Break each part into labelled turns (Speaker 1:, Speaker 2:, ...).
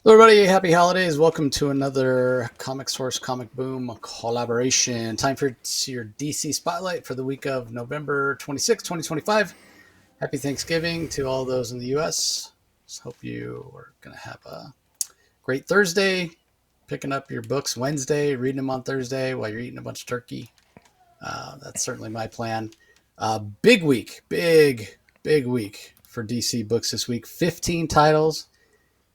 Speaker 1: Hello, everybody. Happy holidays. Welcome to another Comic Source Comic Boom collaboration. Time for your DC Spotlight for the week of November 26, 2025. Happy Thanksgiving to all those in the U.S. Just hope you are going to have a great Thursday, picking up your books Wednesday, reading them on Thursday while you're eating a bunch of turkey. That's certainly my plan. Big week, big week for DC books this week. 15 titles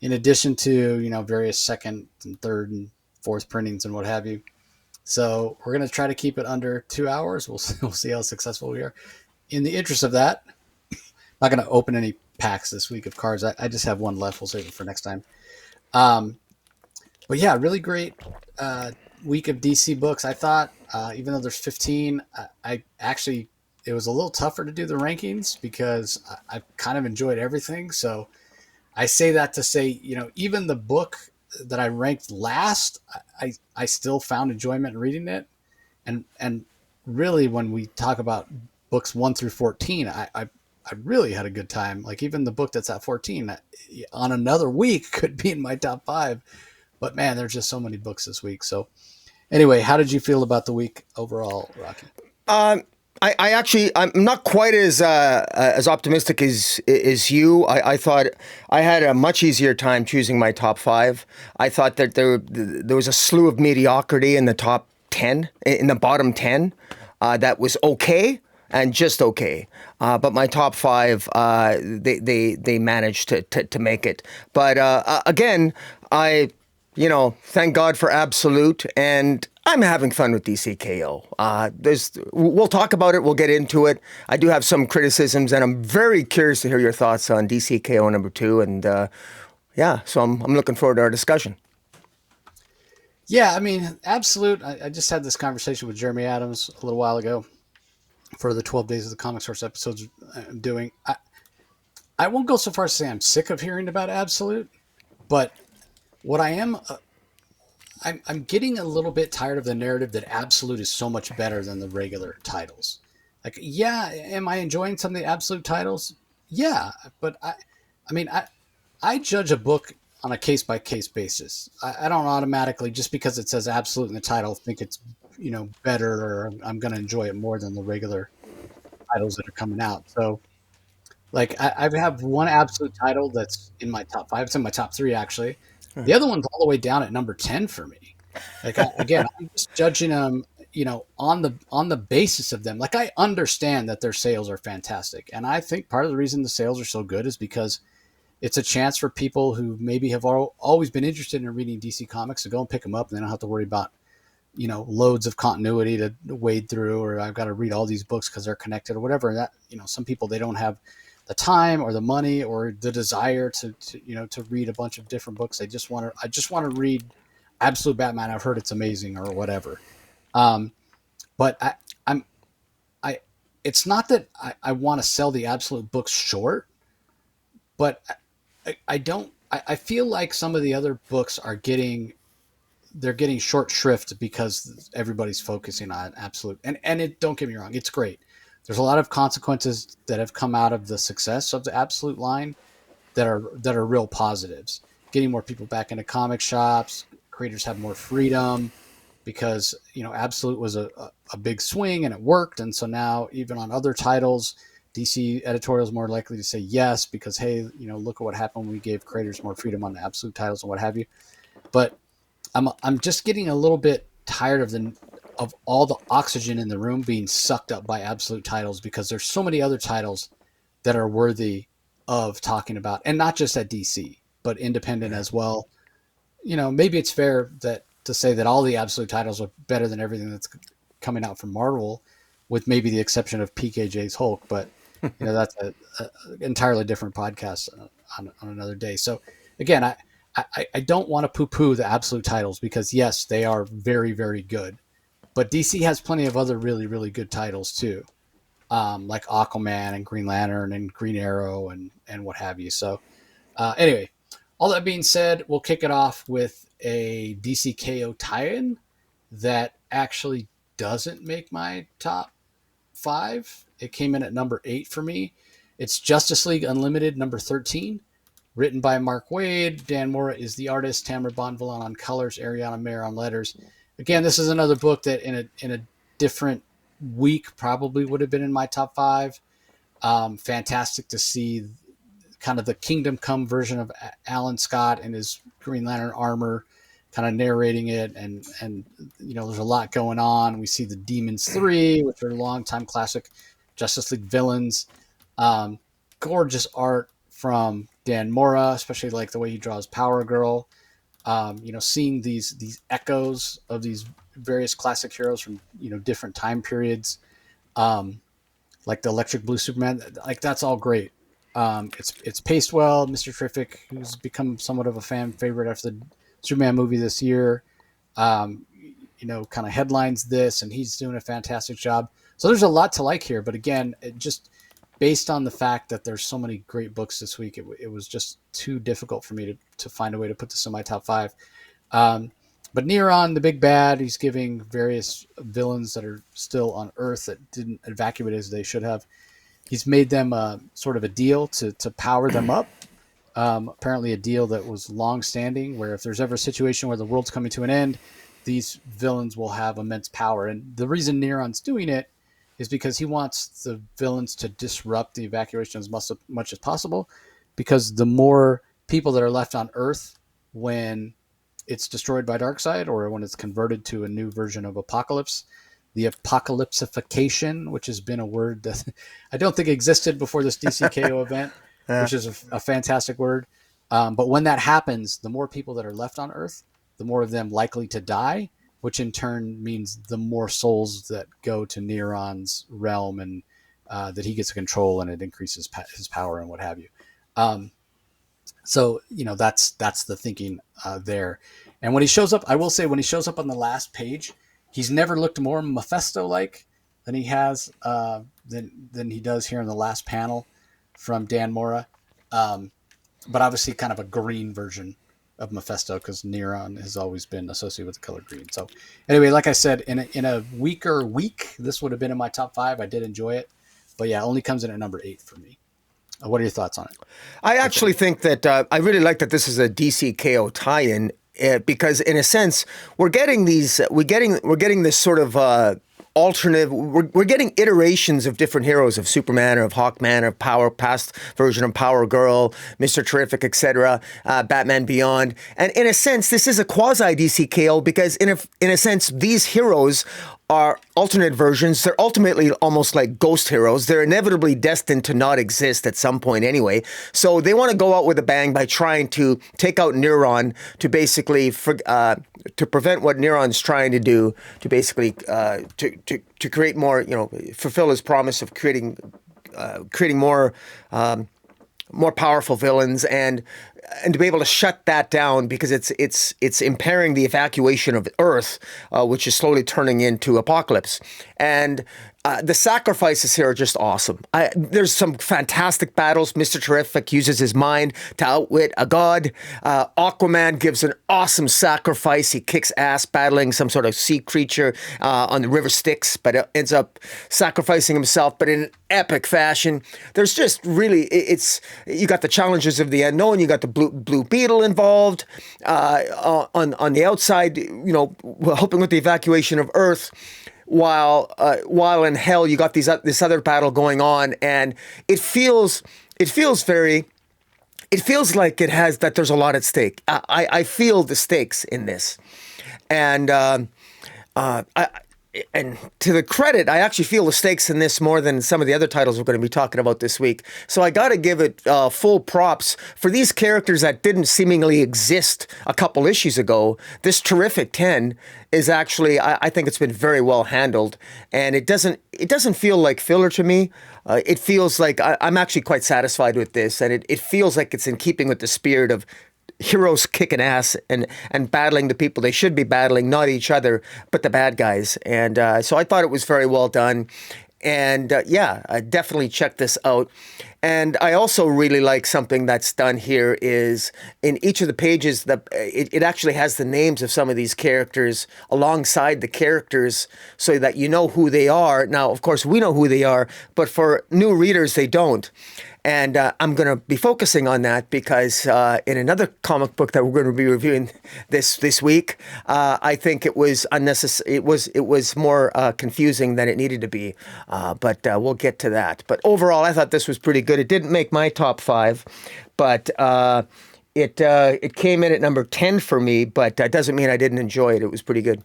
Speaker 1: in addition to various second and third and fourth printings and what have you. So we're going to try to keep it under 2 hours. We'll see how successful we are. In the interest of that, I'm not going to open any packs this week of cards. I just have one left. We'll save it for next time. But yeah, really great week of DC books. I thought, even though there's 15, I actually, it was a little tougher to do the rankings because I kind of enjoyed everything. So I say that to say, even the book that I ranked last, I still found enjoyment in reading it. And really, when we talk about books 1 through 14, I really had a good time. Like even the book that's at 14 on another week could be in my top 5. But man, there's just so many books this week. So anyway, how did you feel about the week overall, Rocky?
Speaker 2: Um, I actually I'm not quite as optimistic as you. I thought I had a much easier time choosing my top five. I thought that there was a slew of mediocrity in the top 10, in the bottom 10, that was okay and just okay. But my top five, they managed to make it. But again, thank God for Absolute, and I'm having fun with DCKO. We'll talk about it. We'll get into it. I do have some criticisms, and I'm very curious to hear your thoughts on DCKO number two. And yeah, so I'm looking forward to our discussion.
Speaker 1: Yeah, I mean, Absolute. I just had this conversation with Jeremy Adams a little while ago for the 12 Days of the Comic Source episodes I'm doing. I won't go so far as to say I'm sick of hearing about Absolute, but what I am, I'm getting a little bit tired of the narrative that Absolute is so much better than the regular titles. Like, yeah, am I enjoying some of the Absolute titles? Yeah, but I judge a book on a case by case basis. I don't automatically, just because it says Absolute in the title, think it's better or I'm going to enjoy it more than the regular titles that are coming out. So like I have one Absolute title that's in my top 5. It's in my top 3 actually. The other one's all the way down at number 10 for me. Like again, I'm just judging them, on the basis of them. Like I understand that their sales are fantastic, and I think part of the reason the sales are so good is because it's a chance for people who maybe have always been interested in reading DC comics to go and pick them up, and they don't have to worry about loads of continuity to wade through, or I've got to read all these books because they're connected or whatever. And that some people, they don't have the time or the money or the desire to read a bunch of different books. I just want to read Absolute Batman. I've heard it's amazing or whatever. Um, but I'm I it's not that I want to sell the Absolute books short, but I don't. I feel like some of the other books they're getting short shrift because everybody's focusing on Absolute. And it, don't get me wrong, it's great. There's a lot of consequences that have come out of the success of the Absolute line that are real positives. Getting more people back into comic shops, creators have more freedom because Absolute was a big swing and it worked. And so now even on other titles, DC editorial is more likely to say yes because hey, look at what happened when we gave creators more freedom on the Absolute titles and what have you. But I'm just getting a little bit tired of all the oxygen in the room being sucked up by Absolute titles because there's so many other titles that are worthy of talking about, and not just at DC, but independent as well. Maybe it's fair that to say that all the Absolute titles are better than everything that's coming out from Marvel, with maybe the exception of PKJ's Hulk, but that's a entirely different podcast on another day. So again, I don't want to poo-poo the Absolute titles because yes, they are very, very good, but DC has plenty of other really, really good titles too, like Aquaman and Green Lantern and Green Arrow and what have you. So anyway, all that being said, we'll kick it off with a DCKO tie-in that actually doesn't make my top 5. It came in at number 8 for me. It's Justice League Unlimited number 13 Written by Mark Waid. Dan Mora is the artist. Tamara Bonvillain on colors. Ariana Mayer on letters. Again, this is another book that in a different week probably would have been in my top 5. Fantastic to see kind of the Kingdom Come version of Alan Scott in his Green Lantern armor, kind of narrating it, and there's a lot going on. We see the Demons 3, which are longtime classic Justice League villains. Gorgeous art from Dan Mora, especially like the way he draws Power Girl. Seeing these echoes of these various classic heroes from different time periods, like the Electric Blue Superman, like that's all great. It's paced well. Mr. Terrific, who's become somewhat of a fan favorite after the Superman movie this year, kind of headlines this, and he's doing a fantastic job. So there's a lot to like here, but again, just based on the fact that there's so many great books this week, it was just too difficult for me to find a way to put this in my top 5. But Neron, the big bad, he's giving various villains that are still on Earth that didn't evacuate as they should have. He's made them sort of a deal to power them up. Apparently a deal that was long-standing, where if there's ever a situation where the world's coming to an end, these villains will have immense power. And the reason Neron's doing it is because he wants the villains to disrupt the evacuation as much as possible, because the more people that are left on Earth when it's destroyed by Darkseid, or when it's converted to a new version of Apocalypse, the apocalypsification, which has been a word that I don't think existed before this DCKO event, which is a fantastic word. But when that happens, the more people that are left on Earth, the more of them likely to die, which in turn means the more souls that go to Neron's realm, and that he gets to control, and it increases his power and what have you. So that's the thinking there. And when he shows up, I will say, when he shows up on the last page, he's never looked more Mephisto-like than he has than he does here in the last panel from Dan Mora. But obviously kind of a green version of Mephisto, because Neron has always been associated with the color green. So anyway, like I said, in a weaker week, this would have been in my top 5. I did enjoy it, but yeah, it only comes in at number 8 for me. What are your thoughts on it?
Speaker 2: I actually think that I really like that this is a DCKO tie-in, because in a sense we're getting this sort of alternative. We're getting iterations of different heroes, of Superman, or of Hawkman, or Power, past version of Power Girl, Mr. Terrific, etc., Batman Beyond. And in a sense, this is a quasi DCKO, because in a sense, these heroes are alternate versions. They're ultimately almost like ghost heroes. They're inevitably destined to not exist at some point anyway. So they want to go out with a bang by trying to take out Neron, to basically to prevent what Neron's trying to do, to basically to create more, fulfill his promise of creating more powerful villains, and to be able to shut that down, because it's impairing the evacuation of Earth, which is slowly turning into Apocalypse. And the sacrifices here are just awesome. There's some fantastic battles. Mr. Terrific uses his mind to outwit a god. Aquaman gives an awesome sacrifice. He kicks ass battling some sort of sea creature on the river Styx, but ends up sacrificing himself, but in an epic fashion. There's just really, you got the challenges of the unknown. You got the Blue Beetle involved on the outside, helping with the evacuation of Earth. While in hell, you got this other battle going on, and it feels like there's a lot at stake. I feel the stakes in this, and and to the credit, I actually feel the stakes in this more than some of the other titles we're going to be talking about this week. So I got to give it full props for these characters that didn't seemingly exist a couple issues ago. This Terrific 10 is actually, I think it's been very well handled, and it doesn't feel like filler to me. It feels like I'm actually quite satisfied with this, and it feels like it's in keeping with the spirit of heroes kicking ass and battling the people they should be battling, not each other, but the bad guys. And so I thought it was very well done. And I definitely check this out. And I also really like something that's done here is in each of the pages, it actually has the names of some of these characters alongside the characters so that you know who they are. Now, of course, we know who they are, but for new readers, they don't. And I'm going to be focusing on that because in another comic book that we're going to be reviewing this week, I think it was unnecessary. It was more confusing than it needed to be. But we'll get to that. But overall, I thought this was pretty good. It didn't make my top 5, but it came in at number 10 for me. But that doesn't mean I didn't enjoy it. It was pretty good.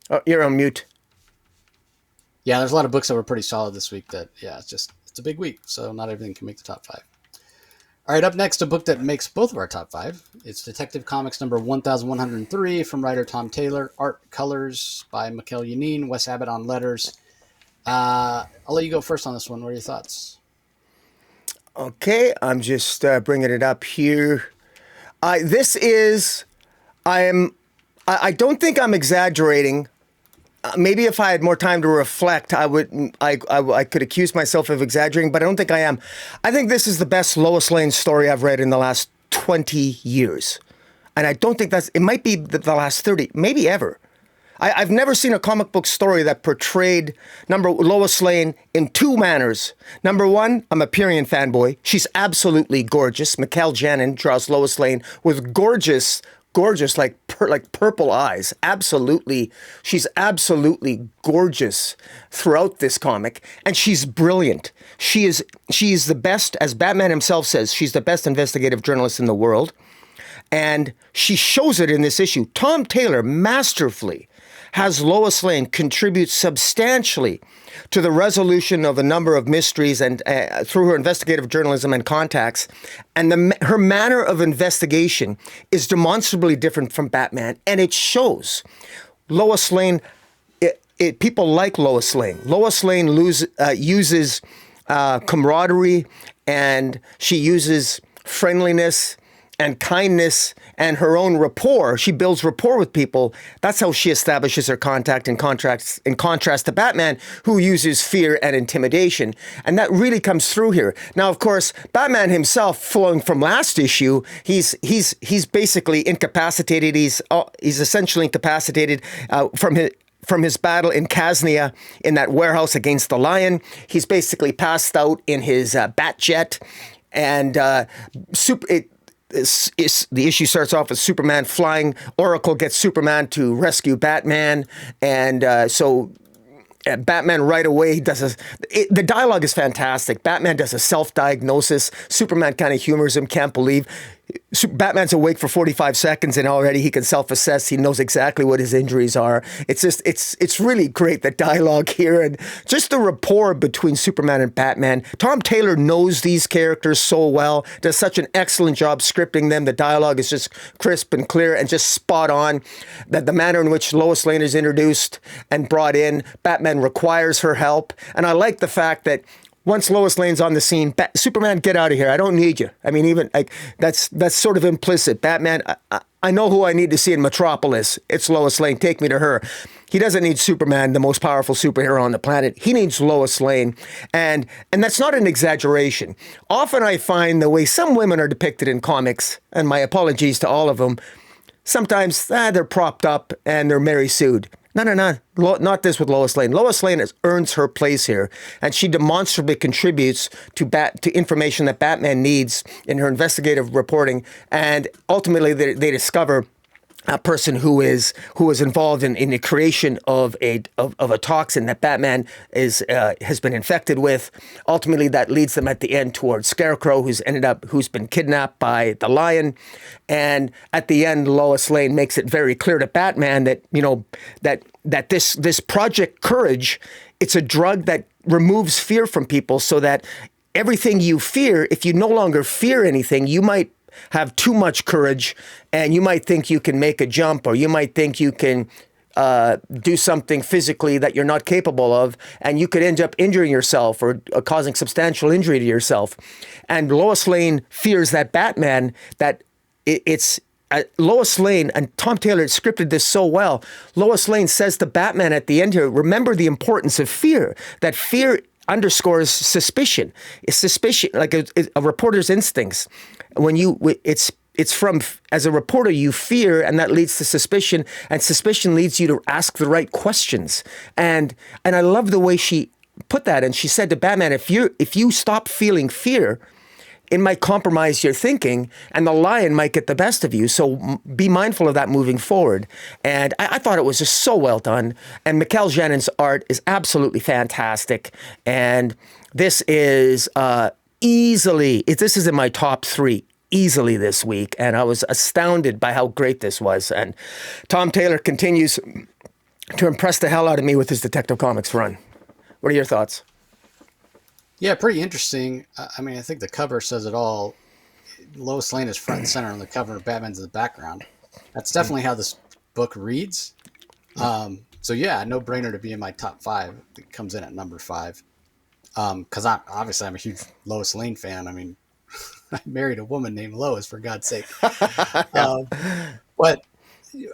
Speaker 2: Oh, you're on mute.
Speaker 1: Yeah, there's a lot of books that were pretty solid this week that, it's a big week, so not everything can make the top 5. All right, up next, a book that makes both of our top 5. It's Detective Comics number 1103 from writer Tom Taylor, art colors by Mikel Janin, Wes Abbott on letters. I'll let you go first on this one. What are your thoughts?
Speaker 2: Okay, I'm just bringing it up here. I don't think I'm exaggerating. Maybe if I had more time to reflect, I could accuse myself of exaggerating, but I don't think I am. I think this is the best Lois Lane story I've read in the last 20 years. And I don't think it might be the last 30, maybe ever. I've never seen a comic book story that portrayed Lois Lane in 2 manners. Number 1, I'm a Period fanboy. She's absolutely gorgeous. Mikel Janin draws Lois Lane with gorgeous like purple eyes. Absolutely, she's absolutely gorgeous throughout this comic, and she's brilliant. She's the best, as Batman himself says, she's the best investigative journalist in the world, and she shows it in this issue. Tom Taylor masterfully has Lois Lane contribute substantially to the resolution of a number of mysteries and through her investigative journalism and contacts. And her manner of investigation is demonstrably different from Batman, and it shows. Lois Lane, people like Lois Lane. Lois Lane uses camaraderie, and she uses friendliness and kindness and her own rapport. She builds rapport with people. That's how she establishes her contact in contrast to Batman, who uses fear and intimidation. And that really comes through here. Now, of course, Batman himself, flowing from last issue, he's basically incapacitated. He's essentially incapacitated from his battle in Kasnia in that warehouse against the Lion. He's basically passed out in his bat jet, and the issue starts off with Superman flying. Oracle gets Superman to rescue Batman, and so Batman right away does the dialogue is fantastic. Batman does a self-diagnosis. Superman kind of humors him, can't believe. Batman's awake for 45 seconds and already he can self-assess. He knows exactly what his injuries are. It's really great, the dialogue here, and just the rapport between Superman and Batman. Tom Taylor knows these characters so well, does such an excellent job scripting them. The dialogue is just crisp and clear and just spot on. That the manner in which Lois Lane is introduced and brought in, Batman requires her help. And I like the fact that once Lois Lane's on the scene, Superman, get out of here. I don't need you. I mean, even like that's sort of implicit. Batman, I know who I need to see in Metropolis. It's Lois Lane. Take me to her. He doesn't need Superman, the most powerful superhero on the planet. He needs Lois Lane. And that's not an exaggeration. Often I find the way some women are depicted in comics, and my apologies to all of them, sometimes they're propped up and they're Mary Sued. No, not this with Lois Lane. Lois Lane earns her place here, and she demonstrably contributes to information that Batman needs in her investigative reporting, and ultimately they discover a person who is involved in the creation of a toxin that Batman has been infected with. Ultimately, that leads them at the end towards Scarecrow, who's been kidnapped by the Lion, and at the end, Lois Lane makes it very clear to Batman that that this Project Courage, it's a drug that removes fear from people, so that everything you fear, if you no longer fear anything, you might have too much courage and you might think you can make a jump, or you might think you can do something physically that you're not capable of, and you could end up injuring yourself or causing substantial injury to yourself. And Lois Lane fears that Batman, it's Lois Lane, and Tom Taylor scripted this so well. Lois Lane says to Batman at the end here, remember the importance of fear, that fear underscores suspicion. It's suspicion, like a reporter's instincts. It's from, as a reporter, you fear, and that leads to suspicion, and suspicion leads you to ask the right questions. And I love the way she put that, and she said to Batman, if you stop feeling fear, it might compromise your thinking, and the lion might get the best of you. So be mindful of that moving forward. And I thought it was just so well done. And Mikel Janin's art is absolutely fantastic. And this is this is in my top 3 easily this week. And I was astounded by how great this was. And Tom Taylor continues to impress the hell out of me with his Detective Comics run. What are your thoughts?
Speaker 1: Yeah, pretty interesting. I mean, I think the cover says it all. Lois Lane is front and center on the cover, Batman's in the background. That's definitely how this book reads. So yeah, no brainer to be in my top 5. It comes in at number 5. Because I'm a huge Lois Lane fan. I mean, I married a woman named Lois, for God's sake.
Speaker 2: Yeah.
Speaker 1: But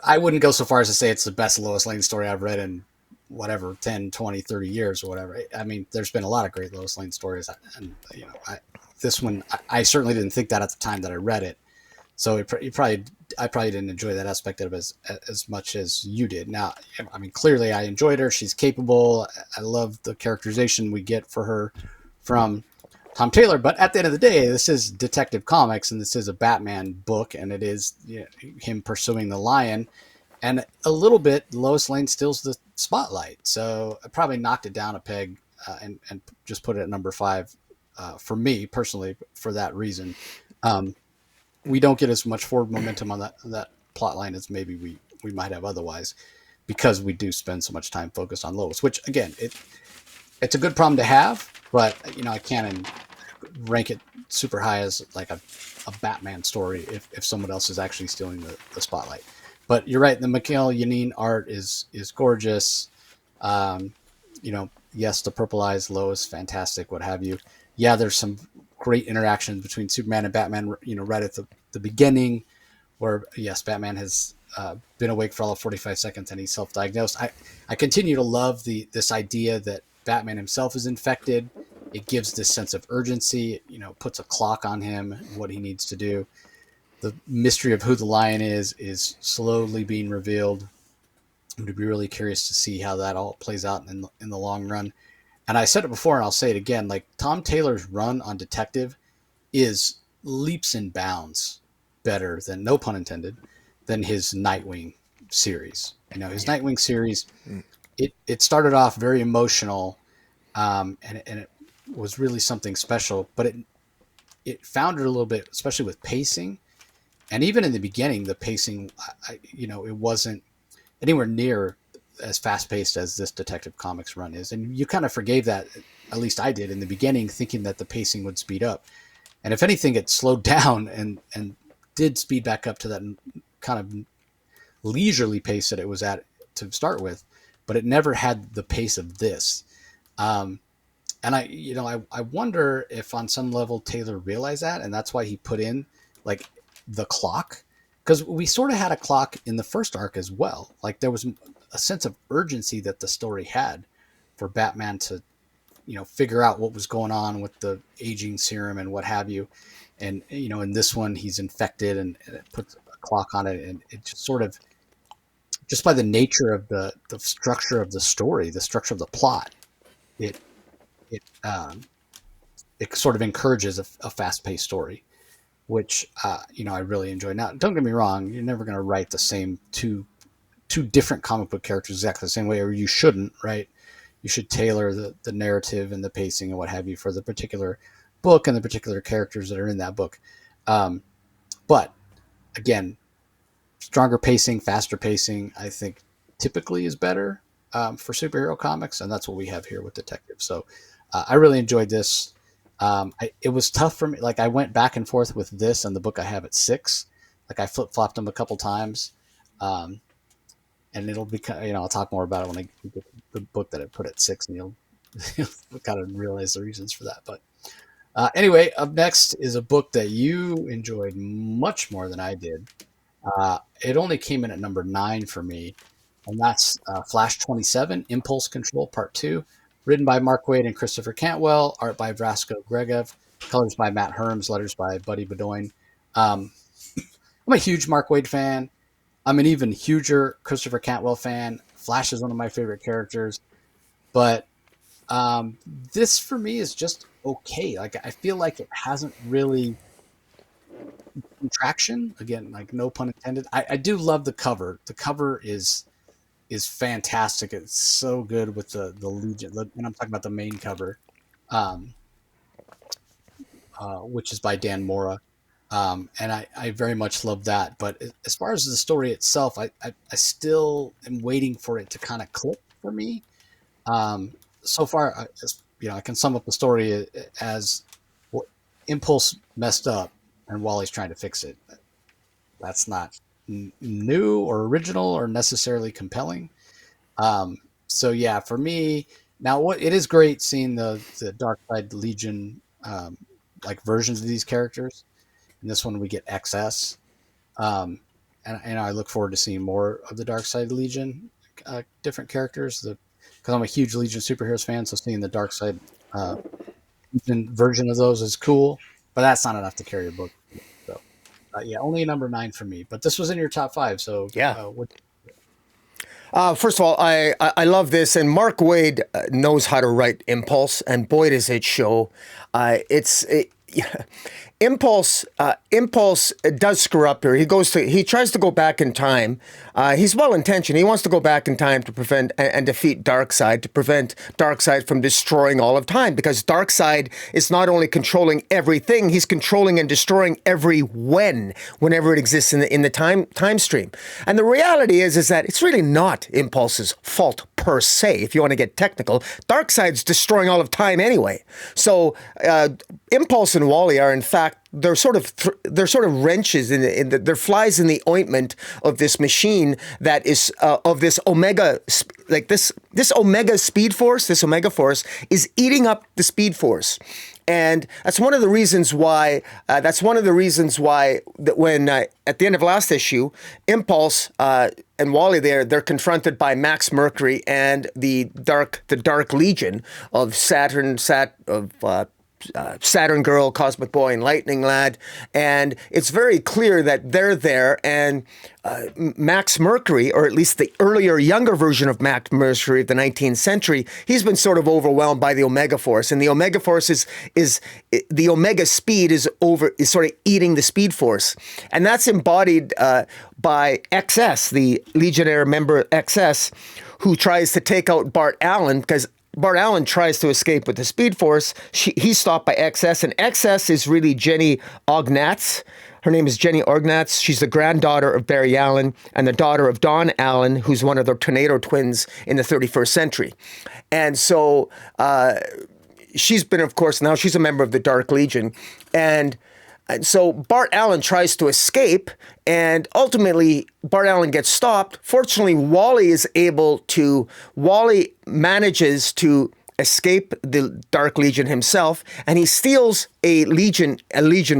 Speaker 1: I wouldn't go so far as to say it's the best Lois Lane story I've read in whatever 10, 20, 30 years or whatever. I mean, there's been a lot of great Lois Lane stories, and this one I certainly didn't think that at the time that I read it. So I probably didn't enjoy that aspect of it as much as you did. Now, I mean, clearly I enjoyed her. She's capable. I love the characterization we get for her from Tom Taylor. But at the end of the day, this is Detective Comics, and this is a Batman book, and it is him pursuing the lion. And a little bit, Lois Lane steals the spotlight. So I probably knocked it down a peg and just put it at number 5 for me personally for that reason. We don't get as much forward momentum on that plot line as maybe we might have otherwise, because we do spend so much time focused on Lois, which again, it's a good problem to have, but I can't rank it super high as like a Batman story if someone else is actually stealing the spotlight. But you're right. The Mikel Janin art is gorgeous. Yes, the purple eyes, Lois, fantastic, what have you. Yeah, there's some great interactions between Superman and Batman, right at the beginning, where, yes, Batman has been awake for all of 45 seconds and he's self-diagnosed. I continue to love this idea that Batman himself is infected. It gives this sense of urgency, puts a clock on him, what he needs to do. The mystery of who the lion is slowly being revealed. I'm going to be really curious to see how that all plays out in the long run. And I said it before, and I'll say it again, like Tom Taylor's run on Detective is leaps and bounds better than, no pun intended, than his Nightwing series. His Nightwing series, it started off very emotional, and it was really something special, but it foundered a little bit, especially with pacing. And even in the beginning, the pacing, it wasn't anywhere near as fast-paced as this Detective Comics run is. And you kind of forgave that, at least I did, in the beginning, thinking that the pacing would speed up. And if anything, it slowed down and did speed back up to that kind of leisurely pace that it was at to start with. But it never had the pace of this. And I wonder if on some level Taylor realized that, and that's why he put in like the clock, because we sort of had a clock in the first arc as well. Like there was a sense of urgency that the story had for Batman to, figure out what was going on with the aging serum and what have you. And, in this one, he's infected and it puts a clock on it. And it just sort of, just by the nature of the structure of the story, the structure of the plot, it sort of encourages a fast-paced story, which I really enjoy. Now, don't get me wrong, you're never going to write the same two different comic book characters exactly the same way, or you shouldn't, right? You should tailor the narrative and the pacing and what have you for the particular book and the particular characters that are in that book. But again, stronger pacing, faster pacing, I think typically is better for superhero comics, and that's what we have here with Detective. So I really enjoyed this. It was tough for me. Like I went back and forth with this and the book I have at 6. Like I flip-flopped them a couple times. And it'll be, I'll talk more about it when I get the book that I put at 6, and you'll kind of realize the reasons for that. But anyway, up next is a book that you enjoyed much more than I did. It only came in at number 9 for me, and that's Flash 27, Impulse Control Part 2, written by Mark Waid and Christopher Cantwell, art by Vrasko Gregev, colors by Matt Herms, letters by Buddy Bedoin. I'm a huge Mark Waid fan. I'm an even huger Christopher Cantwell fan. Flash is one of my favorite characters, but This for me is just okay. Like I feel like it hasn't really traction. Again, like no pun intended. I do love the cover. The cover is fantastic. It's so good with the Legion. And I'm talking about the main cover, um, which is by Dan Mora. And I very much love that. But as far as the story itself, I still am waiting for it to kind of click for me. So far, I can sum up the story as Impulse messed up and Wally's trying to fix it. That's not new or original or necessarily compelling. So yeah, for me now, what it is great seeing the Dark Side Legion like versions of these characters. In this one, we get XS, and I look forward to seeing more of the Dark Side Legion, different characters. Because I'm a huge Legion superheroes fan, so seeing the Dark Side Legion version of those is cool. But that's not enough to carry a book. So yeah, only a number 9 for me. But this was in your top 5, so
Speaker 2: Yeah.
Speaker 1: what?
Speaker 2: First of all, I love this, and Mark Waid knows how to write Impulse, and boy does it show. Impulse does screw up here. He tries to go back in time. He's well intentioned. He wants to go back in time to prevent and defeat Darkseid, to prevent Darkseid from destroying all of time, because Darkseid is not only controlling everything, he's controlling and destroying every whenever it exists in the time stream. And the reality is that it's really not Impulse's fault per se. If you want to get technical, Darkseid's destroying all of time anyway. So Impulse and Wally are in fact they're sort of wrenches they're flies in the ointment of this machine that is of this Omega, like this Omega Speed Force. This Omega Force is eating up the Speed Force. And that's one of the reasons why. That when at the end of last issue, Impulse and Wally they're confronted by Max Mercury and the Dark Legion of Saturn Girl, Cosmic Boy, and Lightning Lad. And it's very clear that they're there, and Max Mercury, or at least the earlier, younger version of Max Mercury of the 19th century, he's been sort of overwhelmed by the Omega Force. And the Omega Force is the Omega Speed is sort of eating the Speed Force. And that's embodied by XS, the Legionnaire member XS, who tries to take out Bart Allen, because Bart Allen tries to escape with the Speed Force. He's stopped by XS, and XS is really Jenny Ognatz. Her name is Jenny Ognatz. She's the granddaughter of Barry Allen and the daughter of Don Allen, who's one of the Tornado twins in the 31st century. And so she's been, of course, now she's a member of the Dark Legion. And so Bart Allen tries to escape, and ultimately Bart Allen gets stopped. Fortunately, Wally manages to escape the Dark Legion himself, and he steals a Legion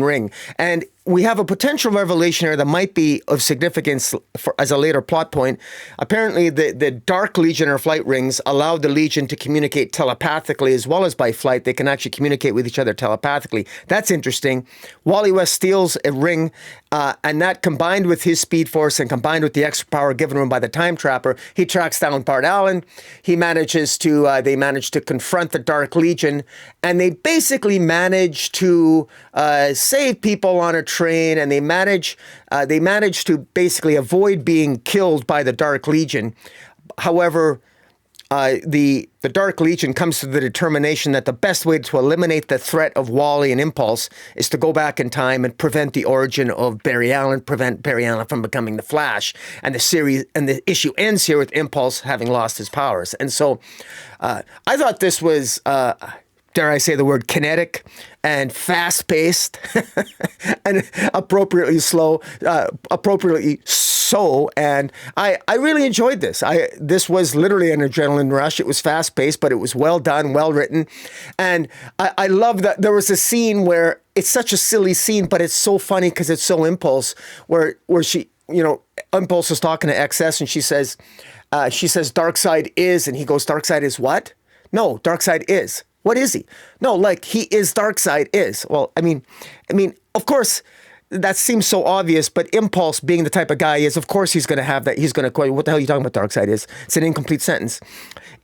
Speaker 2: ring. And we have a potential revelation here that might be of significance as a later plot point. Apparently, the Dark Legionnaire flight rings allow the Legion to communicate telepathically as well as by flight. They can actually communicate with each other telepathically. That's interesting. Wally West steals a ring, and that combined with his Speed Force and combined with the extra power given him by the Time Trapper, he tracks down Bart Allen. They manage to confront the Dark Legion, and they basically manage to save people on a train, and they manage to basically avoid being killed by the Dark Legion. However, the Dark Legion comes to the determination that the best way to eliminate the threat of Wally and Impulse is to go back in time and prevent the origin of Barry Allen, prevent Barry Allen from becoming the Flash. And the issue ends here with Impulse having lost his powers. And so I thought this was dare I say the word kinetic and fast-paced and appropriately so. And I really enjoyed this. This was literally an adrenaline rush. It was fast-paced, but it was well done, well written. And I love that there was a scene where it's such a silly scene, but it's so funny because it's so Impulse, where she, Impulse is talking to XS and she says, Darkseid is, and he goes, Darkseid is what? No, Darkseid is. What is he? No, like he is Darkseid is. Well, I mean, of course, that seems so obvious, but Impulse being the type of guy he is, of course he's going to have that. He's going to quote, what the hell are you talking about, Darkseid is? It's an incomplete sentence.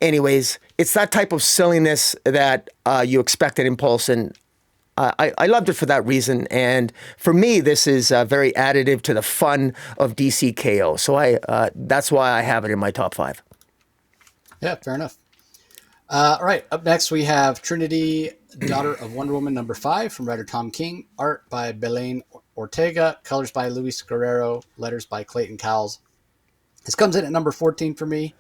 Speaker 2: Anyways, it's that type of silliness that you expect at Impulse, and I loved it for that reason. And for me, this is very additive to the fun of DC KO. So that's why I have it in my top 5.
Speaker 1: Yeah, fair enough. All right, up next we have Trinity, Daughter of Wonder Woman, number 5, from writer Tom King. Art by Belen Ortega. Colors by Luis Guerrero. Letters by Clayton Cowles. This comes in at number 14 for me.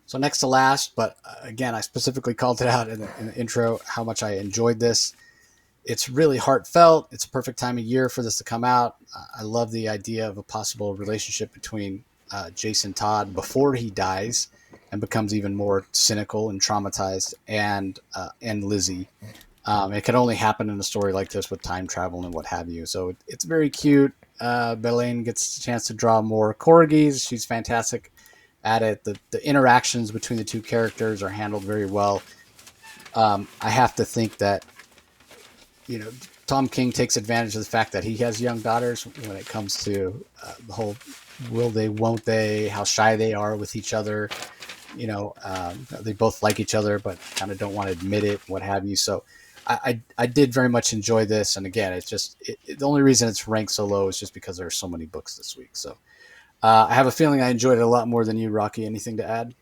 Speaker 1: So next to last, but again, I specifically called it out in the intro how much I enjoyed this. It's really heartfelt. It's a perfect time of year for this to come out. I love the idea of a possible relationship between Jason Todd before he dies and becomes even more cynical and traumatized, and Lizzie. It can only happen in a story like this with time travel and what have you. So it's very cute. Belen gets a chance to draw more corgis. She's fantastic at it. The interactions between the two characters are handled very well. I have to think that, Tom King takes advantage of the fact that he has young daughters when it comes to the whole will they, won't they, how shy they are with each other. They both like each other, but kind of don't want to admit it, what have you. So I did very much enjoy this. And again, it's just the only reason it's ranked so low is just because there are so many books this week. So I have a feeling I enjoyed it a lot more than you, Rocky. Anything to add?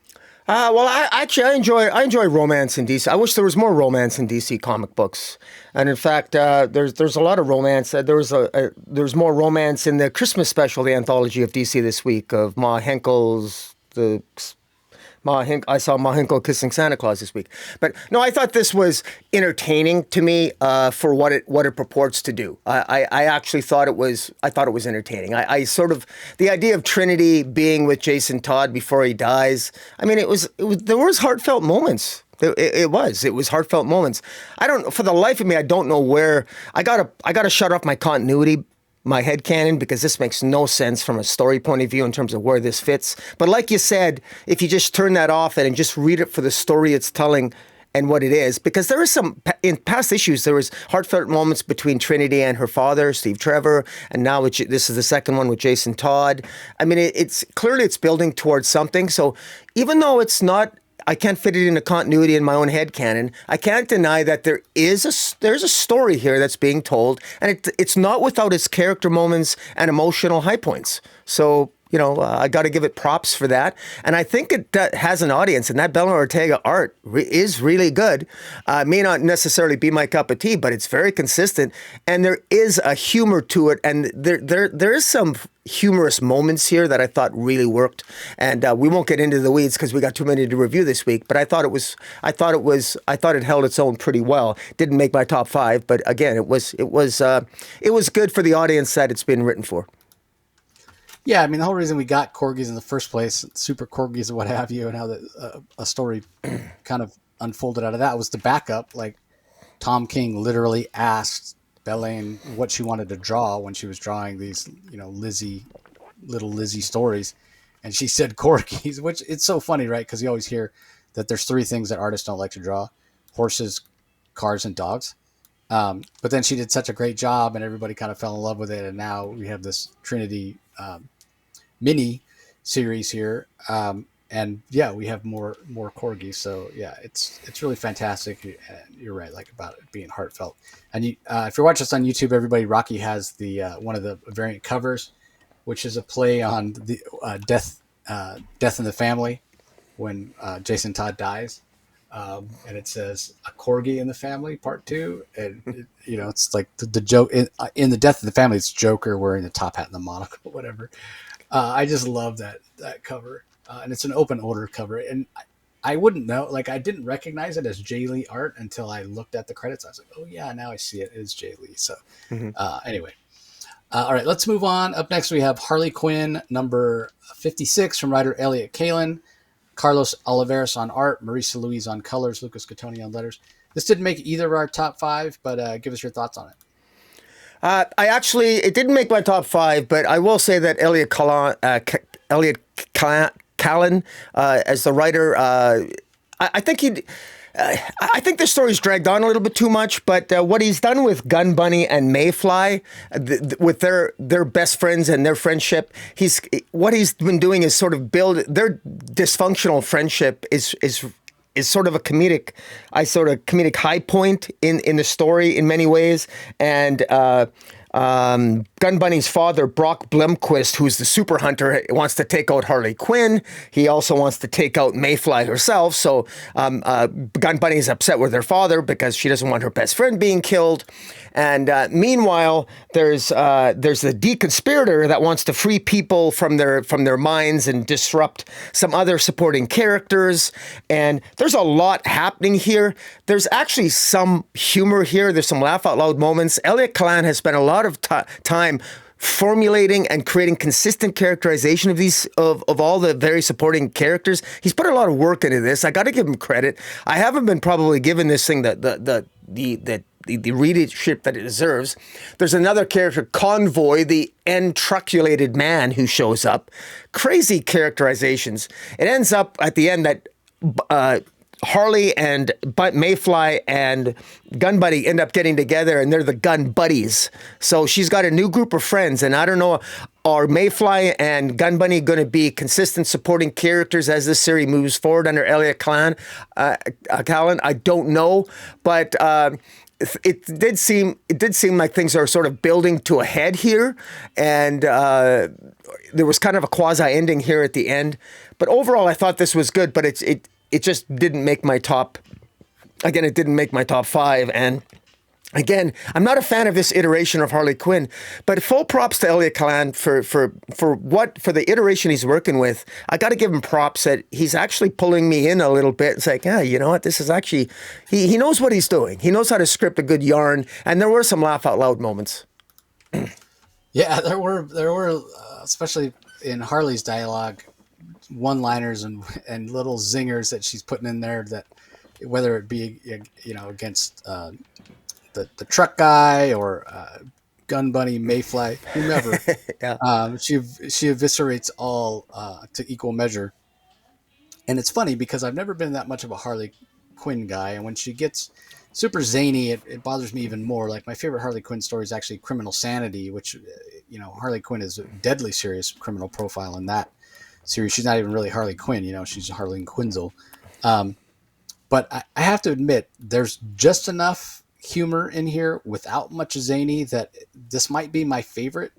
Speaker 2: Well, I enjoy romance in DC. I wish there was more romance in DC comic books, and in fact, there's a lot of romance. There's more romance in the Christmas special, the anthology of DC this week of Ma Henkel's I saw Ma Hunkel kissing Santa Claus this week. But no, I thought this was entertaining to me for what it purports to do. I actually thought it was entertaining. I sort of, the idea of Trinity being with Jason Todd before he dies, I mean, there was heartfelt moments. It was heartfelt moments. For the life of me, I don't know where, I gotta shut off my continuity, my headcanon, because this makes no sense from a story point of view in terms of where this fits. But like you said, if you just turn that off and just read it for the story it's telling and what it is, because there is in past issues, there was heartfelt moments between Trinity and her father, Steve Trevor, and now this is the second one with Jason Todd. I mean, it's clearly building towards something. So even though I can't fit it into continuity in my own headcanon, I can't deny that there's a story here that's being told, and it's not without its character moments and emotional high points. So, I got to give it props for that. And I think it has an audience, and that Belen Ortega art is really good. May not necessarily be my cup of tea, but it's very consistent, and there is a humor to it, and there is some humorous moments here that I thought really worked. And we won't get into the weeds because we got too many to review this week. But I thought it held its own pretty well. Didn't make my top 5, but again, it was good for the audience that it's been written for.
Speaker 1: Yeah, I mean, the whole reason we got corgis in the first place, super corgis and what have you, and how a story kind of unfolded out of that was the backup. Like, Tom King literally asked Belen what she wanted to draw when she was drawing these, little Lizzie stories. And she said corgis, which it's so funny, right? Because you always hear that there's 3 things that artists don't like to draw: horses, cars, and dogs. But then she did such a great job and everybody kind of fell in love with it. And now we have this Trinity mini series here. And yeah, we have more corgis. So yeah, it's really fantastic. You're right, like about it being heartfelt. And if you're watching us on YouTube, everybody, Rocky has the one of the variant covers, which is a play on the death in the family when Jason Todd dies. And it says a corgi in the family, part 2. And it's like the joke in the death of the family. It's Joker wearing the top hat and the monocle, whatever. I just love that cover. And it's an open order cover. And I wouldn't know, like, I didn't recognize it as Jay Lee art until I looked at the credits. I was like, oh yeah, now I see it. It's Jay Lee. So anyway. All right, let's move on. Up next, we have Harley Quinn, number 56, from writer Elliot Kalan. Carlos Oliveros on art, Marisa Louise on colors, Lucas Catoni on letters. This didn't make either of our top 5, but give us your thoughts on it.
Speaker 2: It didn't make my top 5, but I will say that Elliot Kalan, as the writer, I think I think the story's dragged on a little bit too much, but what he's done with Gun Bunny and Mayfly, with their best friends and their friendship, what he's been doing is sort of build their dysfunctional friendship is sort of a comedic high point in the story in many ways, and. Gun Bunny's father, Brock Blomquist, who's the super hunter, wants to take out Harley Quinn. He also wants to take out Mayfly herself. So Gun Bunny is upset with her father because she doesn't want her best friend being killed. And meanwhile, there's the deconspirator that wants to free people from their minds and disrupt some other supporting characters. And there's a lot happening here. There's actually some humor here. There's some laugh out loud moments. Elliot Kalan has spent a lot of time formulating and creating consistent characterization of all the very supporting characters. He's put a lot of work into this. I got to give him credit. I haven't been probably given this thing the readership that it deserves. There's another character, Convoy, the entruculated man who shows up. Crazy characterizations. It ends up at the end that Harley and Mayfly and Gun Buddy end up getting together, and they're the Gun Buddies. So she's got a new group of friends, and I don't know, are Mayfly and Gun Bunny going to be consistent supporting characters as this series moves forward under Elliot Kalan? I don't know, but it did seem like things are sort of building to a head here, and there was kind of a quasi ending here at the end. But overall, I thought this was good, but it just didn't make my top. Again, it didn't make my top 5. And again, I'm not a fan of this iteration of Harley Quinn, but full props to Elliot Kalan for the iteration he's working with. I got to give him props that he's actually pulling me in a little bit. It's like, yeah, you know what? This is actually, he knows what he's doing. He knows how to script a good yarn. And there were some laugh out loud moments.
Speaker 1: Yeah, there were, especially in Harley's dialogue, one-liners and little zingers that she's putting in there, that whether it be against the truck guy or Gun Bunny, Mayfly, whomever. Yeah. She eviscerates all to equal measure. And it's funny because I've never been that much of a Harley Quinn guy, and when she gets super zany, it bothers me even more. Like, my favorite Harley Quinn story is actually Criminal Sanity, which Harley Quinn is a deadly serious criminal profile in that series. She's not even really Harley Quinn, she's Harley Quinzel. But I have to admit, there's just enough humor in here without much zany that this might be my favorite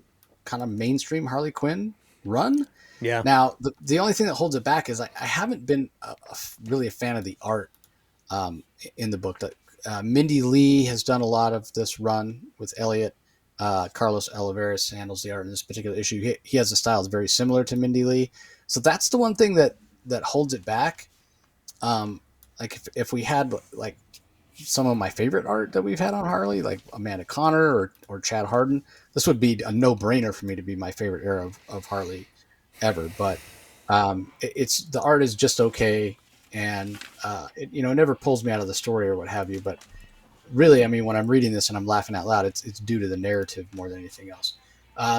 Speaker 1: kind of mainstream Harley Quinn run.
Speaker 2: Yeah.
Speaker 1: Now, the only thing that holds it back is I haven't been really a fan of the art in the book. Mindy Lee has done a lot of this run with Elliot. Carlos Oliveras handles the art in this particular issue. He has a style that's very similar to Mindy Lee. So that's the one thing that holds it back. Like if we had like some of my favorite art that we've had on Harley, like Amanda Connor or Chad Harden, this would be a no-brainer for me to be my favorite era of Harley ever. But it's the art is just okay, and it never pulls me out of the story or what have you. But really, I mean, when I'm reading this and I'm laughing out loud, it's due to the narrative more than anything else.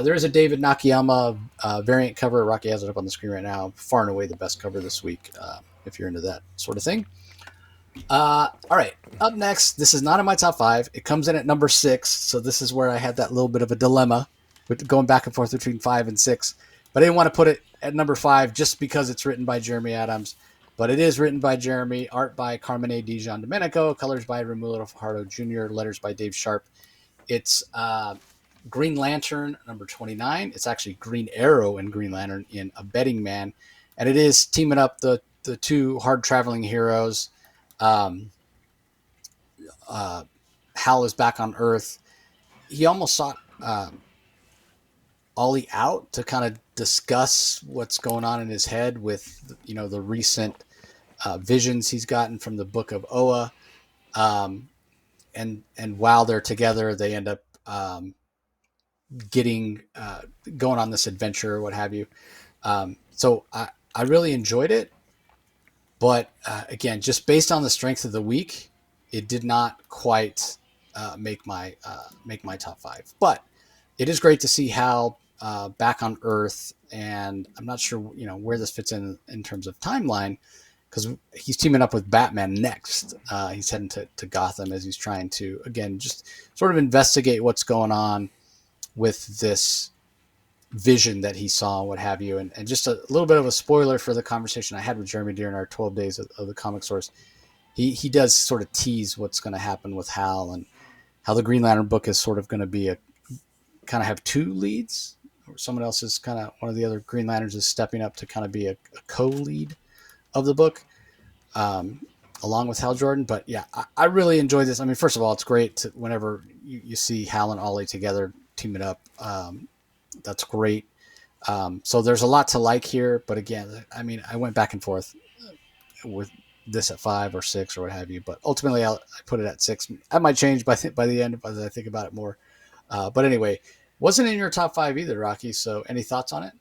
Speaker 1: There is a David Nakayama variant cover. Rocky has it up on the screen right now. Far and away the best cover this week, if you're into that sort of thing. All right, up next, this is not in my top 5. It comes in at number 6, so this is where I had that little bit of a dilemma with going back and forth between 5 and 6. But I didn't want to put it at number 5 just because it's written by Jeremy Adams. But it is written by Jeremy, art by Carmine Di Giandomenico, colors by Romulo Fajardo Jr., letters by Dave Sharp. It's Green Lantern number 29. It's actually Green Arrow and Green Lantern in A Betting Man. And it is teaming up the two hard-traveling heroes. Hal is back on Earth. He almost sought Ollie out to kind of discuss what's going on in his head with, the recent visions he's gotten from the Book of Oa. And while they're together, they end up going on this adventure or what have you. So I really enjoyed it, but again, just based on the strength of the week, it did not quite make my top 5. But it is great to see Hal back on Earth, and I'm not sure where this fits in terms of timeline, because he's teaming up with Batman next. He's heading to Gotham as he's trying to, again, just sort of investigate what's going on with this vision that he saw, what have you. And just a little bit of a spoiler for the conversation I had with Jeremy during our 12 days of the comic source. He does sort of tease what's going to happen with Hal and how the Green Lantern book is sort of going to be kind of have two leads. Or someone else is kind of, one of the other Green Lanterns is stepping up to kind of be a co-lead of the book, along with Hal Jordan. But yeah, I really enjoyed this. I mean, first of all, it's great whenever you see Hal and Ollie together teaming up. That's great. So there's a lot to like here, but again, I mean, I went back and forth with this at 5 or 6 or what have you, but ultimately I put it at 6. That might change by the end as I think about it more. But anyway, wasn't in your top 5 either, Rocky. So any thoughts on it?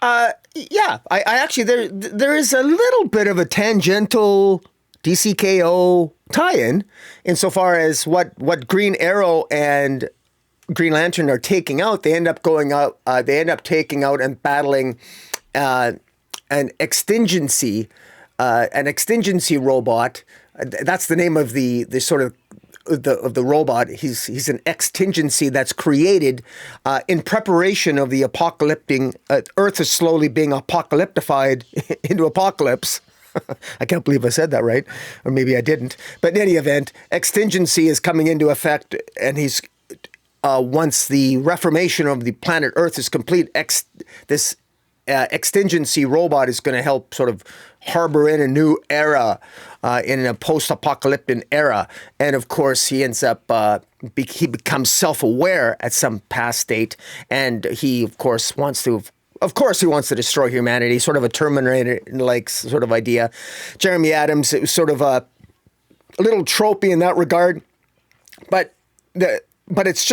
Speaker 2: Yeah, I actually, there is a little bit of a tangential DCKO tie-in insofar as what Green Arrow and Green Lantern are taking out. They end up going out. They end up taking out and battling an extingency robot. That's the name of the sort of the robot. He's an extingency that's created in preparation of the apocalyptic. Earth is slowly being apocalyptified into apocalypse. I can't believe I said that right, or maybe I didn't. But in any event, extingency is coming into effect, and he's once the reformation of the planet Earth is complete, this extingency robot is going to help sort of harbor in a new era, in a post-apocalyptic era. And of course, he ends up, he becomes self-aware at some past date. And he, of course, wants to destroy humanity, sort of a Terminator-like sort of idea. Jeremy Adams, it was sort of a little tropey in that regard. But it's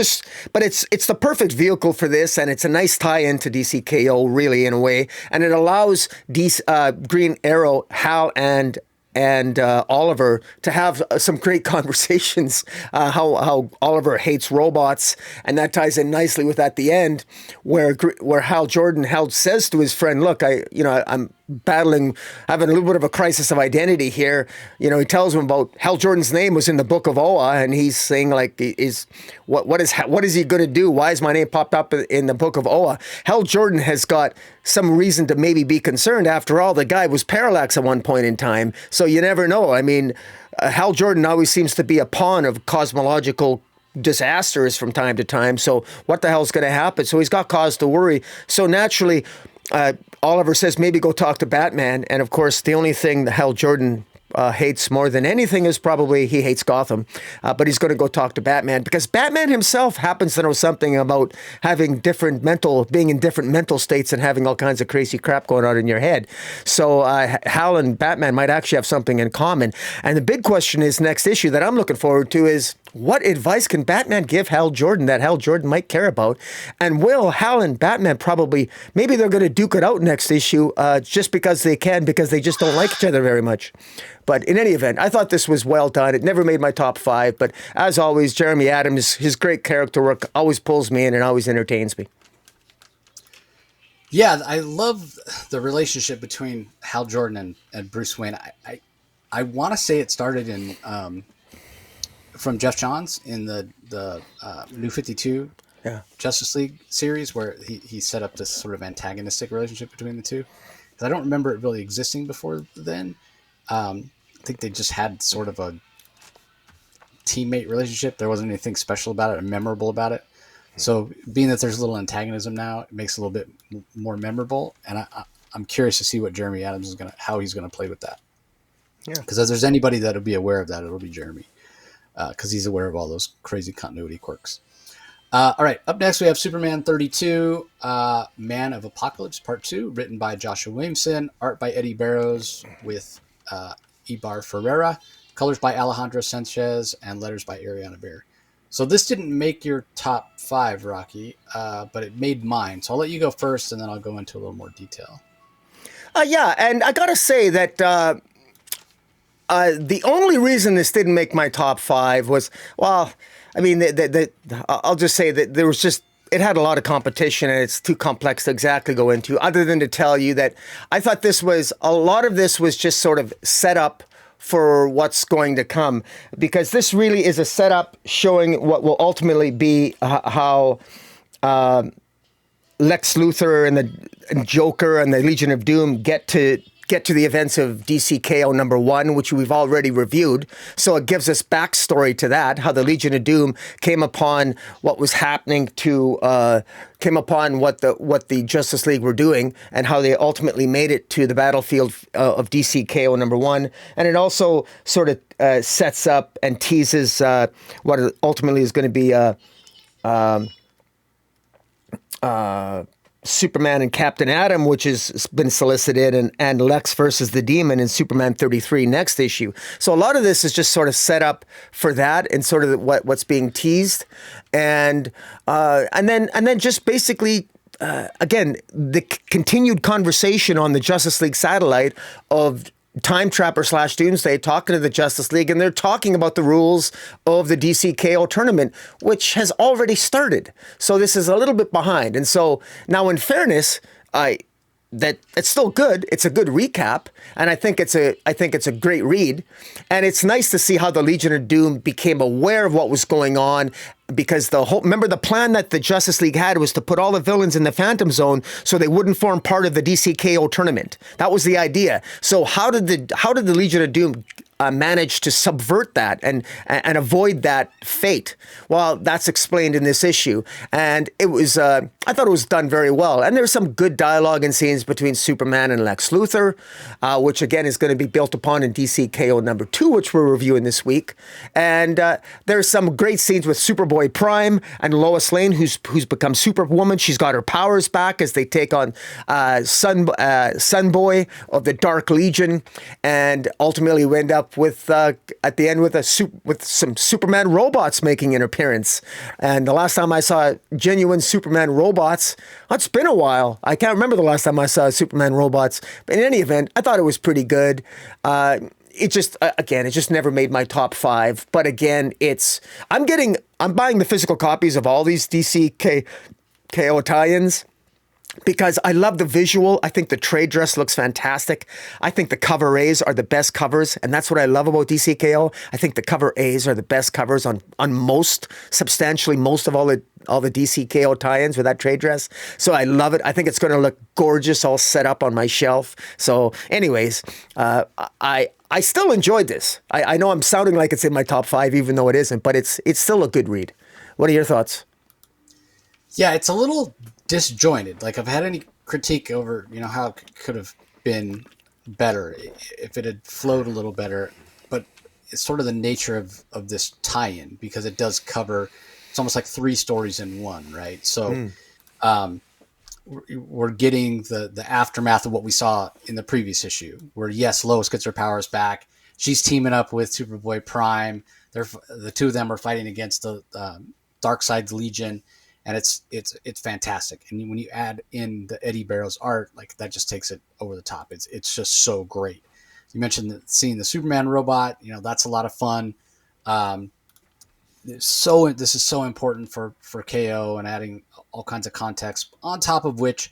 Speaker 2: the perfect vehicle for this, and it's a nice tie-in to DCKO, really, in a way, and it allows Green Arrow, Hal, and Oliver to have some great conversations. How Oliver hates robots, and that ties in nicely with at the end, where Hal says to his friend, "Look, I'm having a little bit of a crisis of identity here." He tells him about Hal Jordan's name was in the Book of Oa, and he's saying like, what is he going to do? Why is my name popped up in the Book of Oa? Hal Jordan has got some reason to maybe be concerned. After all, the guy was parallax at one point in time, so you never know. I mean, Hal Jordan always seems to be a pawn of cosmological disasters from time to time. So what the hell's going to happen? So he's got cause to worry. So naturally, Oliver says, maybe go talk to Batman. And of course, the only thing that Hal Jordan hates more than anything is probably he hates Gotham. But he's going to go talk to Batman because Batman himself happens to know something about being in different mental states and having all kinds of crazy crap going on in your head. So Hal and Batman might actually have something in common. And the big question is next issue that I'm looking forward to is, what advice can Batman give Hal Jordan that Hal Jordan might care about? And will Hal and Batman maybe they're going to duke it out next issue just because they can, because they just don't like each other very much. But in any event, I thought this was well done. It never made my top 5, but as always, Jeremy Adams, his great character work always pulls me in and always entertains me.
Speaker 1: Yeah, I love the relationship between Hal Jordan and Bruce Wayne. I want to say it started in from Jeff Johns in the New 52 Justice League series, where he set up this sort of antagonistic relationship between the two. Because I don't remember it really existing before then. I think they just had sort of a teammate relationship. There wasn't anything special about it or memorable about it. So being that there's a little antagonism now, it makes it a little bit more memorable. And I'm curious to see what Jeremy Adams how he's going to play with that. Yeah. Because if there's anybody that'll be aware of that, it'll be Jeremy. Because he's aware of all those crazy continuity quirks. All right, up next we have Superman 32, Man of Apocalypse Part 2, written by Joshua Williamson, art by Eddie Barrows with Ibar Ferreira, colors by Alejandro Sanchez, and letters by Ariana Bear. So this didn't make your top 5, Rocky, but it made mine. So I'll let you go first, and then I'll go into a little more detail.
Speaker 2: Yeah, and I gotta say that the only reason this didn't make my top 5 was, well, I mean, I'll just say that there was just it had a lot of competition, and it's too complex to exactly go into, other than to tell you that I thought a lot of this was just sort of set up for what's going to come, because this really is a setup showing what will ultimately be how Lex Luthor and the Joker and the Legion of Doom get to the events of DCKO #1, which we've already reviewed. So it gives us backstory to that, how the Legion of Doom came upon what was happening came upon what the Justice League were doing, and how they ultimately made it to the battlefield of DCKO #1. And it also sort of sets up and teases what ultimately is going to be Superman and Captain Atom, which has been solicited, and Lex versus the Demon in Superman 33 next issue. So a lot of this is just sort of set up for that, and sort of what's being teased, and then just basically again the continued conversation on the Justice League satellite of Time Trapper / Doomsday talking to the Justice League, and they're talking about the rules of the DCKO tournament, which has already started. So this is a little bit behind. And so now, in fairness, that it's still good. It's a good recap, and I think it's a great read. And it's nice to see how the Legion of Doom became aware of what was going on, because remember the plan that the Justice League had was to put all the villains in the Phantom Zone so they wouldn't form part of the DCKO tournament. That was the idea. So how did the Legion of Doom manage to subvert that and avoid that fate? Well, that's explained in this issue, and it was I thought it was done very well. And there's some good dialogue and scenes between Superman and Lex Luthor, which again is going to be built upon in DCKO #2, which we're reviewing this week. And there's some great scenes with Superboy Prime and Lois Lane, who's become Superwoman. She's got her powers back as they take on Sunboy of the Dark Legion, and ultimately we end up with at the end with some Superman robots making an appearance. And the last time I saw genuine Superman robots, it's been a while. I can't remember the last time I saw Superman robots. But in any event, I thought it was pretty good. It just it just never made my top 5. But again, I'm buying the physical copies of all these DCKO tie-ins, because I love the visual. I think the trade dress looks fantastic. I think the cover A's are the best covers, and that's what I love about DCKO. I think the cover A's are the best covers on substantially most of all the DCKO tie-ins with that trade dress. So I love it. I think it's going to look gorgeous all set up on my shelf. So anyways, I still enjoyed this. I know I'm sounding like it's in my top 5, even though it isn't, but it's still a good read. What are your thoughts?
Speaker 1: Yeah, it's a little disjointed. Like, I've had any critique over, how it could have been better if it had flowed a little better, but it's sort of the nature of this tie-in, because it does cover, it's almost like 3 stories in one, right? So we're getting the aftermath of what we saw in the previous issue, where yes, Lois gets her powers back. She's teaming up with Superboy Prime. The two of them are fighting against the Darkseid's Legion, and it's fantastic. And when you add in the Eddie Barrows art, like, that just takes it over the top. It's just so great. You mentioned seeing the Superman robot. That's a lot of fun. This is so important for KO, and adding all kinds of context, on top of which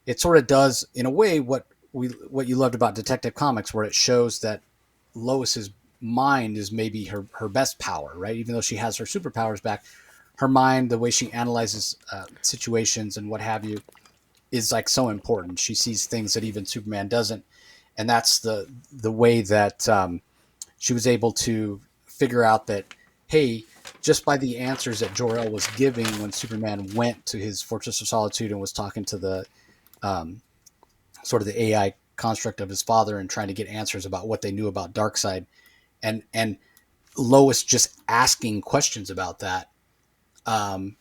Speaker 1: it sort of does, in a way, what you loved about Detective Comics, where it shows that Lois's mind is maybe her best power, right? Even though she has her superpowers back, her mind, the way she analyzes situations and what have you, is like so important. She sees things that even Superman doesn't, and that's the way that she was able to figure out that, hey, just by the answers that Jor-El was giving when Superman went to his Fortress of Solitude and was talking to the sort of the AI construct of his father and trying to get answers about what they knew about Darkseid, and Lois just asking questions about that, and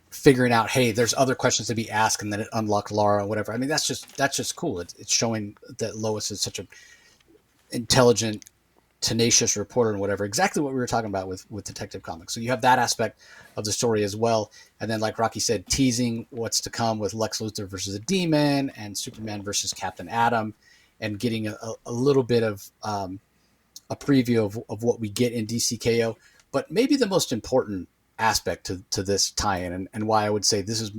Speaker 1: figuring out, hey, there's other questions to be asked, and then it unlocked Lara or whatever. I mean, that's just cool. It's showing that Lois is such an intelligent, tenacious reporter and whatever, exactly what we were talking about with Detective Comics. So you have that aspect of the story as well. And then, like Rocky said, teasing what's to come with Lex Luthor versus the Demon and Superman versus Captain Atom, and getting a little bit of a preview of what we get in DCKO. But maybe the most important aspect to this tie-in, and why I would say this is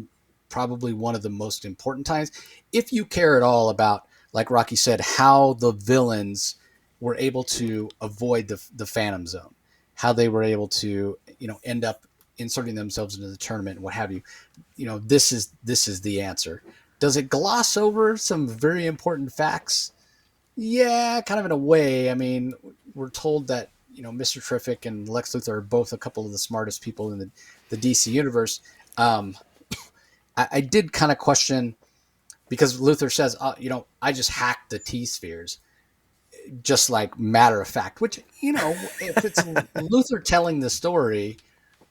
Speaker 1: probably one of the most important times. If you care at all about, like Rocky said, how the villains were able to avoid the Phantom Zone, how they were able to, end up inserting themselves into the tournament and what have you. This is the answer. Does it gloss over some very important facts? Yeah, kind of in a way. I mean, we're told that Mr. Terrific and Lex Luthor are both a couple of the smartest people in the DC universe. Um, I did kind of question, because Luthor says, I just hacked the T spheres, just like matter of fact. Which, if it's Luthor telling the story,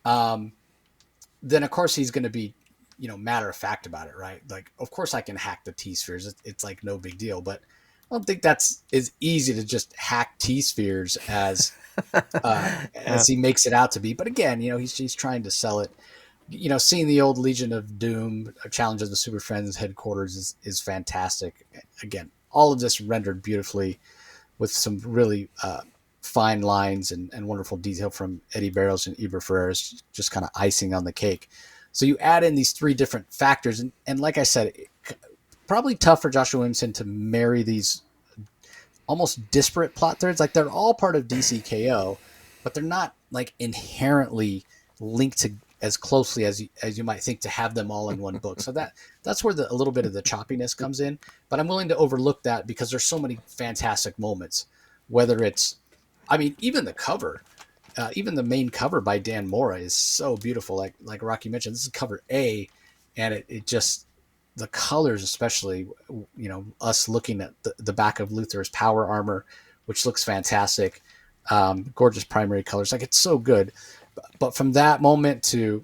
Speaker 1: then of course he's going to be, matter of fact about it, right? Like, of course I can hack the T spheres. It's like no big deal. But I don't think that's as easy to just hack T spheres as he makes it out to be. But again, he's trying to sell it. Seeing the old Legion of Doom challenge of the Super Friends headquarters is fantastic. Again, all of this rendered beautifully with some really fine lines and wonderful detail from Eddie Barrows and Eber Ferreras, just kind of icing on the cake. So you add in these three different factors, and like I said, probably tough for Joshua Williamson to marry these almost disparate plot threads. Like, they're all part of DCKO, but they're not like inherently linked to as closely as you might think to have them all in one book. So that's where a little bit of the choppiness comes in. But I'm willing to overlook that because there's so many fantastic moments. Whether it's, I mean, even the cover, even the main cover by Dan Mora is so beautiful. Like Rocky mentioned, this is cover A, and it just, the colors, especially, us looking at the back of Luthor's power armor, which looks fantastic. Gorgeous primary colors. Like, it's so good. But from that moment to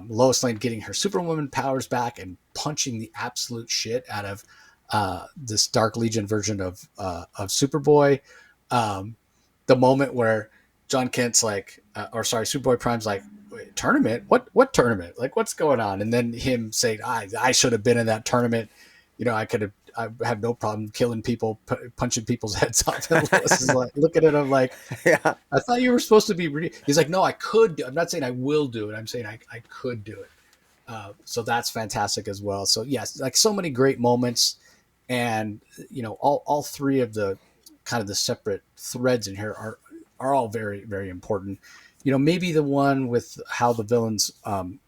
Speaker 1: Lois Lane getting her Superwoman powers back and punching the absolute shit out of this Dark Legion version of Superboy, the moment where John Kent's like, Superboy Prime's like, wait, tournament? What tournament? Like, what's going on? And then him saying, I should have been in that tournament. I have no problem killing people, punching people's heads off. And Lois is like, looking at him like,
Speaker 2: Yeah.
Speaker 1: I thought you were supposed to be. He's like, no, I could. I'm not saying I will do it. I'm saying I could do it. So that's fantastic as well. So yes, like, so many great moments, and all three of the kind of the separate threads in here are all very, very important. Maybe the one with how the villains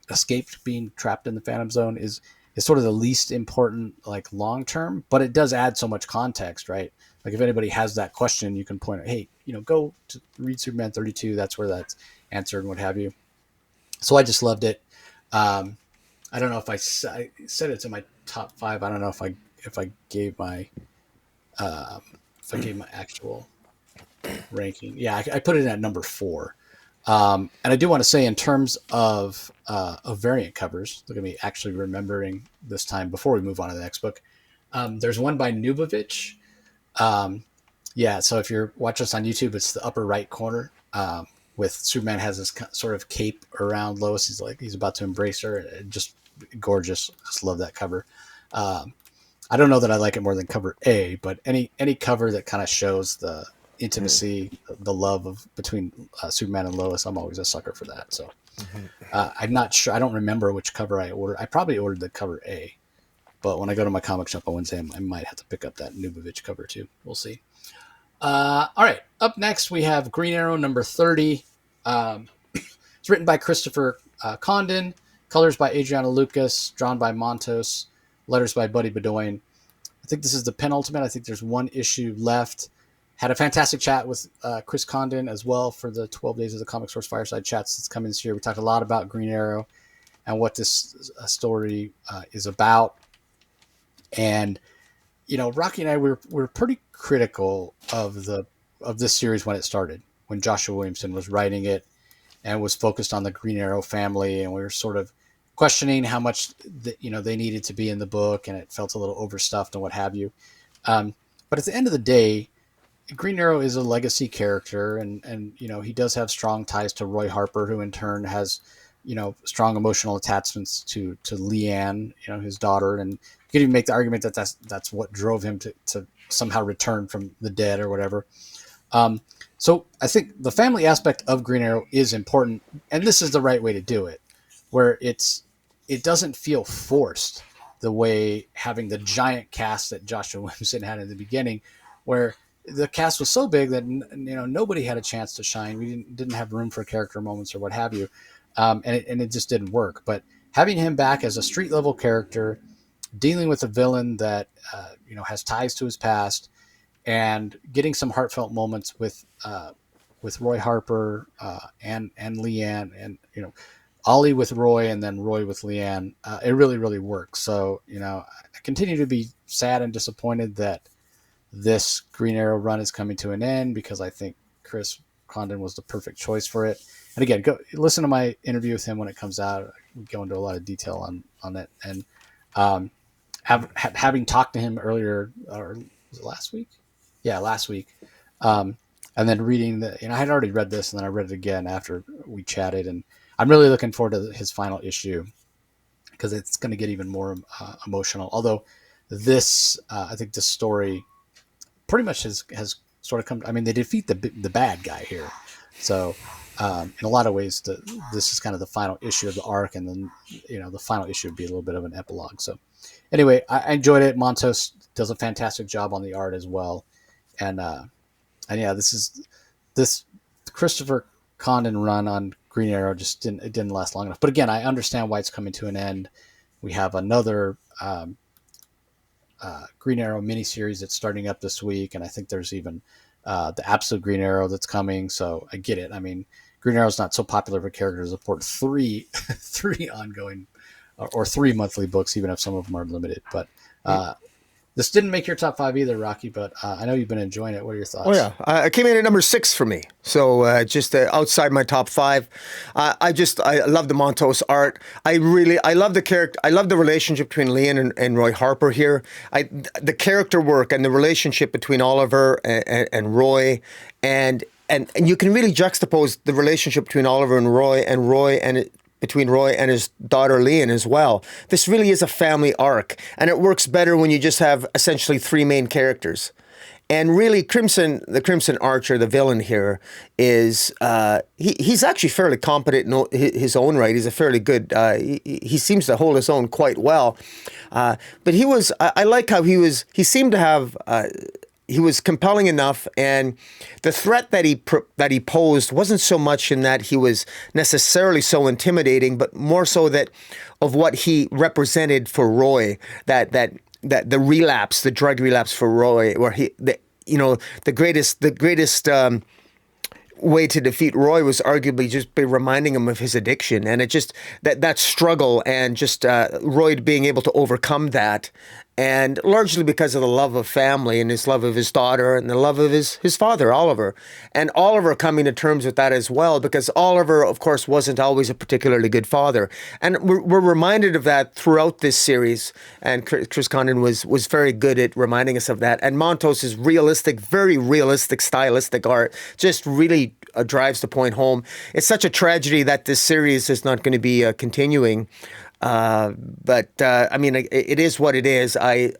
Speaker 1: escaped being trapped in the Phantom Zone is sort of the least important, like, long term, but it does add so much context, right? Like, if anybody has that question, you can point out, hey, go to read Superman 32. That's where that's answered and what have you. So I just loved it. I don't know if I said it's in my top 5. I don't know if I gave my actual ranking. Yeah, I put it at number 4. And I do want to say, in terms of variant covers, look at me actually remembering this time before we move on to the next book. There's one by Nubovich. Yeah, so if you're watching us on YouTube, it's the upper right corner, with Superman has this sort of cape around Lois. He's about to embrace her. Just gorgeous. Just love that cover. I don't know that I like it more than cover A, but any cover that kind of shows the intimacy, the love between Superman and Lois, I'm always a sucker for that. So I'm not sure. I don't remember which cover I ordered. I probably ordered the cover A, but when I go to my comic shop on Wednesday, I might have to pick up that Nubovich cover too. We'll see. All right. Up next, we have Green Arrow number 30. It's written by Christopher Condon, colors by Adriana Lucas, drawn by Montos, letters by Buddy Bedoyan. I think this is the penultimate. I think there's one issue left. Had a fantastic chat with Chris Condon as well for the 12 Days of the Comic Source Fireside Chats that's coming this year. We talked a lot about Green Arrow and what this story is about. And Rocky and I were pretty critical of this series when it started, when Joshua Williamson was writing it and was focused on the Green Arrow family, and we were sort of questioning how much they needed to be in the book, and it felt a little overstuffed and what have you. But at the end of the day, Green Arrow is a legacy character, and he does have strong ties to Roy Harper, who in turn has strong emotional attachments to Leanne, his daughter, and you could even make the argument that that's what drove him to somehow return from the dead or whatever. So I think the family aspect of Green Arrow is important, and this is the right way to do it, where it doesn't feel forced the way having the giant cast that Joshua Williamson had in the beginning, where the cast was so big that nobody had a chance to shine. We didn't have room for character moments or what have you, and it just didn't work. But having him back as a street level character, dealing with a villain that has ties to his past, and getting some heartfelt moments with Roy Harper and Leanne, and Ollie with Roy, and then Roy with Leanne. It really, really works. So I continue to be sad and disappointed that this Green Arrow run is coming to an end, because I think Chris Condon was the perfect choice for it. And again, go listen to my interview with him when it comes out. We go into a lot of detail on it. And having talked to him earlier, or was it last week? Yeah, last week. And then reading I had already read this, and then I read it again after we chatted, and I'm really looking forward to his final issue, because it's going to get even more emotional. Although I think this story pretty much has sort of come. I mean, they defeat the bad guy here, so in a lot of ways, this is kind of the final issue of the arc, and then the final issue would be a little bit of an epilogue. So anyway, I enjoyed it. Montos does a fantastic job on the art as well, and yeah, this Christopher Condon run on Green Arrow just didn't last long enough. But again, I understand why it's coming to an end. We have another Green Arrow miniseries that's starting up this week, and I think there's even the Absolute Green Arrow that's coming. So I get it. I mean, Green Arrow's not so popular of a character to support three ongoing or 3 monthly books, even if some of them are limited. But this didn't make your top 5 either, Rocky, but I know you've been enjoying it. What are your thoughts?
Speaker 2: Oh yeah, it came in at number 6 for me. So just outside my top 5. I love the Montos art. I love the character. I love the relationship between Leanne and Roy Harper here. The character work and the relationship between Oliver and Roy, and you can really juxtapose the relationship between Oliver and Roy and between Roy and his daughter Leanne as well. This really is a family arc, and it works better when you just have essentially 3 main characters. And really, the Crimson Archer, the villain here, is he's actually fairly competent in his own right. He's a fairly good. He seems to hold his own quite well. But he was. I like how he was. He seemed to have. He was compelling enough, and the threat that he posed wasn't so much in that he was necessarily so intimidating, but more so that of what he represented for Roy. That the relapse, the drug relapse for Roy, where the greatest way to defeat Roy was arguably just by reminding him of his addiction, and it just that struggle, and just Roy being able to overcome that. And largely because of the love of family and his love of his daughter and the love of his father, Oliver. And Oliver coming to terms with that as well, because Oliver, of course, wasn't always a particularly good father. And we're reminded of that throughout this series. And Chris Condon was very good at reminding us of that. And Montos' realistic, very realistic, stylistic art just really drives the point home. It's such a tragedy that this series is not going to be continuing. But I mean, it is what it is. I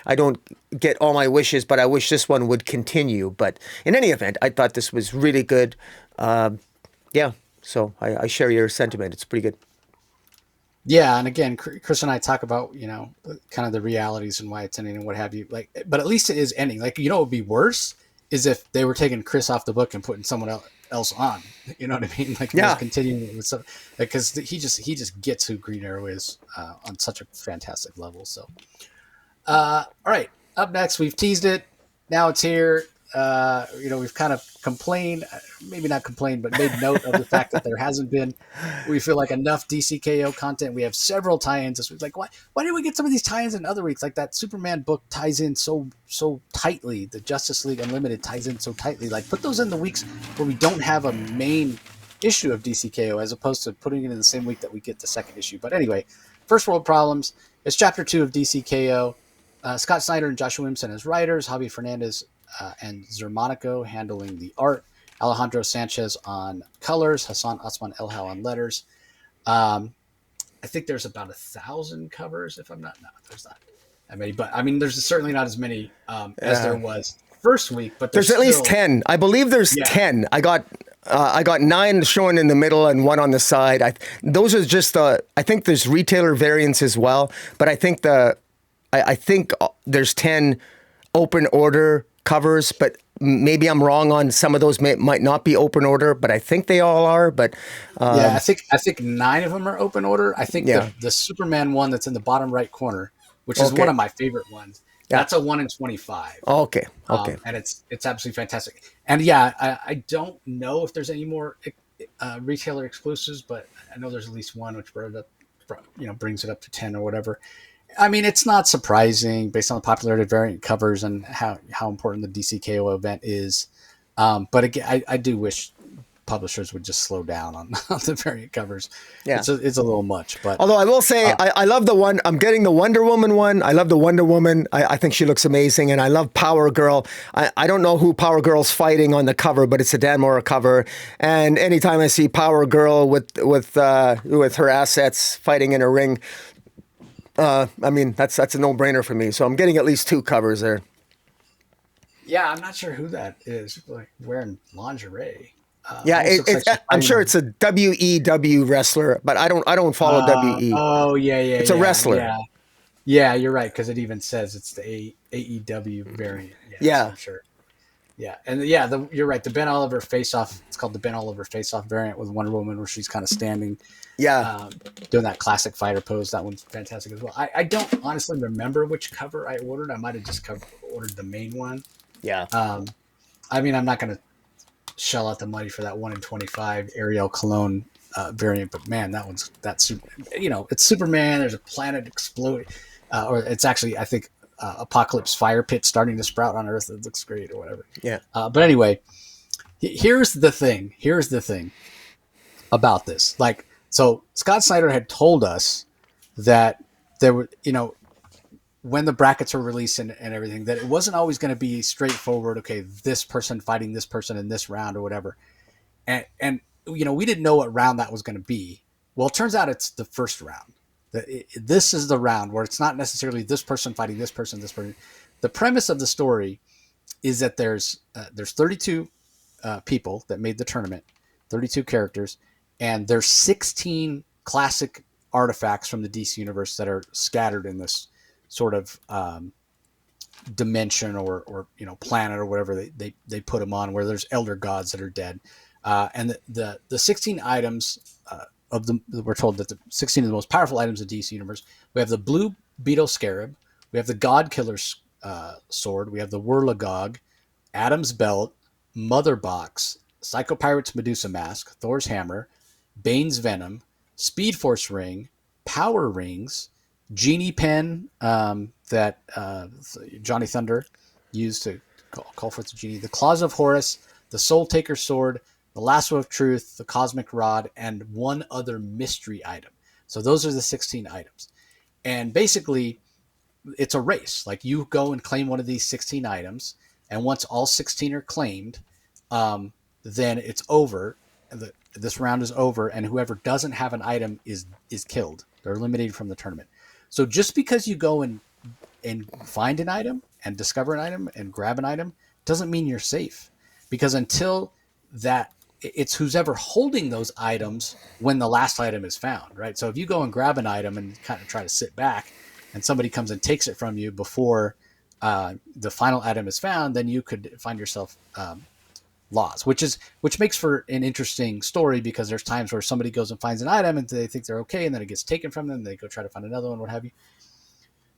Speaker 2: don't get all my wishes, but I wish this one would continue. But in any event, I thought this was really good. Yeah, so I share your sentiment. It's pretty good.
Speaker 1: Yeah, and again, Chris and I talk about kind of the realities and why it's ending and what have you. Like, but at least it is ending. Like, what would be worse is if they were taking Chris off the book and putting someone else on. You know what I mean? Like,
Speaker 2: Yeah.
Speaker 1: continuing with some, because he just gets who Green Arrow is on such a fantastic level. So, all right, up next, we've teased it. Now it's here. We've kind of complained, maybe not complained, but made note of the fact that there hasn't been, we feel like, enough DCKO content. We have several tie-ins this week. Like, why didn't we get some of these tie-ins in other weeks? Like that Superman book ties in so tightly. The Justice League Unlimited ties in so tightly. Like, put those in the weeks where we don't have a main issue of DCKO, as opposed to putting it in the same week that we get the second issue. But anyway, First World Problems. It's chapter 2 of DCKO. Scott Snyder and Joshua Williamson as writers, Javi Fernandez and Giomanico handling the art, Alejandro Sanchez on colors, Hassan Osman Elhau on letters. I think there's about 1,000 covers, if I'm not. No, there's not that many, but I mean, there's certainly not as many as there was first week, but
Speaker 2: There's
Speaker 1: there's
Speaker 2: at least
Speaker 1: still,
Speaker 2: 10. I believe there's
Speaker 1: yeah.
Speaker 2: 10. I got 9 showing in the middle and 1 on the side. Those are just I think there's retailer variants as well, but I think I think there's 10 open order covers, but maybe I'm wrong on some of those might not be open order, but I think they all are. But
Speaker 1: Yeah, I think 9 of them are open order. I think
Speaker 2: yeah.
Speaker 1: the Superman one that's in the bottom right corner, which is
Speaker 2: Okay.
Speaker 1: one of my favorite ones.
Speaker 2: Yeah.
Speaker 1: That's a 1 in 25.
Speaker 2: Okay. Okay.
Speaker 1: And it's absolutely fantastic. And yeah, I don't know if there's any more retailer exclusives, but I know there's at least one which brings it up to 10 or whatever. I mean, it's not surprising based on the popularity of variant covers and how important the DCKO event is. But again, I do wish publishers would just slow down on the variant covers.
Speaker 2: Yeah.
Speaker 1: It's a little much, but
Speaker 2: Although I will say, I love the one. I'm getting the Wonder Woman one. I love the Wonder Woman. I think she looks amazing, and I love Power Girl. I don't know who Power Girl's fighting on the cover, but it's a Dan Mora cover. And anytime I see Power Girl with her assets fighting in a ring, I mean that's a no-brainer for me. So I'm getting at least 2 covers there.
Speaker 1: yeah, I'm not sure who that is, like wearing lingerie.
Speaker 2: Yeah,
Speaker 1: Almost looks like she's
Speaker 2: I'm sure
Speaker 1: fighting-
Speaker 2: it's a WEW wrestler, but I don't follow WE.
Speaker 1: Oh yeah,
Speaker 2: It's a wrestler.
Speaker 1: Yeah, you're right, because it even says it's the AEW variant.
Speaker 2: Yeah.
Speaker 1: So I'm sure. Yeah, and you're right. The Ben Oliver face-off. It's called the Ben Oliver face-off variant with Wonder Woman, where she's kind of standing, doing that classic fighter pose. That one's fantastic as well. I don't honestly remember which cover I ordered. I might have just ordered the main one.
Speaker 2: Yeah.
Speaker 1: I mean, I'm not going to shell out the money for that 1 in 25 Ariel Cologne variant, but man, that's it's Superman. There's a planet exploding, or it's actually, I think, apocalypse fire pit starting to sprout on Earth. It looks great, or whatever.
Speaker 2: Yeah.
Speaker 1: But anyway, here's the thing about this. Like, so Scott Snyder had told us that there were, when the brackets were released and everything, that it wasn't always going to be straightforward. Okay, this person fighting this person in this round or whatever. And we didn't know what round that was going to be. Well, it turns out it's the first round. This is the round where it's not necessarily this person fighting this person, this person. The premise of the story is that there's 32 people that made the tournament, 32 characters, and there's 16 classic artifacts from the DC universe that are scattered in this sort of dimension or planet or whatever they put them on, where there's elder gods that are dead, and the 16 items we're told that the 16 of the most powerful items of DC universe. We have the blue beetle scarab, we have the God Killer's sword, we have the Whirligog, Adam's belt, Mother Box, Psycho Pirate's Medusa mask, Thor's hammer, Bane's venom, Speed Force ring, Power rings, Genie pen that Johnny Thunder used to call forth the genie, the Claws of Horus, the Soul Taker sword, the Lasso of Truth, the Cosmic Rod, and one other mystery item. So those are the 16 items. And basically, it's a race. Like, you go and claim one of these 16 items, and once all 16 are claimed, then it's over. This round is over, and whoever doesn't have an item is killed. They're eliminated from the tournament. So just because you go and find an item and discover an item and grab an item doesn't mean you're safe, because until that, it's who's ever holding those items when the last item is found, right? So if you go and grab an item and kind of try to sit back, and somebody comes and takes it from you before the final item is found, then you could find yourself lost, which makes for an interesting story, because there's times where somebody goes and finds an item and they think they're okay, and then it gets taken from them. They go try to find another one, what have you.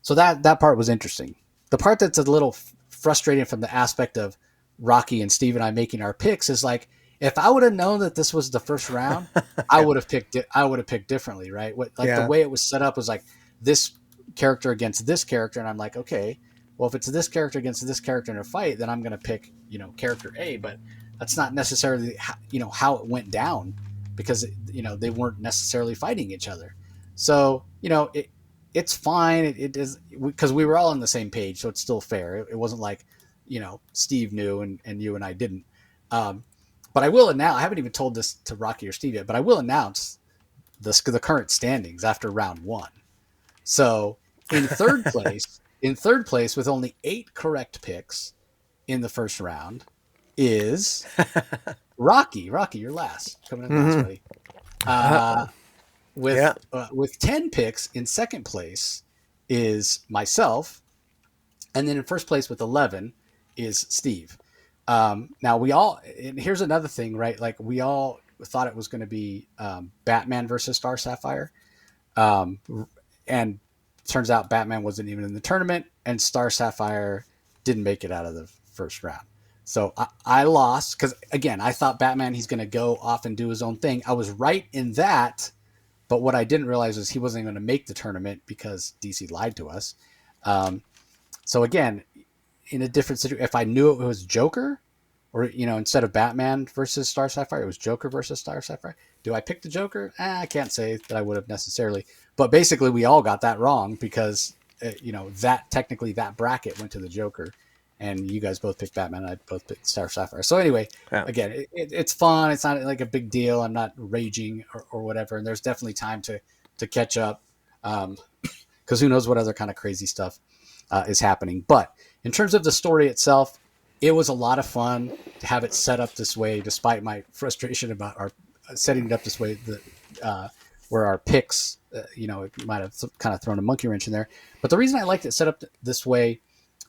Speaker 1: So that part was interesting. The part that's a little frustrating from the aspect of Rocky and Steve and I making our picks is, like, if I would have known that this was the first round, I would have picked differently, right? The way it was set up was like this character against this character, and I'm like, okay, well, if it's this character against this character in a fight, then I'm going to pick, character A, but that's not necessarily how it went down, because they weren't necessarily fighting each other. So it's fine. It is, because we were all on the same page, so it's still fair. It wasn't like Steve knew and you and I didn't. But I will announce, I haven't even told this to Rocky or Steve yet, but I will announce the current standings after round 1. So in third place with only 8 correct picks, in the first round is Rocky. Rocky, you're last. Coming in last, buddy.
Speaker 2: Yeah.
Speaker 1: With 10 picks in second place is myself, and then in first place with 11 is Steve. Now we all, and here's another thing, right? Like we all thought it was going to be Batman versus Star Sapphire, um, and turns out Batman wasn't even in the tournament, and Star Sapphire didn't make it out of the first round. So I lost because again I thought Batman, he's going to go off and do his own thing. I was right in that, but what I didn't realize is he wasn't going to make the tournament because DC lied to us. So again, in a different situation, if I knew it was Joker, or instead of Batman versus Star Sapphire, it was Joker versus Star Sapphire. Do I pick the Joker? I can't say that I would have necessarily. But basically, we all got that wrong because that technically that bracket went to the Joker, and you guys both picked Batman, and I both picked Star Sapphire. So anyway, again, it's fun. It's not like a big deal. I'm not raging or whatever. And there's definitely time to catch up, because who knows what other kind of crazy stuff is happening. But in terms of the story itself, it was a lot of fun to have it set up this way, despite my frustration about our setting it up this way, where our picks, it might have kind of thrown a monkey wrench in there. But the reason I liked it set up this way,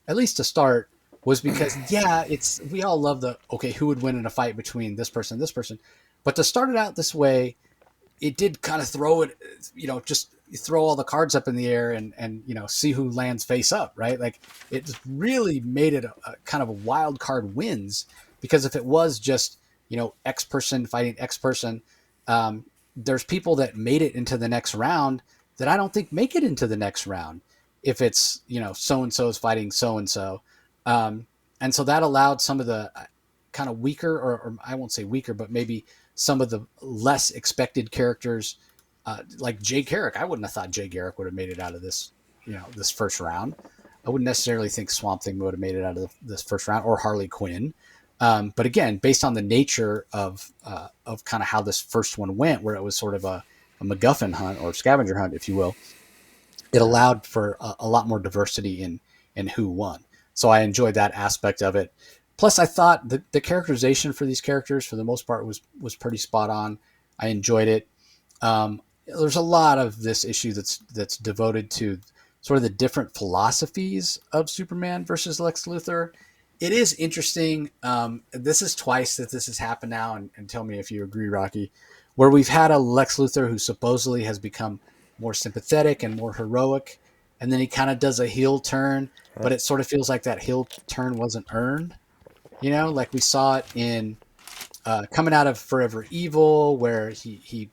Speaker 1: at least to start, was because, we all love who would win in a fight between this person and this person. But to start it out this way, it did kind of throw it, just throw all the cards up in the air and see who lands face up, right? Like it really made it a kind of a wild card wins, because if it was just, X person fighting X person, there's people that made it into the next round that I don't think make it into the next round. If it's, so-and-so is fighting so-and-so. And so that allowed some of the kind of weaker, or I won't say weaker, but maybe some of the less expected characters, like Jay Garrick. I wouldn't have thought Jay Garrick would have made it out of this, this first round. I wouldn't necessarily think Swamp Thing would have made it out of this first round, or Harley Quinn. But again, based on the nature of kind of how this first one went, where it was sort of a MacGuffin hunt or scavenger hunt, if you will, it allowed for a lot more diversity in who won. So I enjoyed that aspect of it. Plus, I thought the characterization for these characters, for the most part, was pretty spot on. I enjoyed it. There's a lot of this issue that's devoted to sort of the different philosophies of Superman versus Lex Luthor. It is interesting. This is twice that this has happened now, and tell me if you agree, Rocky, where we've had a Lex Luthor who supposedly has become more sympathetic and more heroic, and then he kind of does a heel turn, but it sort of feels like that heel turn wasn't earned. Like we saw it in coming out of Forever Evil, where he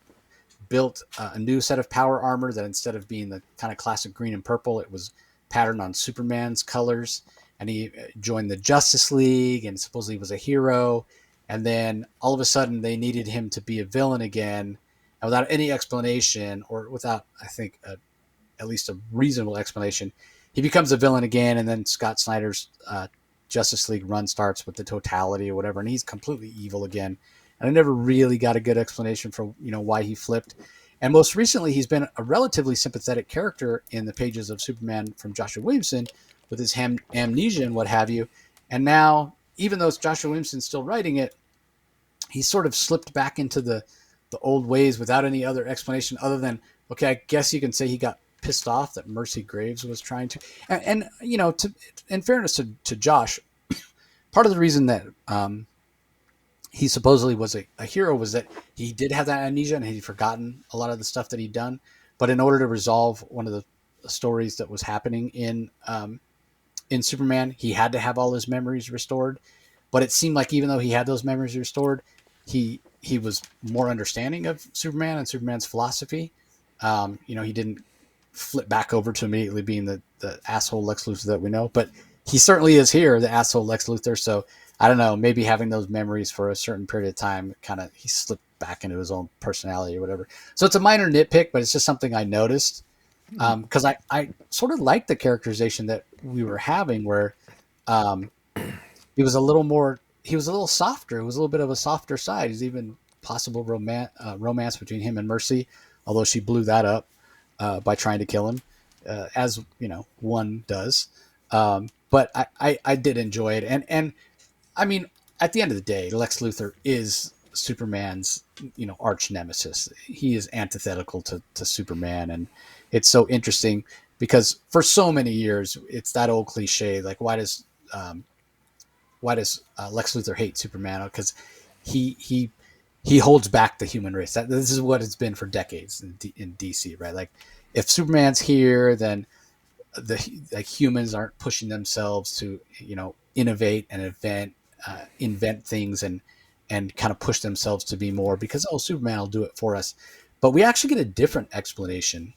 Speaker 1: built a new set of power armor that instead of being the kind of classic green and purple, it was patterned on Superman's colors. And he joined the Justice League and supposedly was a hero. And then all of a sudden they needed him to be a villain again, and without any explanation, or without, I think, at least a reasonable explanation, he becomes a villain again. And then Scott Snyder's Justice League run starts with the totality or whatever, and he's completely evil again. And I never really got a good explanation for why he flipped. And most recently, he's been a relatively sympathetic character in the pages of Superman from Joshua Williamson, with his amnesia and what have you. And now, even though it's Joshua Williamson still writing it, he's sort of slipped back into the old ways without any other explanation other than, okay, I guess you can say he got pissed off that Mercy Graves was trying to. And in fairness to Josh, part of the reason that he supposedly was a hero was that he did have that amnesia and he'd forgotten a lot of the stuff that he'd done. But in order to resolve one of the stories that was happening in Superman, he had to have all his memories restored. But it seemed like even though he had those memories restored, he was more understanding of Superman and Superman's philosophy. He didn't flip back over to immediately being the asshole Lex Luthor that we know, but he certainly is here, the asshole Lex Luthor. So I don't know, maybe having those memories for a certain period of time, he slipped back into his own personality or whatever. So it's a minor nitpick, but it's just something I noticed. Because I sort of liked the characterization that we were having, where he was a little softer. It was a little bit of a softer side. There's even possible romance between him and Mercy, although she blew that up by trying to kill him, as one does. but I did enjoy it. And I mean, at the end of the day, Lex Luthor is Superman's, arch nemesis. He is antithetical to Superman. And it's so interesting because for so many years, it's that old cliche, like, um, Lex Luthor hate Superman? Because he he holds back the human race. This is what it's been for decades in DC, right? Like, if Superman's here, then humans aren't pushing themselves to innovate and invent things and kind of push themselves to be more, because Superman will do it for us. But we actually get a different explanation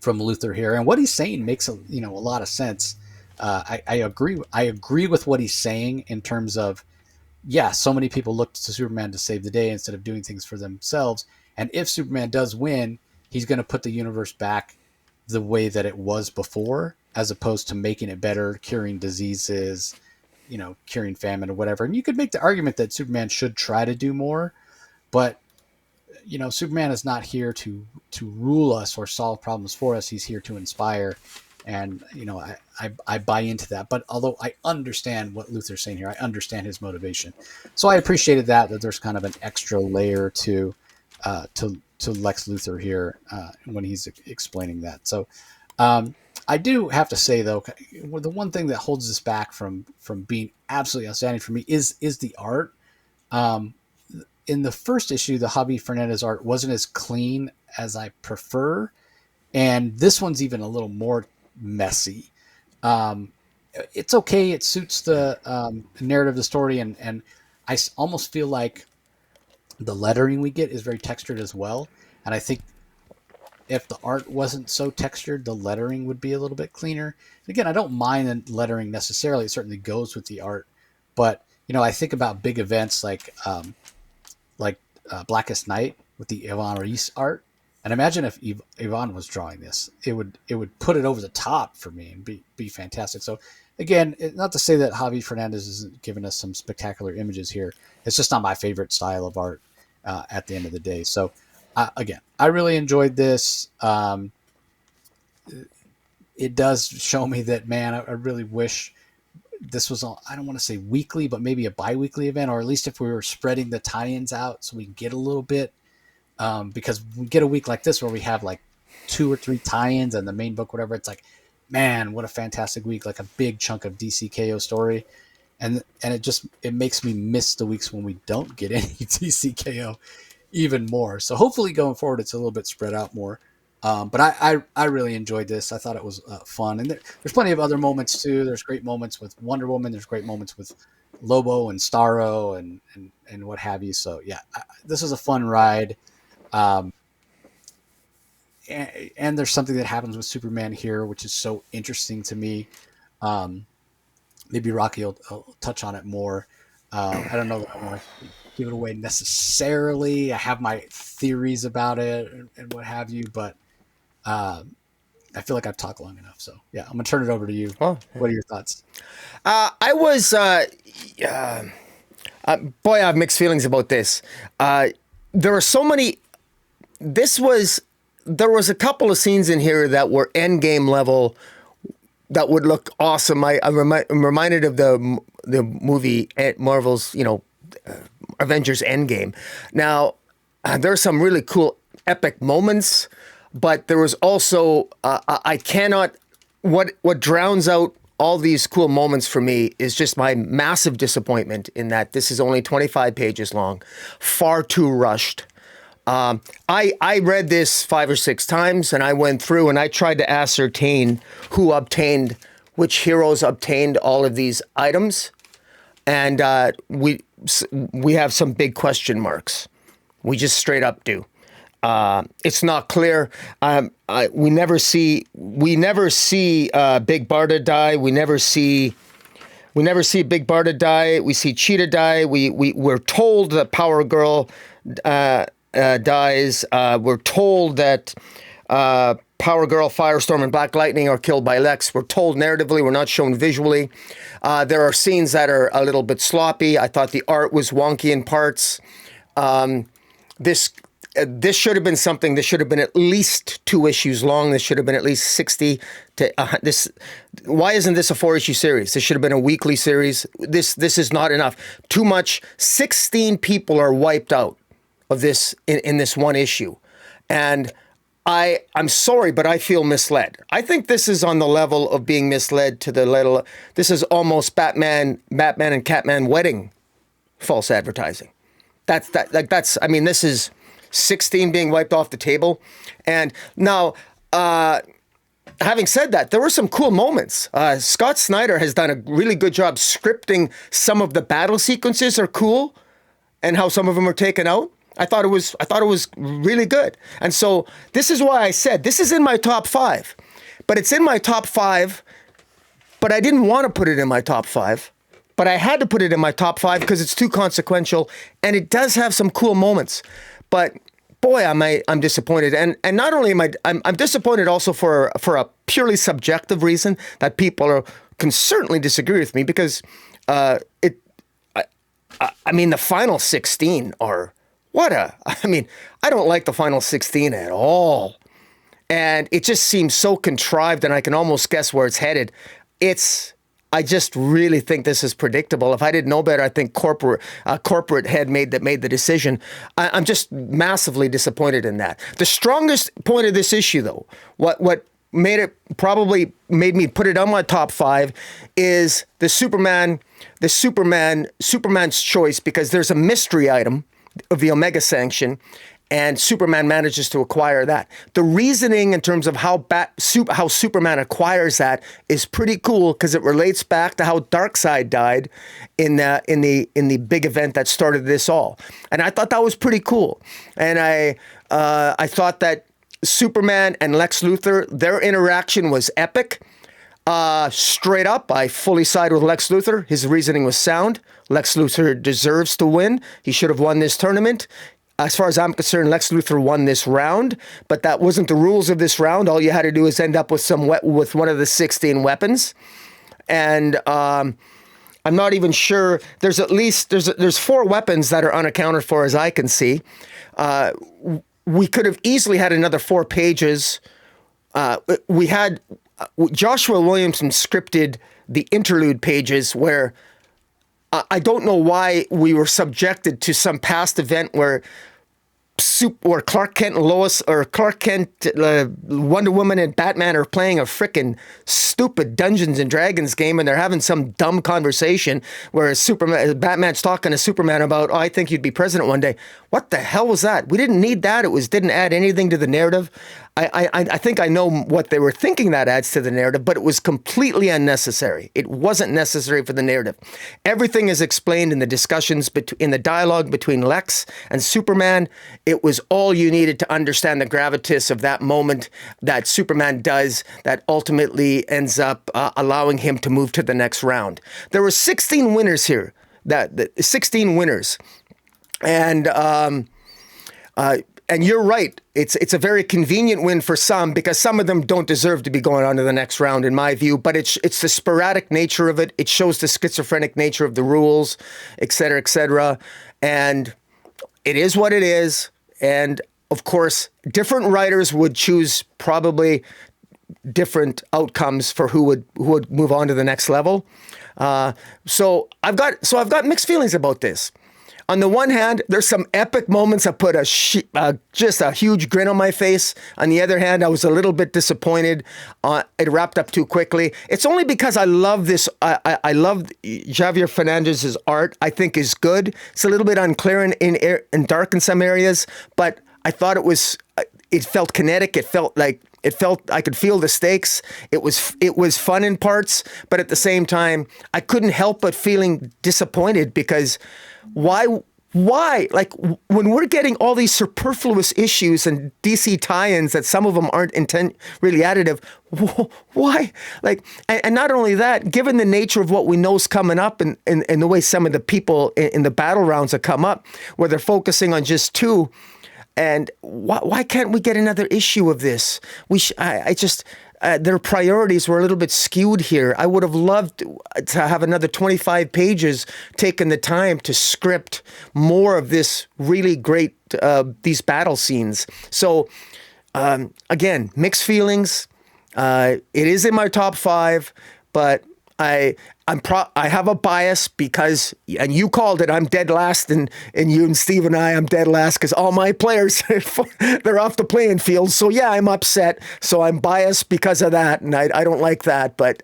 Speaker 1: from Luthor here, and what he's saying makes a lot of sense. I agree. I agree with what he's saying in terms of, yeah, so many people looked to Superman to save the day instead of doing things for themselves. And if Superman does win, he's going to put the universe back the way that it was before, as opposed to making it better, curing diseases, curing famine or whatever. And you could make the argument that Superman should try to do more, but Superman is not here to rule us or solve problems for us. He's here to inspire. And, I buy into that. But although I understand what Luthor's saying here, I understand his motivation. So I appreciated that there's kind of an extra layer to Lex Luthor here when he's explaining that. So I do have to say, though, the one thing that holds this back from being absolutely outstanding for me is the art. In the first issue, the Javi Fernandez art wasn't as clean as I prefer. And this one's even a little more messy. It's okay. It suits the narrative of the story. And I almost feel like the lettering we get is very textured as well. And I think if the art wasn't so textured, the lettering would be a little bit cleaner. Again, I don't mind the lettering necessarily. It certainly goes with the art. But, I think about big events like Blackest Night with the Ivan Reis art. And imagine if Ivan was drawing this, it would put it over the top for me and be fantastic. So again, not to say that Javi Fernandez isn't giving us some spectacular images here. It's just not my favorite style of art at the end of the day. So again, I really enjoyed this. It does show me that, man, I really wish this was, I don't want to say weekly, but maybe a bi-weekly event, or at least if we were spreading the tie-ins out so we can get a little bit. Because we get a week like this where we have like 2 or 3 tie-ins and the main book, whatever. It's like, man, what a fantastic week! Like a big chunk of DCKO story, and it makes me miss the weeks when we don't get any DCKO even more. So hopefully going forward, it's a little bit spread out more. But I really enjoyed this. I thought it was fun, and there's plenty of other moments too. There's great moments with Wonder Woman. There's great moments with Lobo and Starro and what have you. So yeah, this is a fun ride. And there's something that happens with Superman here, which is so interesting to me. Maybe Rocky will touch on it more. I don't know that I want to give it away necessarily. I have my theories about it and what have you, but I feel like I've talked long enough. So yeah, I'm gonna turn it over to you.
Speaker 2: Oh.
Speaker 1: What are your thoughts?
Speaker 2: I was, boy, I have mixed feelings about this. There are so many. There was a couple of scenes in here that were end game level that would look awesome. I'm reminded of the movie Marvel's, Avengers Endgame. Now, there are some really cool epic moments, but there was also what drowns out all these cool moments for me is just my massive disappointment in that this is only 25 pages long, far too rushed. I read this 5 or 6 times, and I went through and I tried to ascertain which heroes obtained all of these items, and we have some big question marks. We just straight up do. It's not clear. We never see Big Barda die. We never see Big Barda die. We see Cheetah die. We're told that Power Girl dies. We're told that Power Girl, Firestorm, and Black Lightning are killed by Lex. We're told narratively. We're not shown visually. There are scenes that are a little bit sloppy. I thought the art was wonky in parts. this should have been something. This should have been at least 2 issues long. This should have been at least 60 to this. Why isn't this a 4-issue series? This should have been a weekly series. This is not enough. Too much. 16 people are wiped out of this in this one issue, and I'm sorry, but I feel misled. I think this is on the level of being misled to the level. This is almost Batman and Catman wedding false advertising. That's. I mean, this is 16 being wiped off the table. And now, having said that, there were some cool moments. Scott Snyder has done a really good job scripting. Some of the battle sequences are cool, and how some of them are taken out. I thought it was really good. And so this is why I said this is in my top 5. But it's in my top 5, but I didn't want to put it in my top 5. But I had to put it in my top 5 because it's too consequential, and it does have some cool moments. But boy, I'm disappointed, and not only am I'm disappointed also for a purely subjective reason that people can certainly disagree with me, because I mean the final 16 are I don't like the final 16 at all, and it just seems so contrived, and I can almost guess where it's headed. I just really think this is predictable. If I didn't know better, I think corporate head made the decision. I'm just massively disappointed in that. The strongest point of this issue, though, what probably made me put it on my top 5 is Superman's choice, because there's a mystery item of the Omega Sanction, and Superman manages to acquire that. The reasoning in terms of how Superman acquires that is pretty cool, because it relates back to how Darkseid died in the big event that started this all. And I thought that was pretty cool. And I thought that Superman and Lex Luthor, their interaction was epic. Straight up, I fully side with Lex Luthor. His reasoning was sound. Lex Luthor deserves to win. He should have won this tournament. As far as I'm concerned, Lex Luthor won this round, but that wasn't the rules of this round. All you had to do is end up with with one of the 16 weapons. And I'm not even sure. There's 4 weapons that are unaccounted for, as I can see. We could have easily had another 4 pages. We had Joshua Williamson scripted the interlude pages where I don't know why we were subjected to some past event where Clark Kent and Lois, or Clark Kent, Wonder Woman and Batman are playing a frickin' stupid Dungeons and Dragons game, and they're having some dumb conversation where Batman's talking to Superman about, I think you'd be president one day. What the hell was that? We didn't need that. It didn't add anything to the narrative. I think I know what they were thinking that adds to the narrative, but it was completely unnecessary. It wasn't necessary for the narrative. Everything is explained in the discussions, in the dialogue between Lex and Superman. It was all you needed to understand the gravitas of that moment that Superman does that ultimately ends up allowing him to move to the next round. There were 16 winners here. 16 winners. And you're right. It's a very convenient win for some, because some of them don't deserve to be going on to the next round, in my view. But it's the sporadic nature of it. It shows the schizophrenic nature of the rules, et cetera, et cetera. And it is what it is. And of course, different writers would choose probably different outcomes for who would move on to the next level. So I've got mixed feelings about this. On the one hand, there's some epic moments that put just a huge grin on my face. On the other hand, I was a little bit disappointed. It wrapped up too quickly. It's only because I love this. I love Javier Fernandez's art. I think is good. It's a little bit unclear and dark in some areas, but I thought it felt kinetic. It felt I could feel the stakes. It was fun in parts, but at the same time, I couldn't help but feeling disappointed, because why, like, when we're getting all these superfluous issues and DC tie-ins that some of them aren't really additive, why? Like, and not only that, given the nature of what we know is coming up and the way some of the people in the battle rounds have come up, where they're focusing on just 2, and why can't we get another issue of this? their priorities were a little bit skewed here. I would have loved to have another 25 pages, taken the time to script more of this really great, these battle scenes. So, again, mixed feelings. It is in my top 5, but I have a bias because, and you called it, I'm dead last, and you and Steve and I'm dead last because all my players, they're off the playing field. So yeah, I'm upset. So I'm biased because of that, and I don't like that. But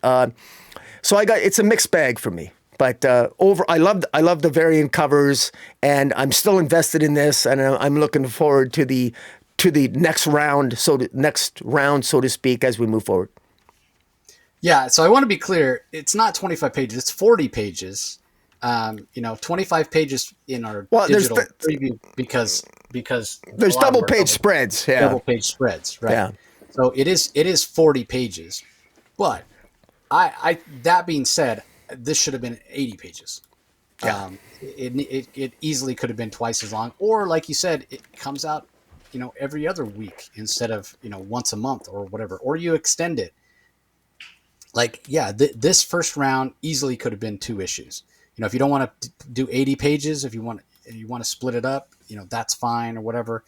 Speaker 2: so it's a mixed bag for me. But I love the variant covers, and I'm still invested in this, and I'm looking forward to the next round, so to speak, as we move forward.
Speaker 1: Yeah, so I want to be clear. It's not 25 pages. It's 40 pages. 25 pages in our digital preview because
Speaker 2: there's double page spreads. Yeah,
Speaker 1: double page spreads. Right.
Speaker 2: Yeah.
Speaker 1: So it is 40 pages, but I that being said, this should have been 80 pages.
Speaker 2: Yeah.
Speaker 1: It easily could have been twice as long, or like you said, it comes out, every other week instead of once a month or whatever, or you extend it. Like, yeah, this first round easily could have been 2 issues. If you don't want to do 80 pages, if you want to split it up, that's fine or whatever.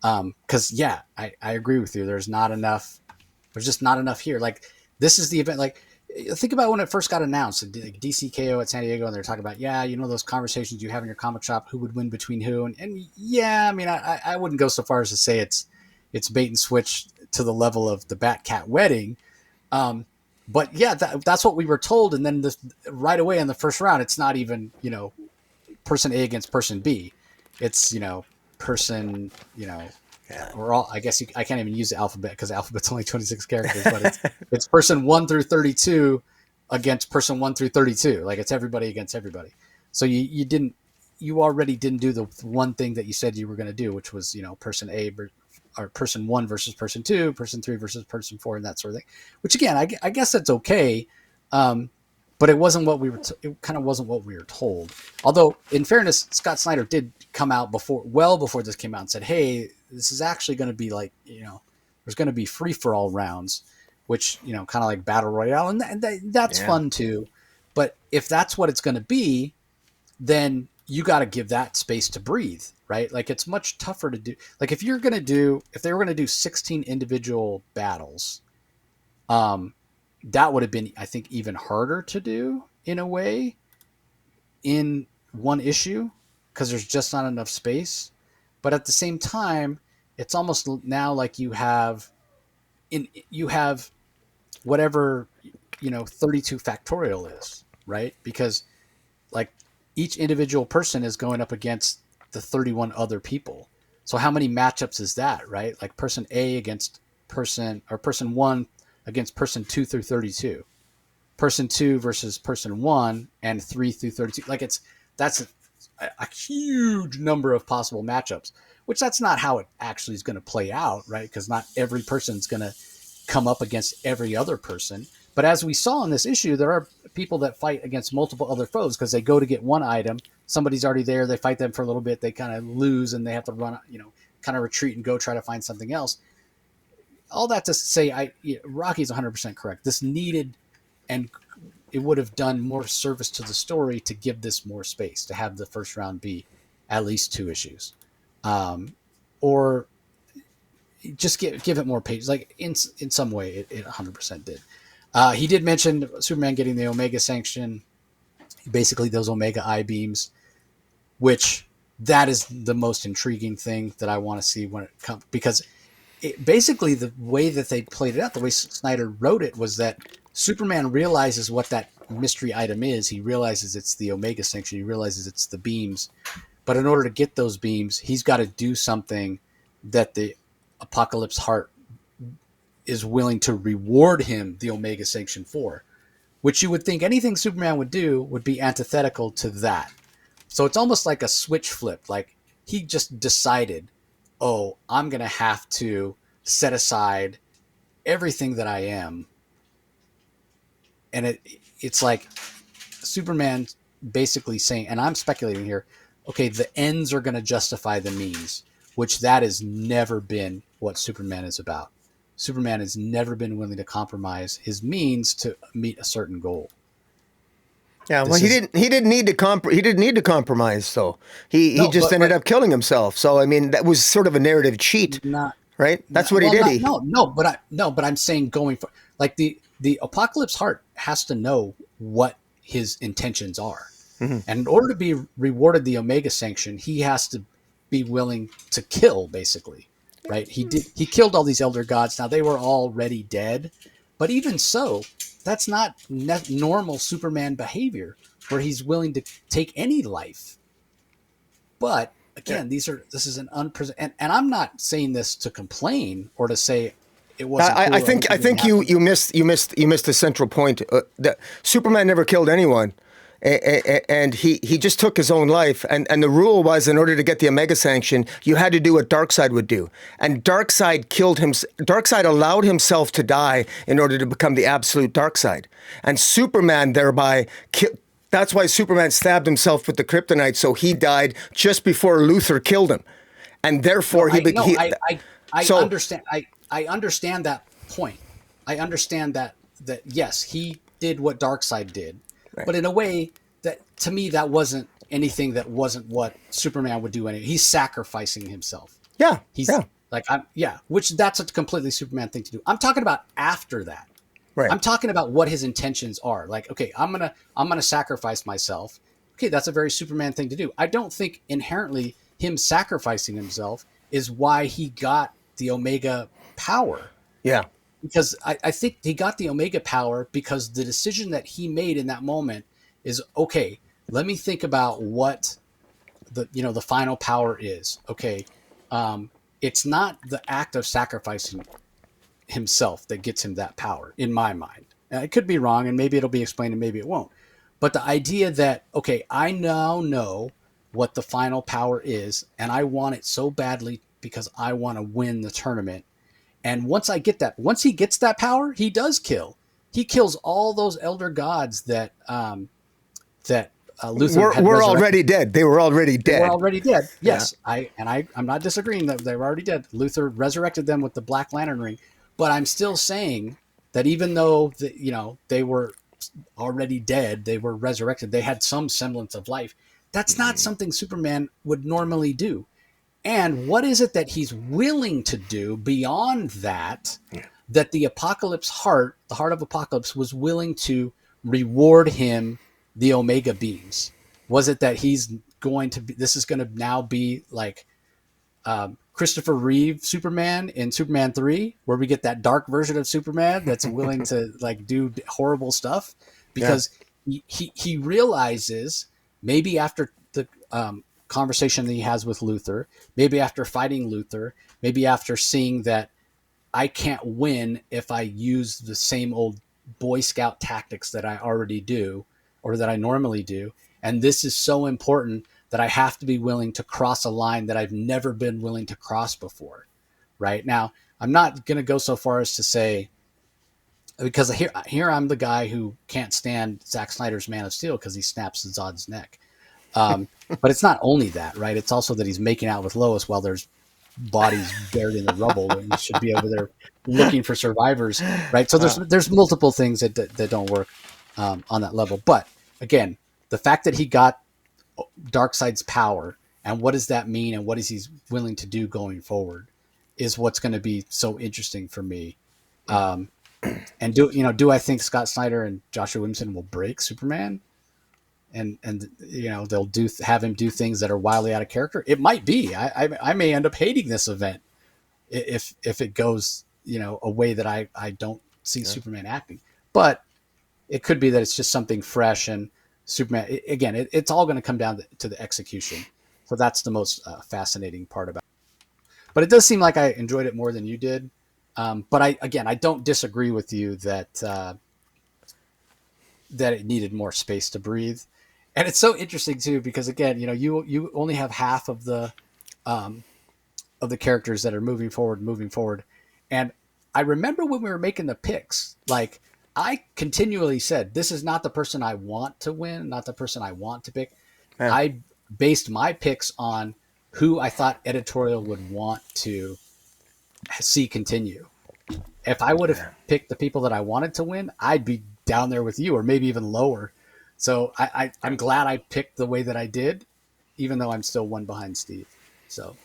Speaker 1: Because yeah, I agree with you. There's not enough. There's just not enough here. Like, this is the event. Like, think about when it first got announced, like DCKO at San Diego, and they're talking about, those conversations you have in your comic shop, who would win between who, and yeah, I mean, I wouldn't go so far as to say it's bait and switch to the level of the Bat-Cat wedding. But yeah, that's what we were told. And then right away in the first round, it's not even, person A against person B. It's, person, or all, I guess I can't even use the alphabet because the alphabet's only 26 characters, but it's person 1 through 32 against person 1 through 32. Like, it's everybody against everybody. So you already didn't do the one thing that you said you were going to do, which was, person A or person 1 versus person 2, person 3 versus person 4, and that sort of thing. Which again, I guess that's okay, but it wasn't what it kind of wasn't what we were told. Although, in fairness, Scott Snyder did come out well before this came out and said, "Hey, this is actually going to be like, there's going to be free for all rounds, which kind of like battle royale, and that's fun too. But if that's what it's going to be, then you got to give that space to breathe." Right? Like, it's much tougher to do. Like, if they were going to do 16 individual battles, that would have been, I think, even harder to do in a way in one issue, because there's just not enough space. But at the same time, it's almost now like you have whatever, 32 factorial is, right? Because like each individual person is going up against the 31 other people. So how many matchups is that, right? Like person A against person 1 against person 2 through 32, person 2 versus person 1 and 3 through 32. Like, that's a huge number of possible matchups, which that's not how it actually is going to play out, right? Because not every person's going to come up against every other person. But as we saw in this issue, there are people that fight against multiple other foes because they go to get one item. Somebody's already there. They fight them for a little bit. They kind of lose and they have to run, kind of retreat and go try to find something else. All that to say, Rocky's 100% correct. This needed, and it would have done more service to the story to give this more space, to have the first round be at least 2 issues. Or just give it more pages. Like, in some way, it 100% did. He did mention Superman getting the Omega sanction, basically those Omega I-beams, which that is the most intriguing thing that I want to see when it comes, because basically the way that they played it out, the way Snyder wrote it, was that Superman realizes what that mystery item is. He realizes it's the Omega sanction. He realizes it's the beams. But in order to get those beams, he's got to do something that the Apocalypse Heart is willing to reward him the Omega sanction for, which you would think anything Superman would do would be antithetical to that. So it's almost like a switch flip. Like, he just decided, oh, I'm going to have to set aside everything that I am. And it's like Superman basically saying, and I'm speculating here, okay, the ends are going to justify the means, which that has never been what Superman is about. Superman has never been willing to compromise his means to meet a certain goal.
Speaker 2: Yeah, well, he didn't need to compromise. So he just ended up killing himself. So I mean, that was sort of a narrative cheat, right? That's what he did.
Speaker 1: But I'm saying going for like the Apocalypse Heart has to know what his intentions are, and in order to be rewarded the Omega Sanction, he has to be willing to kill, basically, right? He killed all these elder gods. Now they were already dead, but even so, that's not normal Superman behavior, where he's willing to take any life. But again, this is an and I'm not saying this to complain or to say it wasn't. Cool
Speaker 2: I think you missed the central point. That Superman never killed anyone. And he just took his own life. And the rule was, in order to get the Omega Sanction, you had to do what Darkseid would do. And Darkseid killed him. Darkseid allowed himself to die in order to become the absolute Darkseid. And Superman thereby that's why Superman stabbed himself with the kryptonite, so he died just before Luthor killed him. And therefore
Speaker 1: I understand. I understand that point. I understand that yes, he did what Darkseid did. Right. But in a way, that to me, that wasn't anything that wasn't what Superman would do. He's sacrificing himself.
Speaker 2: Yeah,
Speaker 1: which that's a completely Superman thing to do. I'm talking about after that. Right. I'm talking about what his intentions are. Like, okay, I'm gonna sacrifice myself. Okay, that's a very Superman thing to do. I don't think inherently him sacrificing himself is why he got the Omega power.
Speaker 2: Yeah.
Speaker 1: Because I think he got the Omega power because the decision that he made in that moment is, okay, let me think about what the final power is. Okay, it's not the act of sacrificing himself that gets him that power, in my mind. And it could be wrong, and maybe it'll be explained and maybe it won't. But the idea that, okay, I now know what the final power is, and I want it so badly because I want to win the tournament. And once he gets that power, he does kill. He kills all those elder gods that Luthor
Speaker 2: were already dead. They were already dead.
Speaker 1: They were already dead. Yes, yeah. I'm not disagreeing that they were already dead. Luthor resurrected them with the Black Lantern ring, but I'm still saying that even though they were already dead, they were resurrected. They had some semblance of life. That's not something Superman would normally do. And what is it that he's willing to do beyond that, that the Apocalypse Heart, the Heart of Apocalypse, was willing to reward him the Omega beams? Was it that this is going to now be like Christopher Reeve Superman in Superman 3, where we get that dark version of Superman that's willing to like do horrible stuff? Because he realizes, maybe after the conversation that he has with Luthor, maybe after fighting Luthor, maybe after seeing that I can't win if I use the same old Boy Scout tactics that I already do, or that I normally do, and this is so important that I have to be willing to cross a line that I've never been willing to cross before. Right now, I'm not going to go so far as to say, because here I'm the guy who can't stand Zack Snyder's Man of Steel because he snaps Zod's neck. But it's not only that, right? It's also that he's making out with Lois while there's bodies buried in the rubble, and he should be over there looking for survivors, right? So there's multiple things that don't work on that level. But again, the fact that he got Darkseid's power, and what does that mean, and what is he willing to do going forward, is what's going to be so interesting for me. And do I think Scott Snyder and Joshua Williamson will break Superman? And they'll have him do things that are wildly out of character? It might be. I may end up hating this event if it goes a way that I don't see Superman acting. But it could be that it's just something fresh, and Superman again. It's all going to come down to the execution. So that's the most fascinating part about it. But it does seem like I enjoyed it more than you did. But I don't disagree with you that it needed more space to breathe. And it's so interesting too, because again, you only have half of the characters that are moving forward. And I remember when we were making the picks, like I continually said, this is not the person I want to win, not the person I want to pick. Yeah. I based my picks on who I thought editorial would want to see continue. if I would have picked the people that I wanted to win, I'd be down there with you, or maybe even lower. So I'm glad I picked the way that I did, even though I'm still one behind Steve. So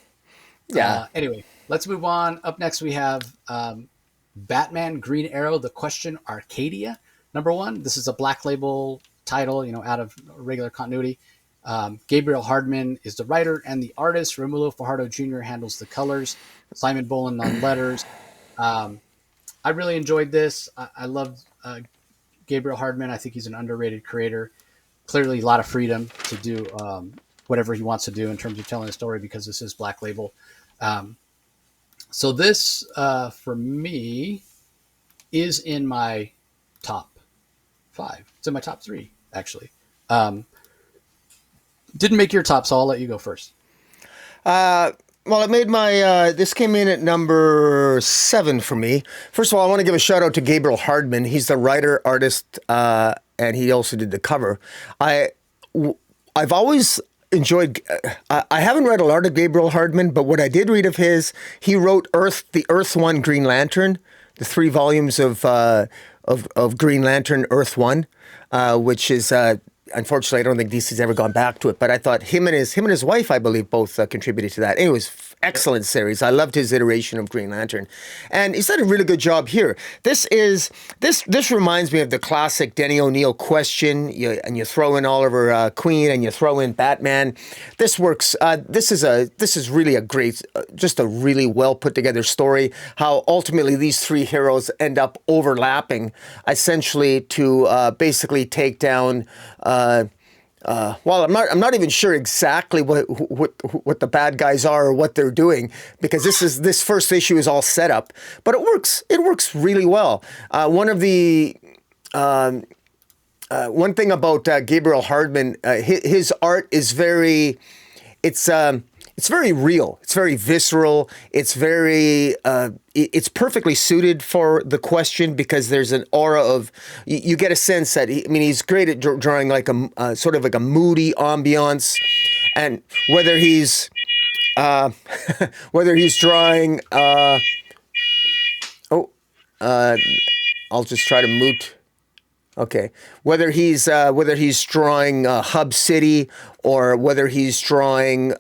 Speaker 2: Yeah.
Speaker 1: anyway, let's move on. Up next, we have Batman Green Arrow, The Question, Arcadia, #1. This is a Black Label title, out of regular continuity. Gabriel Hardman is the writer and the artist. Romulo Fajardo Jr. handles the colors. Simon Boland on letters. I really enjoyed this. I loved Gabriel Hardman. I think he's an underrated creator. Clearly, a lot of freedom to do whatever he wants to do in terms of telling a story, because this is Black Label. So this, for me, is in my top 5. It's in my top 3, actually. Didn't make your top, so I'll let you go first.
Speaker 2: Well, it made my. This came in at number 7 for me. First of all, I want to give a shout out to Gabriel Hardman. He's the writer, artist, and he also did the cover. I've always enjoyed. I haven't read a lot of Gabriel Hardman, but what I did read of his, he wrote the Earth One Green Lantern, the 3 volumes of Green Lantern Earth One, which is. Unfortunately, I don't think DC's ever gone back to it, but I thought him and his wife, I believe, both contributed to that. It was excellent series. I loved his iteration of Green Lantern, and he's done a really good job here. This reminds me of the classic Denny O'Neil Question, and you throw in Oliver Queen, and you throw in Batman. This works. This is really a great, just a really well put together story. How ultimately these 3 heroes end up overlapping, essentially to basically take down. Well, I'm not even sure exactly what the bad guys are or what they're doing, because this first issue is all set up, but it works. It works really well. One thing about Gabriel Hardman, his art is very. It's very real. It's very visceral. It's very. It's perfectly suited for the Question, because there's an aura of. You get a sense that he's great at drawing like a sort of like a moody ambiance, and whether he's drawing. I'll just try to mute. Okay, whether he's drawing Hub City, or whether he's drawing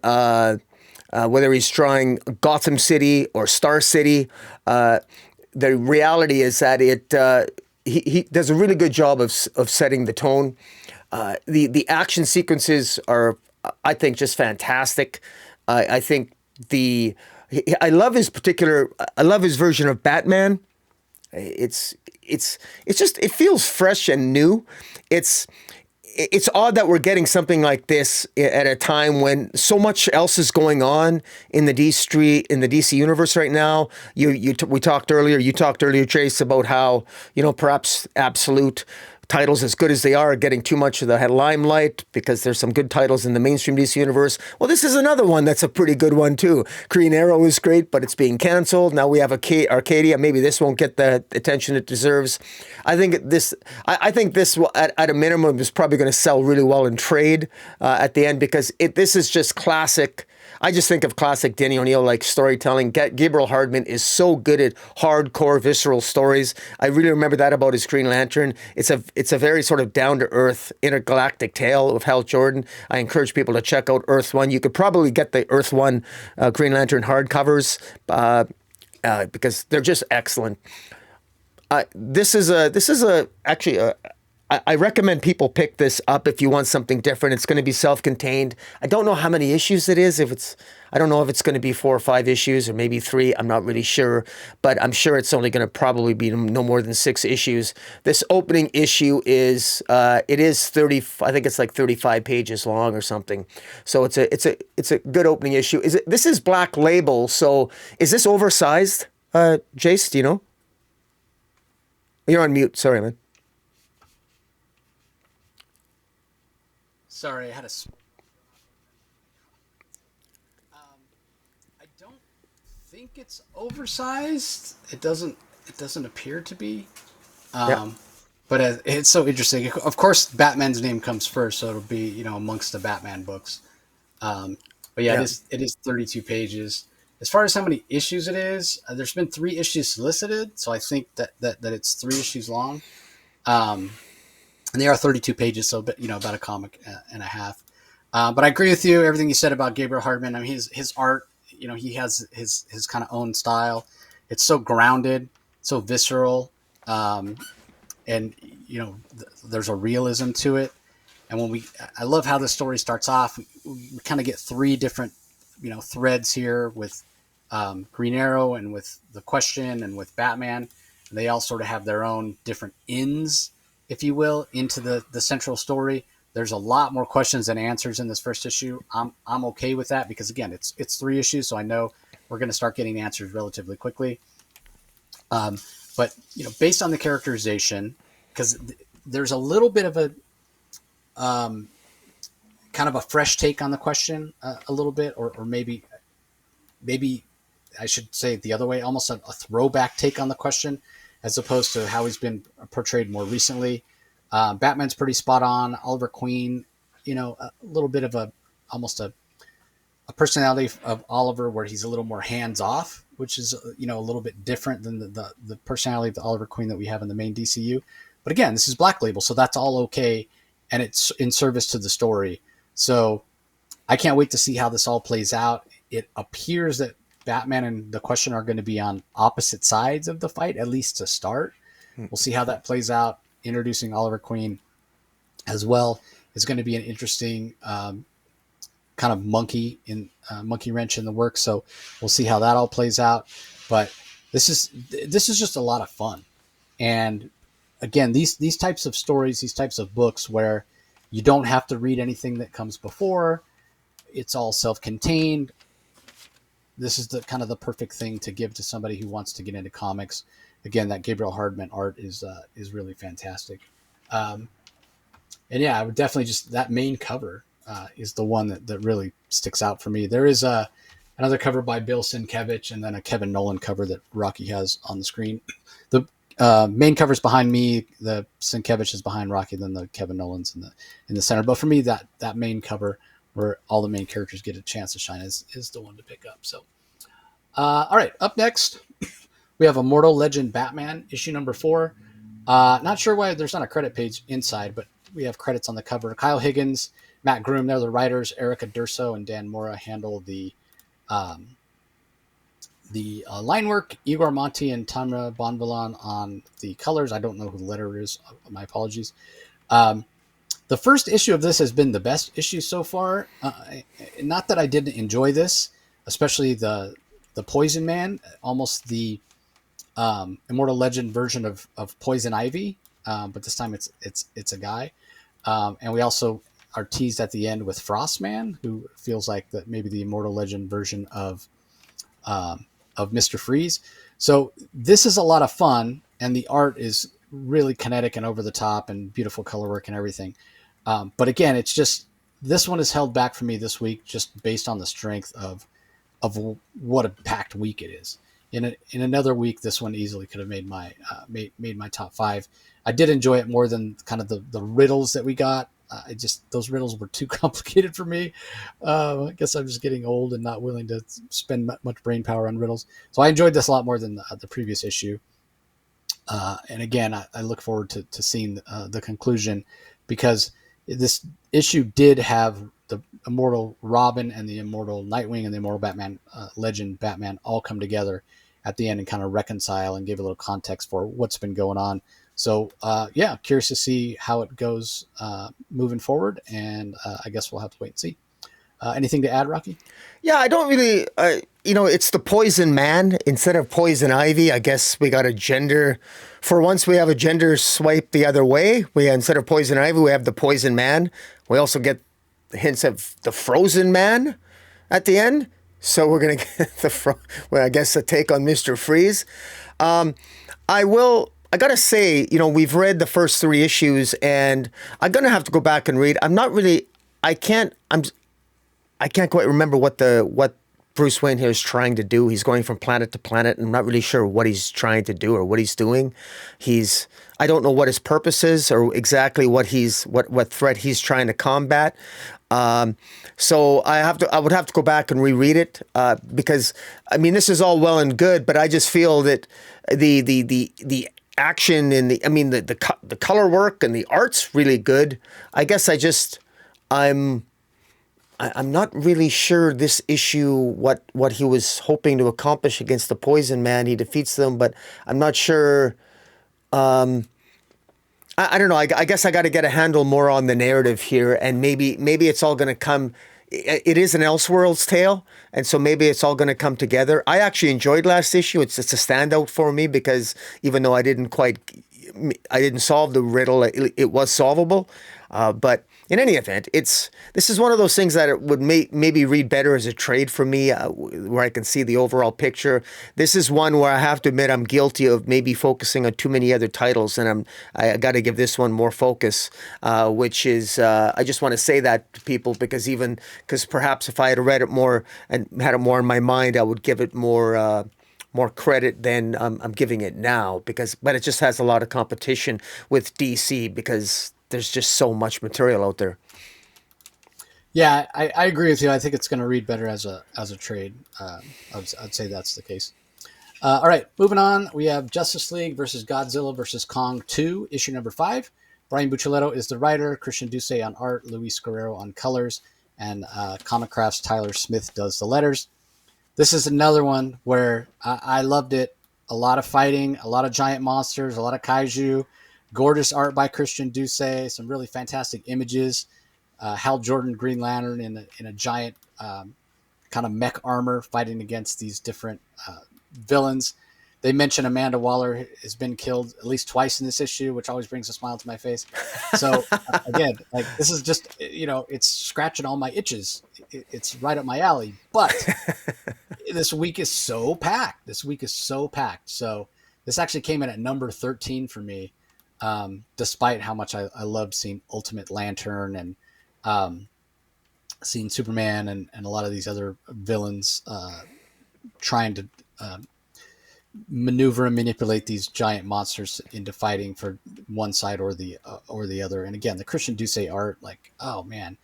Speaker 2: Gotham City or Star City, the reality is that he does a really good job of setting the tone. The action sequences are, I think, just fantastic. I think I love his version of Batman. It feels fresh and new. It's odd that we're getting something like this at a time when so much else is going on in the DC universe right now. You talked earlier, Chase, about how perhaps Absolute titles, as good as they are getting too much of the limelight, because there's some good titles in the mainstream DC universe. Well, this is another one that's a pretty good one too. Green Arrow is great, but it's being canceled. Now we have Arcadia. Maybe this won't get the attention it deserves. I think this at a minimum is probably going to sell really well in trade at the end, because this is just classic. I just think of classic Denny O'Neil like storytelling. Gabriel Hardman is so good at hardcore, visceral stories. I really remember that about his Green Lantern. It's a very sort of down-to-earth, intergalactic tale of Hal Jordan. I encourage people to check out Earth One. You could probably get the Earth One Green Lantern hardcovers because they're just excellent. I recommend people pick this up if you want something different. It's going to be self-contained. I don't know how many issues it is. I don't know if it's going to be 4 or 5 issues, or maybe 3. I'm not really sure, but I'm sure it's only going to probably be no more than 6 issues. This opening issue is 30. I think it's like 35 pages long or something. So it's a good opening issue. This is Black Label. So is this oversized, Jace? Do you know? You're on mute. Sorry, man.
Speaker 1: Sorry, I had a. I don't think it's oversized. It doesn't appear to be. But it's so interesting. Of course, Batman's name comes first, so it'll be amongst the Batman books. But yeah, it is 32 pages. As far as how many issues it is, there's been 3 issues solicited, so I think that it's 3 issues long. And they are 32 pages, so about a comic and a half. But I agree with you, everything you said about Gabriel Hardman. I mean, his art, he has his kind of own style. It's so grounded, so visceral, and there's a realism to it. And I love how the story starts off. We kind of get 3 different, threads here with Green Arrow and with the Question and with Batman. And they all sort of have their own different ins, if you will, into the central story. There's a lot more questions than answers in this first issue. I'm okay with that because, again, it's 3 issues, so I know we're going to start getting answers relatively quickly. But based on the characterization, because there's a little bit of a kind of a fresh take on the Question, a little bit, or maybe I should say it the other way, almost a throwback take on the Question, as opposed to how he's been portrayed more recently. Batman's pretty spot on. Oliver Queen, a little bit of almost a personality of Oliver where he's a little more hands off, which is a little bit different than the personality of the Oliver Queen that we have in the main DCU. But again, this is Black Label, so that's all okay, and it's in service to the story. So I can't wait to see how this all plays out. It appears that Batman and the Question are going to be on opposite sides of the fight, at least to start. We'll see how that plays out. Introducing Oliver Queen as well is going to be an interesting kind of monkey wrench in the works. So we'll see how that all plays out. But this is just a lot of fun. And again, these types of stories, these types of books where you don't have to read anything that comes before, it's all self-contained. This is the kind of the perfect thing to give to somebody who wants to get into comics. Again, that Gabriel Hardman art is really fantastic. And yeah, I would definitely that main cover is the one that really sticks out for me. There is another cover by Bill Sienkiewicz and then a Kevin Nolan cover that Rocky has on the screen. The main cover is behind me. The Sienkiewicz is behind Rocky. Then the Kevin Nolan's in the center. But for me, that main cover where all the main characters get a chance to shine is the one to pick up. So, all right, up next, we have Immortal Legend Batman, issue number 4. Not sure why there's not a credit page inside, but we have credits on the cover. Kyle Higgins, Matt Groom, they're the writers. Erica Durso and Dan Mora handle the line work. Igor Monti and Tamra Bonvillain on the colors. I don't know who the letterer is. My apologies. The first issue of this has been the best issue so far. Not that I didn't enjoy this, especially the Poison Man, almost the Immortal Legend version of Poison Ivy, but this time it's a guy. And we also are teased at the end with Frostman, who feels like maybe the Immortal Legend version of Mr. Freeze. So this is a lot of fun, and the art is really kinetic and over the top and beautiful color work and everything. But again, it's just, this one is held back for me this week just based on the strength of what a packed week it is. In another week, this one easily could have made my made my top 5. I did enjoy it more than kind of the riddles that we got. Those riddles were too complicated for me. I guess I'm just getting old and not willing to spend much brain power on riddles. So I enjoyed this a lot more than the previous issue. And again, I look forward to seeing the conclusion, because this issue did have the Immortal Robin and the Immortal Nightwing and the Immortal Batman Legend Batman all come together at the end and kind of reconcile and give a little context for what's been going on. So yeah, curious to see how it goes moving forward, and I guess we'll have to wait and see. Anything to add, Rocky?
Speaker 2: Yeah, I don't really, it's the Poison Man instead of Poison Ivy. I guess we got a gender, for once we have a gender swipe the other way. Instead of Poison Ivy, we have the Poison Man. We also get hints of the Frozen Man at the end. So we're going to get I guess a take on Mr. Freeze. I got to say, we've read the first 3 issues, and I'm going to have to go back and read. I can't quite remember what Bruce Wayne here is trying to do. He's going from planet to planet, and I'm not really sure what he's trying to do or what he's doing. I don't know what his purpose is or exactly what threat he's trying to combat. So I would have to go back and reread it because I mean this is all well and good, but I just feel that the action and the color work and the art's really good. I guess I'm not really sure this issue what he was hoping to accomplish against the Poison Man. He defeats them, but I'm not sure. I don't know. I guess I got to get a handle more on the narrative here, and maybe it's all going to come. It is an Elseworlds tale, and so maybe it's all going to come together. I actually enjoyed last issue. It's a standout for me because even though I didn't solve the riddle, it was solvable. But in any event, this is one of those things that it would maybe read better as a trade for me, where I can see the overall picture. This is one where I have to admit I'm guilty of maybe focusing on too many other titles, and I got to give this one more focus, which is I just want to say that to people because perhaps if I had read it more and had it more in my mind, I would give it more credit than I'm giving it now but it just has a lot of competition with DC because there's just so much material out there.
Speaker 1: Yeah, I agree with you. I think it's going to read better as a trade. I'd say that's the case. All right, moving on. We have Justice League versus Godzilla versus Kong 2, issue number 5. Brian Buccellatto is the writer, Christian Duce on art, Luis Guerrero on colors, and Comic Craft's Tyler Smith does the letters. This is another one where I loved it. A lot of fighting, a lot of giant monsters, a lot of kaiju. Gorgeous art by Christian Duce, some really fantastic images. Hal Jordan, Green Lantern, in a giant kind of mech armor fighting against these different villains. They mention Amanda Waller has been killed at least twice in this issue, which always brings a smile to my face. So again, like this is just, it's scratching all my itches. It's right up my alley. But this week is so packed. So this actually came in at number 13 for me. Despite how much I loved seeing Ultimate Lantern and seeing Superman and a lot of these other villains trying to maneuver and manipulate these giant monsters into fighting for one side or the other. And again, the Christian Duce art, like, oh man,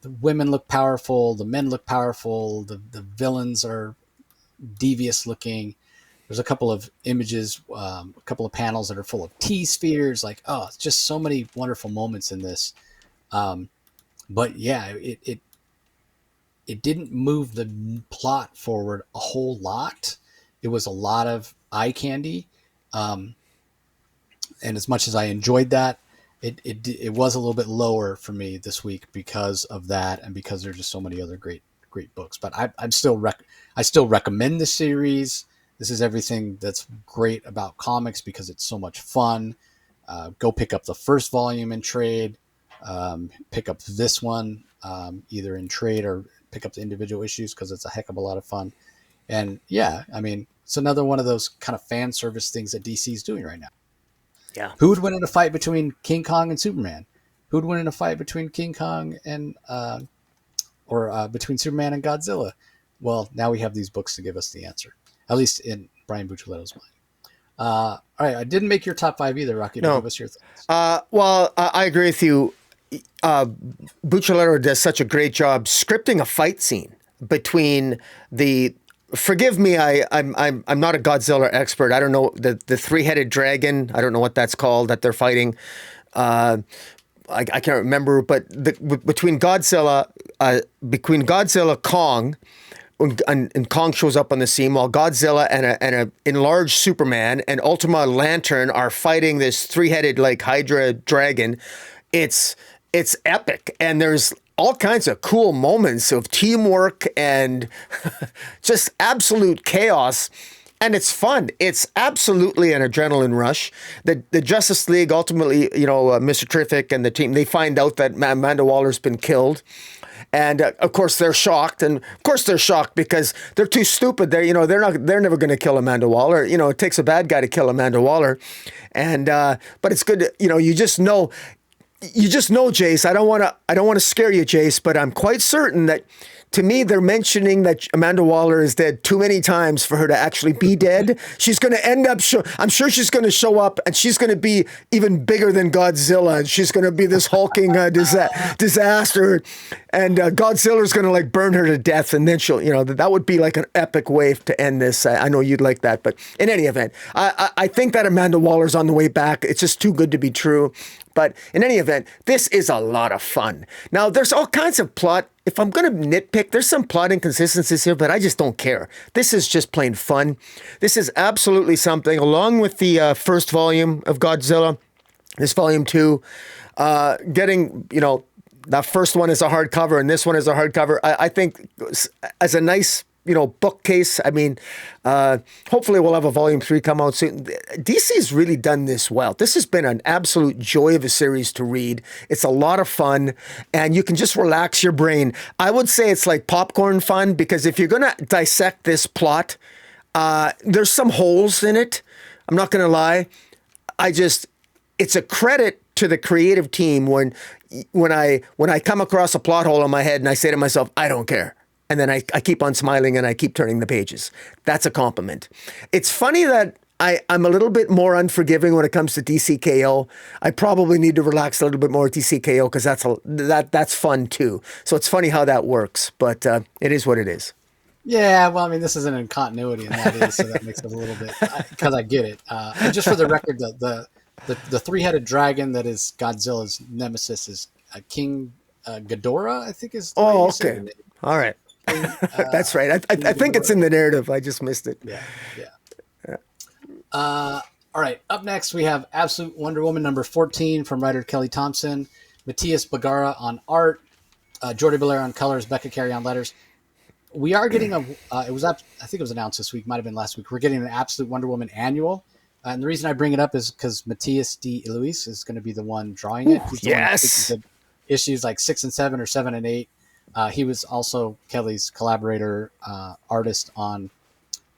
Speaker 1: the women look powerful, the men look powerful, the villains are devious looking. There's a couple of images, a couple of panels that are full of T-spheres. Like, oh, it's just so many wonderful moments in this. But yeah, it didn't move the plot forward a whole lot. It was a lot of eye candy. And as much as I enjoyed that, it was a little bit lower for me this week because of that and because there's just so many other great books. But I still recommend this series. This is everything that's great about comics because it's so much fun. Go pick up the first volume in trade. Pick up this one either in trade or pick up the individual issues because it's a heck of a lot of fun. And yeah, I mean, it's another one of those kind of fan service things that DC is doing right now.
Speaker 2: Yeah.
Speaker 1: Who would win in a fight between King Kong and Superman? Who would win in a fight between King Kong and between Superman and Godzilla? Well, now we have these books to give us the answer. At least in Brian Buccellatto's mind. All right, I didn't make your top 5 either, Rocky. No. Give us your thoughts.
Speaker 2: Well, I agree with you. Buccellatto does such a great job scripting a fight scene between the. Forgive me, I'm not a Godzilla expert. I don't know the 3-headed dragon. I don't know what that's called that they're fighting. I can't remember, but between Godzilla, Kong. And Kong shows up on the scene while Godzilla and a enlarged Superman and Ultima Lantern are fighting this 3-headed like Hydra dragon. It's epic, and there's all kinds of cool moments of teamwork and just absolute chaos. And it's fun. It's absolutely an adrenaline rush. The Justice League ultimately, Mr. Terrific and the team, they find out that Amanda Waller's been killed. And of course they're shocked, and of course they're shocked because they're too stupid. They're never going to kill Amanda Waller. It takes a bad guy to kill Amanda Waller, and but it's good to, you just know, Jace. I don't want to scare you, Jace, but I'm quite certain that to me, they're mentioning that Amanda Waller is dead too many times for her to actually be dead. She's going to end up, I'm sure she's going to show up and she's going to be even bigger than Godzilla. And she's going to be this hulking disaster. And Godzilla's going to like burn her to death. And then she'll, that would be like an epic way to end this. I know you'd like that. But in any event, I think that Amanda Waller's on the way back. It's just too good to be true. But in any event, this is a lot of fun. Now, there's all kinds of plot. If I'm going to nitpick, there's some plot inconsistencies here, but I just don't care. This is just plain fun. This is absolutely something, along with the first volume of Godzilla, this volume 2, getting, that first one is a hardcover and this one is a hardcover. I think as a nice bookcase. I mean, hopefully we'll have a volume 3 come out soon. DC's really done this well. This has been an absolute joy of a series to read. It's a lot of fun and you can just relax your brain. I would say it's like popcorn fun because if you're going to dissect this plot, there's some holes in it. I'm not going to lie. It's a credit to the creative team when I come across a plot hole in my head and I say to myself, I don't care. And then I keep on smiling and I keep turning the pages. That's a compliment. It's funny that I'm a little bit more unforgiving when it comes to DCKO. I probably need to relax a little bit more at DCKO because that's fun too. So it's funny how that works, but it is what it is.
Speaker 1: Yeah, well, I mean, this isn't in continuity, and that is, so that makes it a little bit, because I get it. And just for the record, the three-headed dragon that is Godzilla's nemesis is King Ghidorah, I think is.
Speaker 2: Oh, okay. All right. That's right. I think it's in the narrative. I just missed it.
Speaker 1: Yeah. All right. Up next, we have Absolute Wonder Woman number 14 from writer Kelly Thompson, Matias Begera on art, Jordi Belair on colors, Becca Carey on letters. We are getting I think it was announced this week, might have been last week. We're getting an Absolute Wonder Woman annual. And the reason I bring it up is because Matias D. Luis is going to be the one drawing it. He's the
Speaker 2: yes.
Speaker 1: one issues like 6 and 7 or 7 and 8. He was also Kelly's collaborator, artist on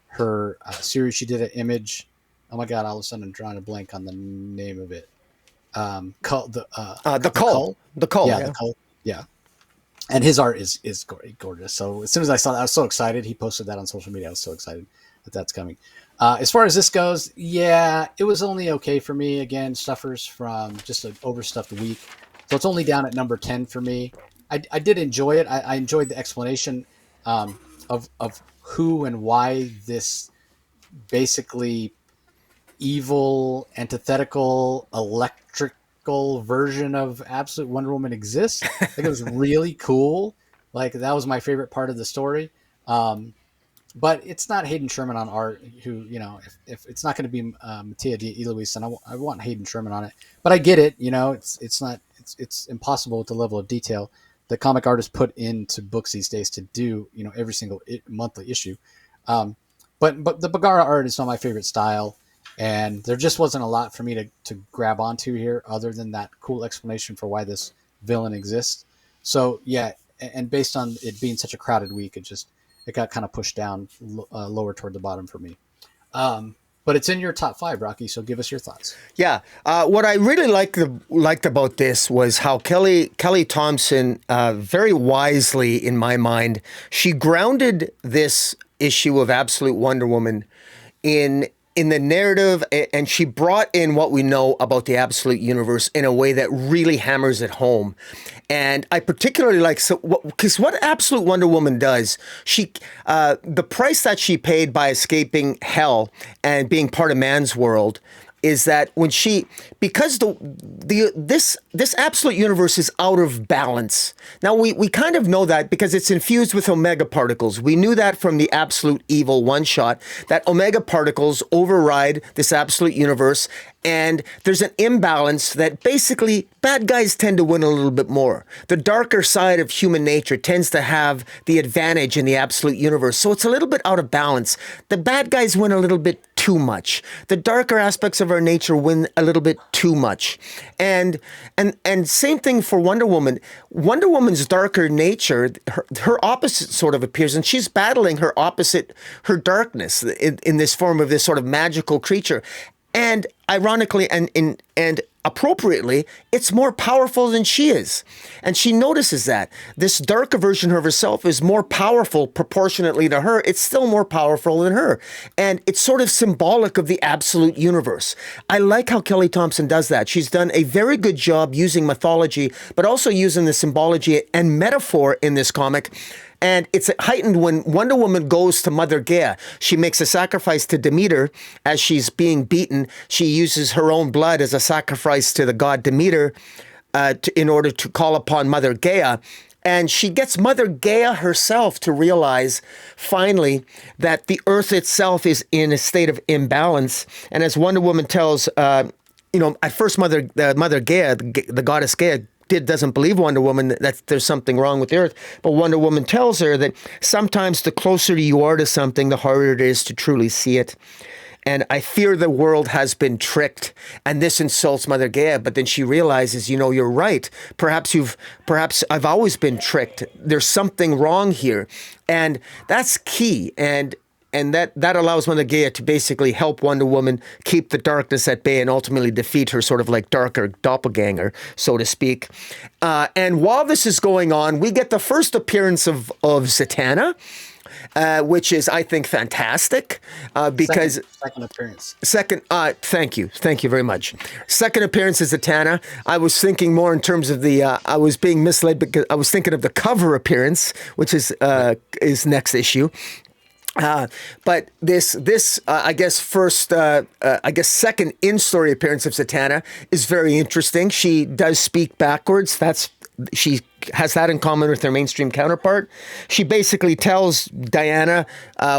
Speaker 1: her series she did at Image. Oh my God! All of a sudden, I'm drawing a blank on the name of it. The Cull.
Speaker 2: Yeah, the Cull.
Speaker 1: The Cull. Yeah. And his art is gorgeous. So as soon as I saw that, I was so excited. He posted that on social media. I was so excited that that's coming. As far as this goes, yeah, it was only okay for me. Again, suffers from just an overstuffed week. So it's only down at number 10 for me. I did enjoy it. I enjoyed the explanation of who and why this basically evil, antithetical, electrical version of Absolute Wonder Woman exists. I think it was really cool. Like, that was my favorite part of the story. But it's not Hayden Sherman on art, who, if it's not going to be Mattia D. Luis, then I want Hayden Sherman on it. But I get it. It's impossible with the level of detail the comic artists put into books these days to do, every single monthly issue. But the Begera art is not my favorite style, and there just wasn't a lot for me to grab onto here other than that cool explanation for why this villain exists. So yeah, and based on it being such a crowded week, it got kind of pushed down lower toward the bottom for me. But it's in your top 5, Rocky, so give us your thoughts.
Speaker 2: Yeah. What I really liked about this was how Kelly Thompson, very wisely, in my mind, she grounded this issue of Absolute Wonder Woman in the narrative, and she brought in what we know about the Absolute Universe in a way that really hammers it home. And I particularly like, because what Absolute Wonder Woman does, the price that she paid by escaping hell and being part of man's world is that because this Absolute Universe is out of balance. Now we kind of know that because it's infused with omega particles. We knew that from the Absolute Evil one-shot, that omega particles override this Absolute Universe, and there's an imbalance that basically bad guys tend to win a little bit more. The darker side of human nature tends to have the advantage in the Absolute Universe, so it's a little bit out of balance. The bad guys win a little bit too much. The darker aspects of our nature win a little bit too much. And same thing for Wonder Woman. Wonder Woman's darker nature, her opposite sort of appears, and she's battling her opposite, her darkness in this form of this sort of magical creature. And ironically, and appropriately, it's more powerful than she is. And she notices that. This darker version of herself is more powerful proportionately to her. It's still more powerful than her. And it's sort of symbolic of the absolute universe. I like how Kelly Thompson does that. She's done a very good job using mythology, but also using the symbology and metaphor in this comic. And it's heightened when Wonder Woman goes to Mother Gaia. She makes a sacrifice to Demeter as she's being beaten. She uses her own blood as a sacrifice to the god Demeter in order to call upon Mother Gaia. And she gets Mother Gaia herself to realize, finally, that the Earth itself is in a state of imbalance. And as Wonder Woman tells, at first Mother Gaia, the goddess Gaia, doesn't believe Wonder Woman that there's something wrong with the Earth. But Wonder Woman tells her that sometimes the closer you are to something, the harder it is to truly see it. And I fear the world has been tricked, and this insults Mother Gaia. But then she realizes, you're right. Perhaps I've always been tricked. There's something wrong here, and that's key. And that allows Mother Gaia to basically help Wonder Woman keep the darkness at bay and ultimately defeat her sort of like darker doppelganger, so to speak. And while this is going on, we get the first appearance of Zatanna, which is, I think, fantastic because
Speaker 1: second appearance.
Speaker 2: Thank you very much. Second appearance is Zatanna. I was thinking more in terms of I was being misled because I was thinking of the cover appearance, which is next issue. But this I guess second in-story appearance of Zatanna is very interesting. She does speak backwards. She has that in common with her mainstream counterpart. She basically tells Diana,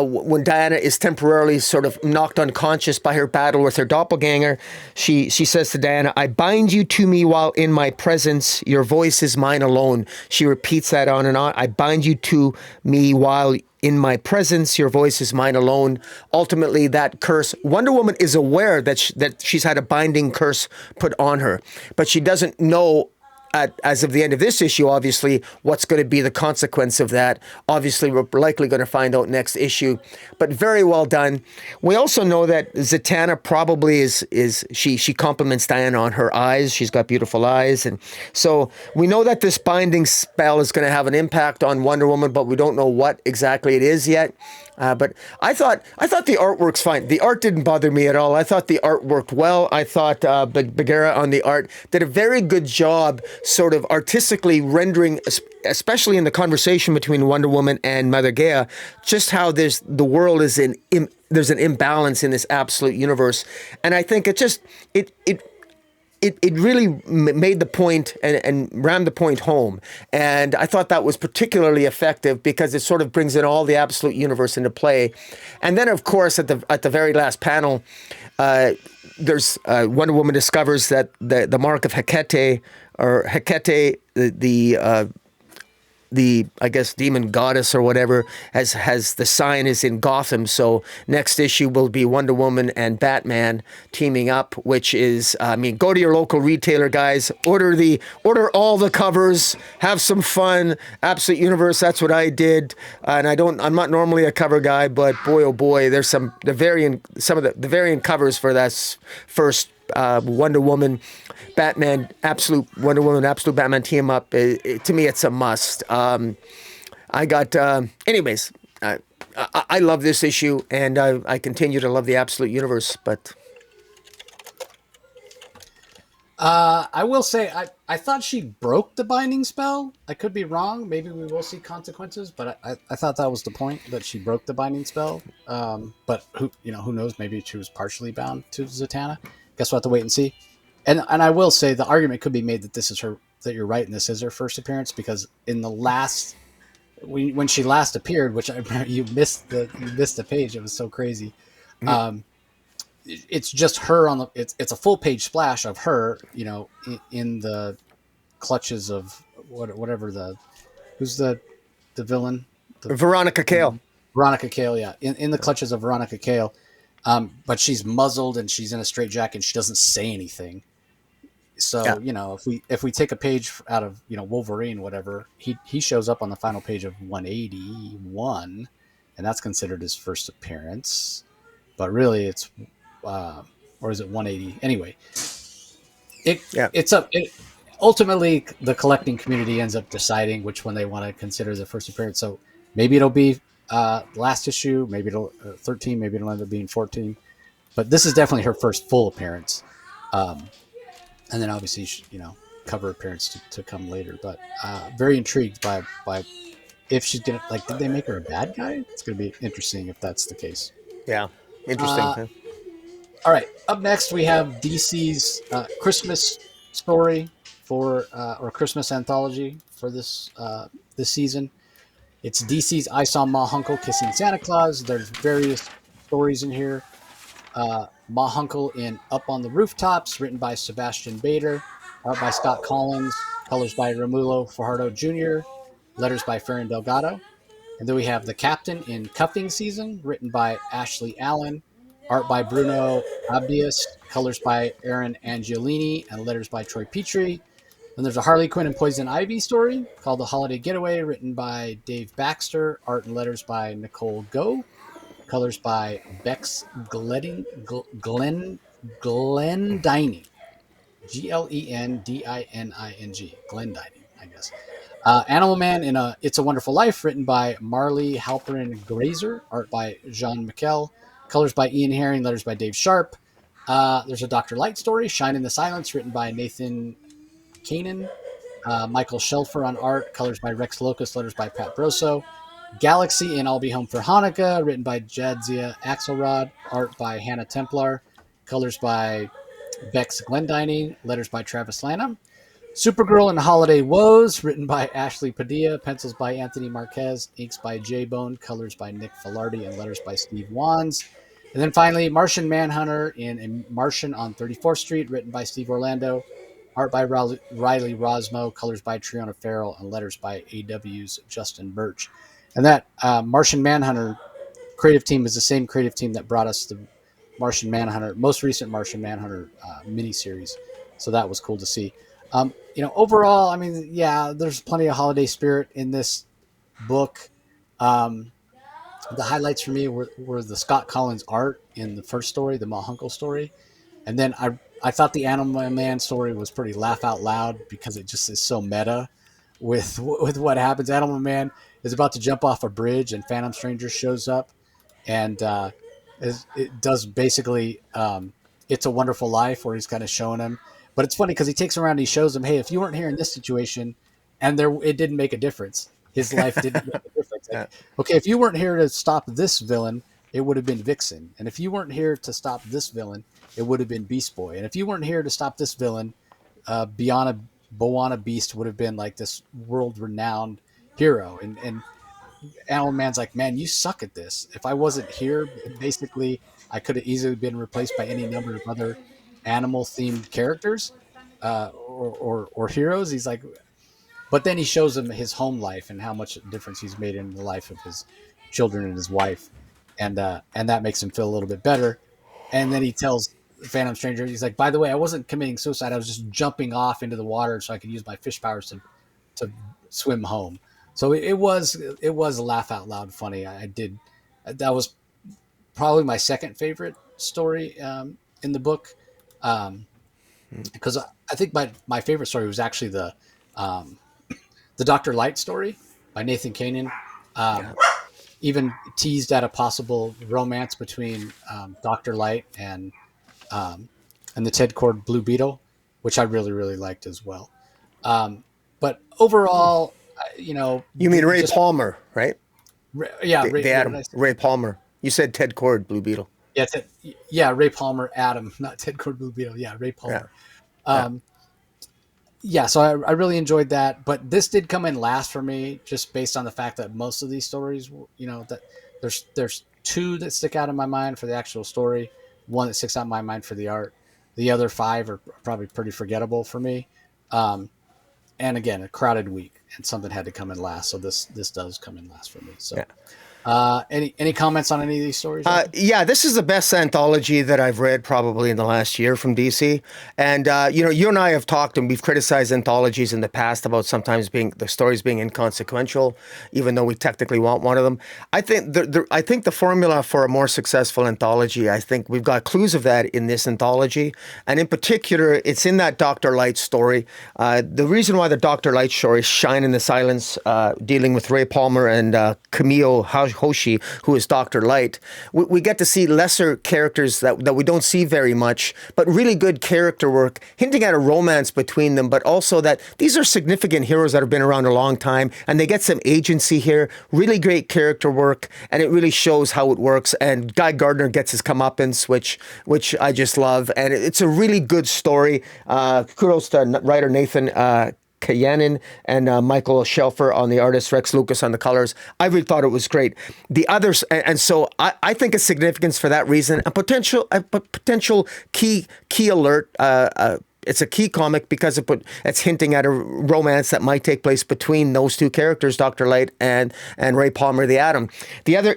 Speaker 2: when Diana is temporarily sort of knocked unconscious by her battle with her doppelganger, she says to Diana, "I bind you to me while in my presence. Your voice is mine alone." She repeats that on and on. "I bind you to me while in my presence, your voice is mine alone." Ultimately, that curse, Wonder Woman is aware that she's had a binding curse put on her, but she doesn't know as of the end of this issue, obviously, what's going to be the consequence of that. Obviously, we're likely going to find out next issue, but very well done. We also know that Zatanna probably she compliments Diana on her eyes. She's got beautiful eyes. And so we know that this binding spell is going to have an impact on Wonder Woman, but we don't know what exactly it is yet. But I thought the artwork's fine. The art didn't bother me at all. I thought the art worked well. I thought Begera on the art did a very good job sort of artistically rendering, especially in the conversation between Wonder Woman and Mother Gaia, just how there's an imbalance in this absolute universe. And I think it really made the point and rammed the point home. And I thought that was particularly effective because it sort of brings in all the absolute universe into play. And then, of course, at the very last panel, there's Wonder Woman discovers that the mark of Hecate, the I guess demon goddess or whatever, has the sign is in Gotham. So next issue will be Wonder Woman and Batman teaming up, which is go to your local retailer, guys, order all the covers, have some fun. Absolute Universe, that's what I did. And I'm not normally a cover guy, but boy oh boy, there's some of the variant covers for that first Wonder Woman, Batman, Absolute Wonder Woman, Absolute Batman team up. To me, it's a must. Anyways, I love this issue, and I continue to love the Absolute Universe. But
Speaker 1: I will say I thought she broke the binding spell. I could be wrong. Maybe we will see consequences, but I thought that was the point, that she broke the binding spell. But who knows? Maybe she was partially bound to Zatanna. Guess we'll have to wait and see. And I will say the argument could be made that that you're right, and this is her first appearance, because in the last, when she last appeared, which I remember you missed the page. It was so crazy. Mm-hmm. It's just her on it's a full page splash of her, in the clutches of whatever who's the villain?
Speaker 2: Veronica Cale.
Speaker 1: Veronica Cale, yeah. In the clutches of Veronica Cale. But she's muzzled and she's in a straitjacket and she doesn't say anything. So, yeah. If we take a page out of, Wolverine, whatever, he shows up on the final page of 181, and that's considered his first appearance. But really it's, or is it 180? Anyway,
Speaker 2: Yeah.
Speaker 1: Ultimately the collecting community ends up deciding which one they want to consider the first appearance. So maybe it'll be last issue, maybe it'll 13, maybe it'll end up being 14. But this is definitely her first full appearance, and then obviously cover appearance to come later. But very intrigued by if she's gonna like. Did they make her a bad guy? It's gonna be interesting if that's the case.
Speaker 2: Yeah. Interesting.
Speaker 1: Uh, all right. Up next, we have DC's Christmas story or Christmas anthology for this season. It's DC's I Saw Ma Hunkel Kissing Santa Claus. There's various stories in here. Ma Hunkel in Up on the Rooftops, written by Sebastian Bader, art by Scott Collins, colors by Romulo Fajardo Jr., letters by Ferran Delgado. And then we have The Captain in Cuffing Season, written by Ashley Allen, art by Bruno Abdias, colors by Aaron Angiolini, and letters by Troy Petrie. Then there's a Harley Quinn and Poison Ivy story called The Holiday Getaway, written by Dave Baxter, art and letters by Nicole Go, colors by Bex Glendining, Glendining, Glendining, I guess. Animal Man in It's a Wonderful Life, written by Marley Halperin Grazer, art by Jean Mikel, colors by Ian Herring, letters by Dave Sharp. There's a Dr. Light story, Shine in the Silence, written by Nathan Kanan, Michael Shelfer on art, colors by Rex Locust, letters by Pat Broso. Galaxy in I'll Be Home for Hanukkah, written by Jadzia Axelrod, art by Hannah Templar, colors by Bex Glendining, letters by Travis Lanham. Supergirl and Holiday Woes, written by Ashley Padilla, pencils by Anthony Marquez, inks by J-Bone, colors by Nick Filardi, and letters by Steve Wands. And then finally, Martian Manhunter in A Martian on 34th Street, written by Steve Orlando, art by Riley Rosmo, colors by Triona Farrell, and letters by AW's Justin Birch. And that Martian Manhunter creative team is the same creative team that brought us the most recent Martian Manhunter miniseries. So that was cool to see. Overall, I mean, yeah, there's plenty of holiday spirit in this book. The highlights for me were the Scott Collins art in the first story, the Ma Hunkel story. And then I thought the Animal Man story was pretty laugh out loud because it just is so meta with what happens. Animal Man is about to jump off a bridge and Phantom Stranger shows up and it does basically It's a Wonderful Life where he's kind of showing him. But it's funny because he takes him around and he shows him, hey, if you weren't here in this situation and it didn't make a difference. His life didn't make a difference. Like, okay, if you weren't here to stop this villain, it would have been Vixen. And if you weren't here to stop this villain, it would have been Beast Boy. And if you weren't here to stop this villain, Boana Beast would have been like this world-renowned hero. And Animal Man's like, man, you suck at this. If I wasn't here, basically, I could have easily been replaced by any number of other animal-themed characters or heroes. He's like, but then he shows him his home life and how much difference he's made in the life of his children and his wife, and that makes him feel a little bit better. And then he tells Phantom Stranger, he's like, by the way, I wasn't committing suicide. I was just jumping off into the water so I could use my fish powers to swim home. So it was laugh out loud funny. That was probably my second favorite story in the book, because I think my favorite story was actually the Dr. Light story by Nathan Kanan. Even teased at a possible romance between Dr. Light and the Ted Cord Blue Beetle, which I really, really liked as well. But overall,
Speaker 2: You mean Ray Palmer, right? Ray Palmer. You said Ted Cord Blue Beetle.
Speaker 1: Yeah, Ray Palmer, Adam, not Ted Cord Blue Beetle. Yeah, Ray Palmer. So I really enjoyed that, but this did come in last for me, just based on the fact that most of these stories, that there's two that stick out in my mind for the actual story, one that sticks out in my mind for the art. The other five are probably pretty forgettable for me. And again, a crowded week, and something had to come in last, so this does come in last for me. So, Any comments on any of these stories?
Speaker 2: Yeah, this is the best anthology that I've read probably in the last year from DC. And you and I have talked and we've criticized anthologies in the past about sometimes being the stories being inconsequential, even though we technically want one of them. I think I think the formula for a more successful anthology, I think we've got clues of that in this anthology, and in particular, it's in that Dr. Light story. The reason why the Dr. Light story shine in the silence, dealing with Ray Palmer and Camille Hoshi, who is Dr. Light, we get to see lesser characters that we don't see very much, but really good character work, hinting at a romance between them, but also that these are significant heroes that have been around a long time, and they get some agency here, really great character work, and it really shows how it works. And Guy Gardner gets his comeuppance, which I just love, and it's a really good story. Kudos to writer Nathan Janin and Michael Shelfer on the artist, Rex Lucas on the colors. I really thought it was great. The others, and so I think it's significance for that reason. A potential key alert. It's a key comic because it's hinting at a romance that might take place between those two characters, Dr. Light and Ray Palmer, the Atom. The other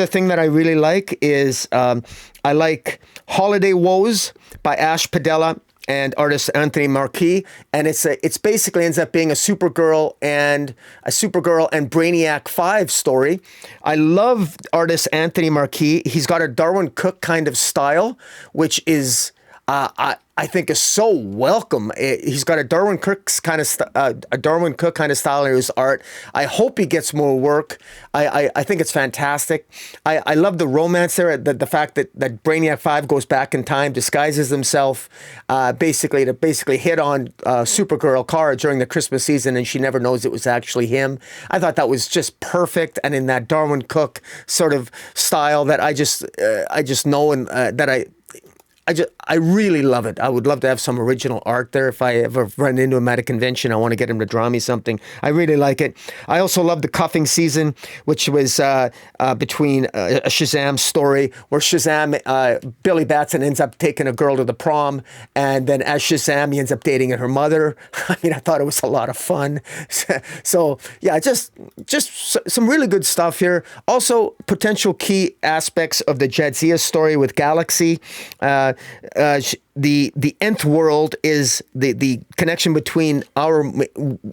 Speaker 2: thing that I really like is I like Holiday Woes by Ash Padella and artist Anthony Marquis, and it's basically ends up being a Supergirl and Brainiac 5 story. I love artist Anthony Marquis. He's got a Darwin Cook kind of style, which is I think is so welcome. He's got a Darwin Cook kind of style in his art. I hope he gets more work. I think it's fantastic. I love the romance there. The fact that Brainiac 5 goes back in time, disguises himself, basically hit on Supergirl Kara during the Christmas season, and she never knows it was actually him. I thought that was just perfect, and in that Darwin Cook sort of style that I just know and that I really love it. I would love to have some original art there. If I ever run into him at a convention, I want to get him to draw me something. I really like it. I also love the cuffing season, which was between a Shazam story where Shazam, Billy Batson ends up taking a girl to the prom, and then as Shazam, he ends up dating her mother. I mean, I thought it was a lot of fun. So yeah, just some really good stuff here. Also, potential key aspects of the Jadzia story with Galaxy. The nth world is the connection between our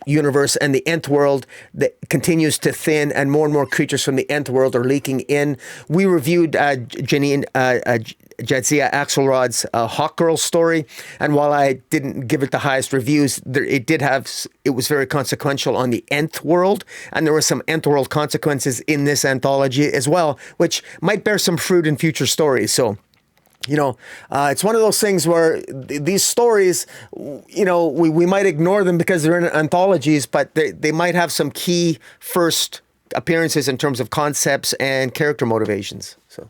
Speaker 2: universe and the nth world that continues to thin, and more creatures from the nth world are leaking in. We reviewed Janin Jadzia Axelrod's Hawkgirl story, and while I didn't give it the highest reviews, it was very consequential on the nth world, and there were some nth world consequences in this anthology as well, which might bear some fruit in future stories. So, it's one of those things where these stories, we might ignore them because they're in anthologies, but they might have some key first appearances in terms of concepts and character motivations. So,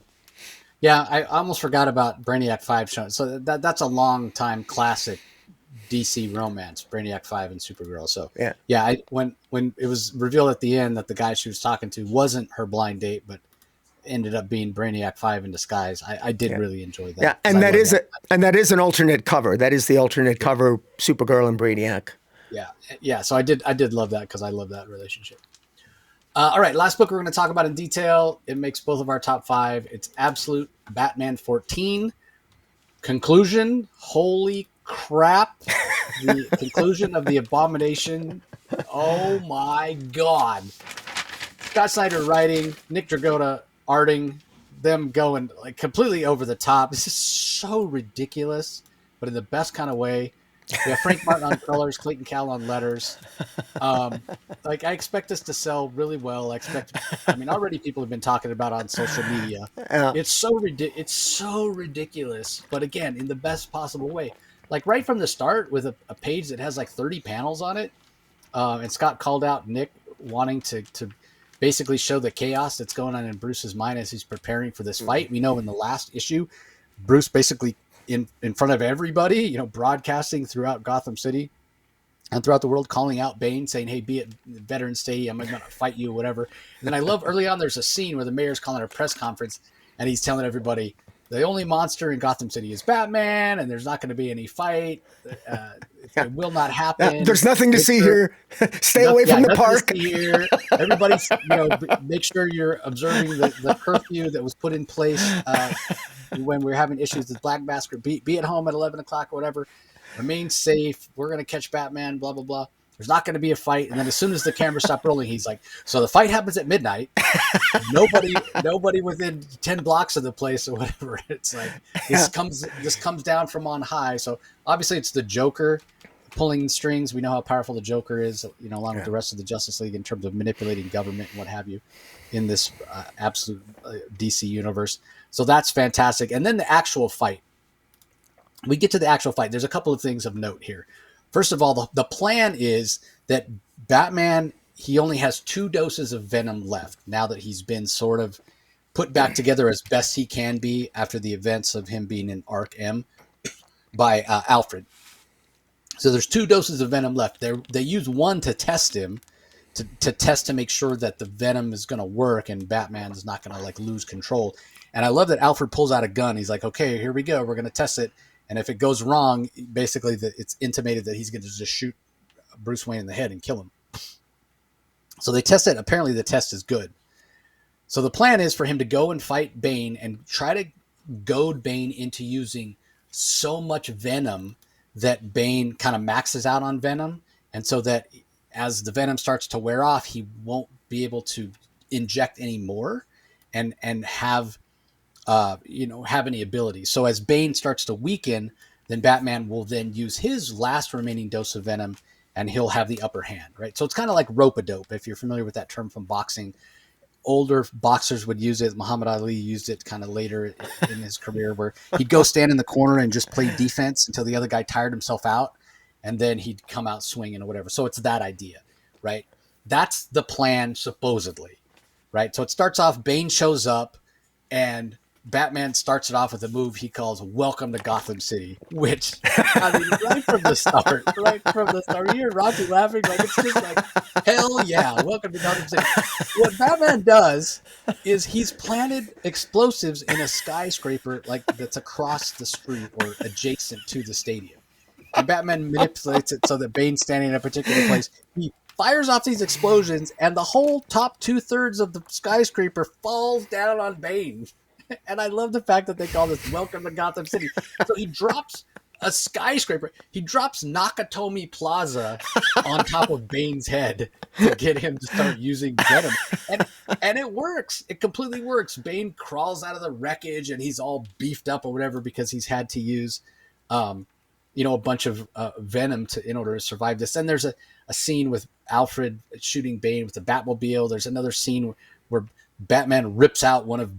Speaker 1: yeah, I almost forgot about Brainiac 5 show. So that's a long time classic DC romance, Brainiac 5 and Supergirl. So yeah, when it was revealed at the end that the guy she was talking to wasn't her blind date, but ended up being Brainiac 5 in disguise, I did really enjoy that.
Speaker 2: Yeah, and that is an alternate cover. That is the alternate cover, Supergirl and Brainiac.
Speaker 1: Yeah. So I did love that because I love that relationship. All right, last book we're going to talk about in detail. It makes both of our top 5. It's Absolute Batman 14. Conclusion. Holy crap! The conclusion of the Abomination. Oh my God! Scott Snyder writing, Nick Dragotta arting, them going like completely over the top. This is so ridiculous, but in the best kind of way. We have Frank Martin on colors, Clayton Cowell on letters. I expect this to sell really well. Already people have been talking about it on social media. It's so ridiculous, but again, in the best possible way. Like right from the start with a page that has like 30 panels on it. And Scott called out Nick wanting to basically show the chaos that's going on in Bruce's mind as he's preparing for this fight. We know in the last issue, Bruce basically in front of everybody, broadcasting throughout Gotham City and throughout the world, calling out Bane, saying, "Hey, be it Veterans Day, I'm going to fight you," whatever. And then I love early on, there's a scene where the mayor's calling a press conference and he's telling everybody, the only monster in Gotham City is Batman, and there's not going to be any fight.
Speaker 2: Yeah.
Speaker 1: It will not happen.
Speaker 2: There's nothing to
Speaker 1: Make
Speaker 2: see
Speaker 1: sure,
Speaker 2: here. Stay away from the
Speaker 1: nothing to
Speaker 2: park.
Speaker 1: see here. Everybody's, make sure you're observing the curfew that was put in place when we were having issues with Black Mask. Be at home at 11 o'clock or whatever. Remain safe. We're going to catch Batman, blah, blah, blah. There's not going to be a fight. And then as soon as the camera stopped rolling, he's like, so the fight happens at midnight. Nobody within 10 blocks of the place or whatever. It's like, this comes down from on high. So obviously it's the Joker pulling strings. We know how powerful the Joker is, along with the rest of the Justice League in terms of manipulating government and what have you in this absolute DC universe. So that's fantastic. And then the actual fight. We get to the actual fight. There's a couple of things of note here. First of all, the plan is that Batman, he only has 2 doses of venom left now that he's been sort of put back together as best he can be after the events of him being in Arc M by Alfred. So there's 2 doses of venom left. They use one to test him, to test to make sure that the venom is going to work and Batman is not going to like lose control. And I love that Alfred pulls out a gun. He's like, okay, here we go. We're going to test it. And if it goes wrong, basically it's intimated that he's going to just shoot Bruce Wayne in the head and kill him. So they test it. Apparently the test is good. So the plan is for him to go and fight Bane and try to goad Bane into using so much venom that Bane kind of maxes out on venom. And so that as the venom starts to wear off, he won't be able to inject any more and have any ability. So as Bane starts to weaken, then Batman will then use his last remaining dose of venom and he'll have the upper hand, right? So it's kind of like rope-a-dope, if you're familiar with that term from boxing. Older boxers would use it. Muhammad Ali used it kind of later in his career, where he'd go stand in the corner and just play defense until the other guy tired himself out, and then he'd come out swinging or whatever. So it's that idea, right? That's the plan, supposedly, right? So it starts off, Bane shows up, and Batman starts it off with a move he calls "Welcome to Gotham City," which, I mean, right from the start, you hear Rocky laughing, like it's just like, hell yeah, welcome to Gotham City. What Batman does is he's planted explosives in a skyscraper like that's across the street or adjacent to the stadium. And Batman manipulates it so that Bane's standing in a particular place. He fires off these explosions, and the whole top 2/3 of the skyscraper falls down on Bane. And I love the fact that they call this "Welcome to Gotham City." So he drops a skyscraper. He drops Nakatomi Plaza on top of Bane's head to get him to start using venom. And it works. It completely works. Bane crawls out of the wreckage, and he's all beefed up or whatever because he's had to use, a bunch of venom in order to survive this. And there's a scene with Alfred shooting Bane with the Batmobile. There's another scene where Batman rips out one of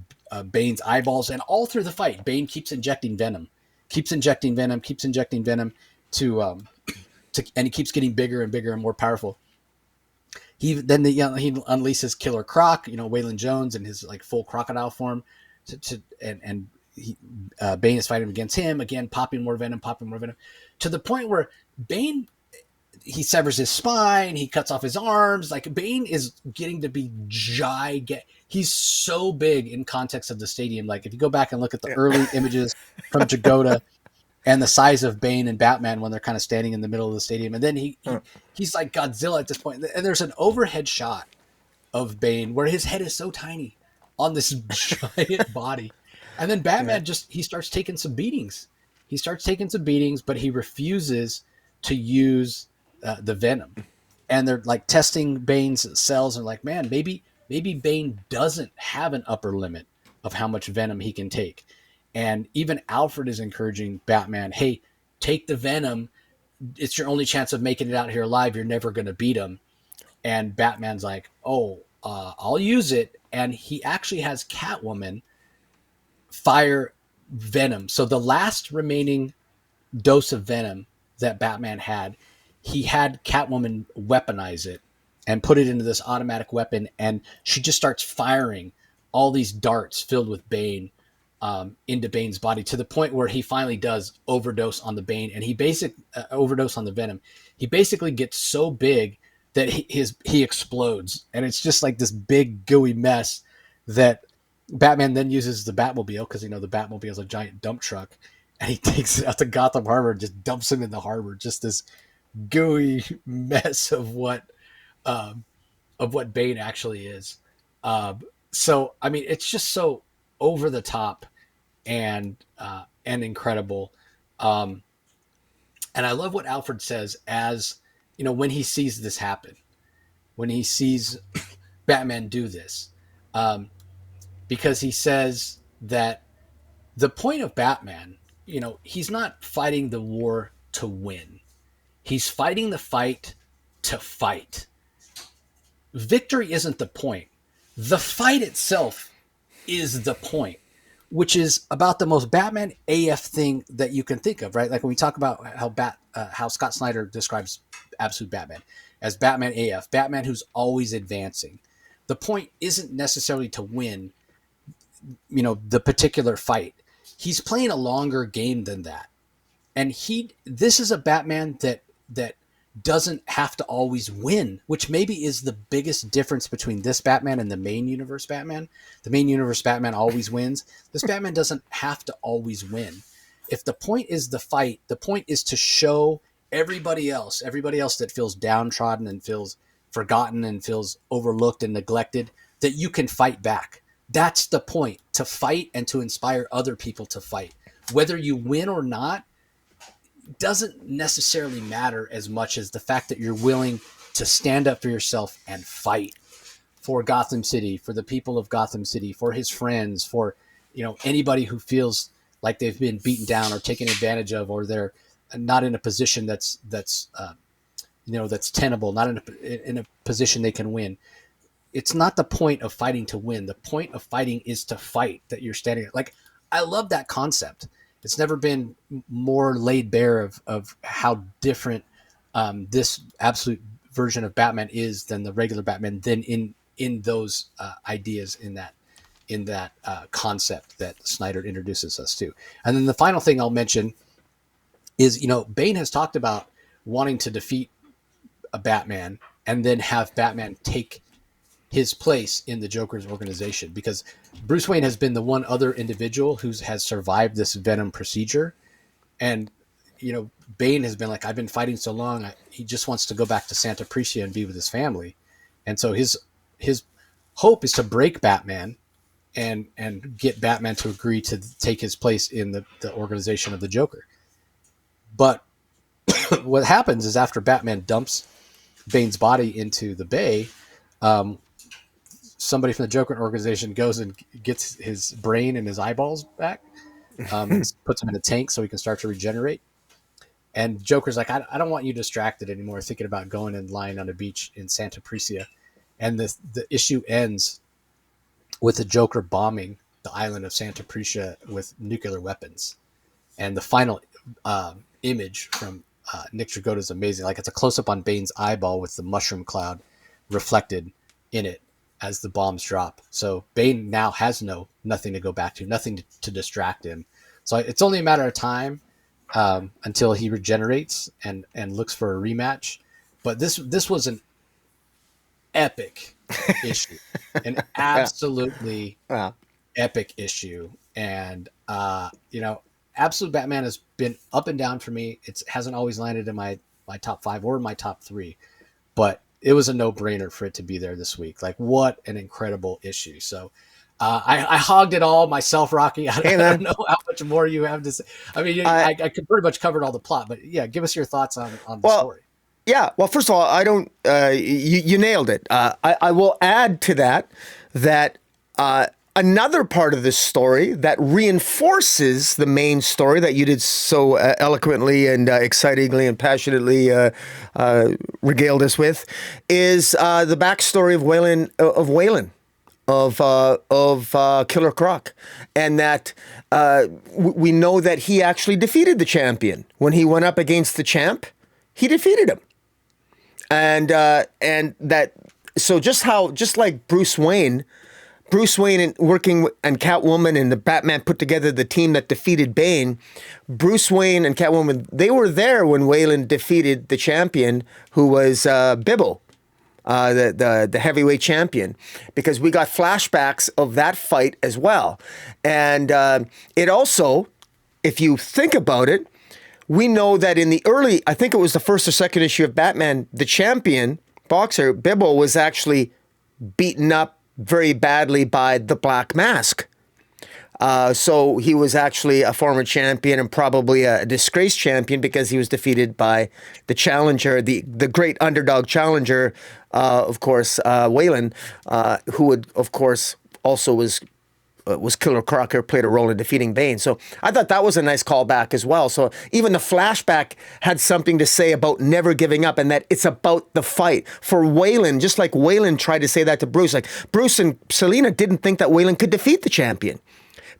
Speaker 1: Bane's eyeballs, and all through the fight, Bane keeps injecting venom and he keeps getting bigger and bigger and more powerful. He unleashes Killer Croc, Waylon Jones in his like full crocodile form, Bane is fighting against him again, popping more venom, to the point where Bane, he severs his spine, he cuts off his arms. Like, Bane is getting to be gigantic. He's so big in context of the stadium. Like, if you go back and look at the early images from Jagoda and the size of Bane and Batman when they're kind of standing in the middle of the stadium, and then he's like Godzilla at this point. And there's an overhead shot of Bane where his head is so tiny on this giant body. And then Batman he starts taking some beatings. But he refuses to use the venom. And they're like testing Bane's cells and like, man, maybe Bane doesn't have an upper limit of how much venom he can take. And even Alfred is encouraging Batman, hey, take the venom. It's your only chance of making it out here alive. You're never going to beat him. And Batman's like, I'll use it. And he actually has Catwoman fire venom. So the last remaining dose of venom that Batman had, he had Catwoman weaponize it and put it into this automatic weapon, and she just starts firing all these darts filled with Bane into Bane's body, to the point where he finally does overdose on the Bane, and he overdose on the venom. He basically gets so big that he explodes, and it's just like this big gooey mess that Batman then uses the Batmobile because the Batmobile is a giant dump truck, and he takes it out to Gotham Harbor and just dumps him in the harbor. Just this gooey mess of what Bane actually is. So I mean, it's just so over the top and incredible. And I love what Alfred says as when he sees this happen, when he sees Batman do this, because he says that the point of Batman, he's not fighting the war to win. He's fighting the fight to fight. Victory isn't the point. The fight itself is the point, which is about the most Batman AF thing that you can think of, right? Like when we talk about how Scott Snyder describes Absolute Batman as Batman AF, Batman who's always advancing. The point isn't necessarily to win, the particular fight. He's playing a longer game than that. And this is a Batman that doesn't have to always win, which maybe is the biggest difference between this Batman and the main universe Batman. The main universe Batman always wins. This Batman doesn't have to always win. If the point is the fight, the point is to show everybody else that feels downtrodden and feels forgotten and feels overlooked and neglected, that you can fight back. That's the point, to fight and to inspire other people to fight. Whether you win or not doesn't necessarily matter as much as the fact that you're willing to stand up for yourself and fight for Gotham City, for the people of Gotham City, for his friends, for anybody who feels like they've been beaten down or taken advantage of, or they're not in a position that's tenable, not in a position they can win. It's not the point of fighting to win. The point of fighting is to fight, that you're standing. Like, I love that concept. It's never been more laid bare of how different this absolute version of Batman is than the regular Batman, than in those ideas, in that concept that Snyder introduces us to. And then the final thing I'll mention is, Bane has talked about wanting to defeat a Batman and then have Batman take his place in the Joker's organization, because Bruce Wayne has been the one other individual who has survived this Venom procedure. And, Bane has been like, I've been fighting so long. He just wants to go back to Santa Pricia and be with his family. And so his hope is to break Batman and get Batman to agree to take his place in the organization of the Joker. But what happens is, after Batman dumps Bane's body into the bay, somebody from the Joker organization goes and gets his brain and his eyeballs back, and puts him in a tank so he can start to regenerate. And Joker's like, I don't want you distracted anymore, thinking about going and lying on a beach in Santa Pricia. And the issue ends with the Joker bombing the island of Santa Pricia with nuclear weapons. And the final image from Nick Dragotta is amazing. Like, it's a close-up on Bane's eyeball with the mushroom cloud reflected in it as the bombs drop. So Bane now has nothing to go back to, nothing to distract him. So it's only a matter of time until he regenerates and looks for a rematch. But this was an epic issue, an absolutely epic issue. And Absolute Batman has been up and down for me. It hasn't always landed in my top 5 or my top 3, but it was a no-brainer for it to be there this week. Like, what an incredible issue. So I hogged it all myself, Rocky. I don't know how much more you have to say. I mean, I could pretty much covered all the plot, but yeah, give us your thoughts on the story.
Speaker 2: Yeah. Well, first of all, I don't, you nailed it. I will add to that another part of this story that reinforces the main story that you did so eloquently and excitingly and passionately regaled us with is the backstory of Waylon, of Killer Croc, and that we know that he actually defeated the champion when he went up against the champ. He defeated him, and that so just like Bruce Wayne and working and Catwoman and the Batman put together the team that defeated Bane. Bruce Wayne and Catwoman, they were there when Waylon defeated the champion, who was Bibble. the heavyweight champion, because we got flashbacks of that fight as well. And it also, if you think about it, we know that in the early, I think it was the first or second issue of Batman, the champion boxer, Bibbo, was actually beaten up very badly by the Black Mask. So he was actually a former champion and probably a disgraced champion, because he was defeated by the challenger, the great underdog challenger, of course, Waylon, who would, of course, also was Killer Crocker, played a role in defeating Bane. So I thought that was a nice callback as well. So even the flashback had something to say about never giving up, and that it's about the fight. For Waylon, just like Waylon tried to say that to Bruce, like Bruce and Selina didn't think that Waylon could defeat the champion.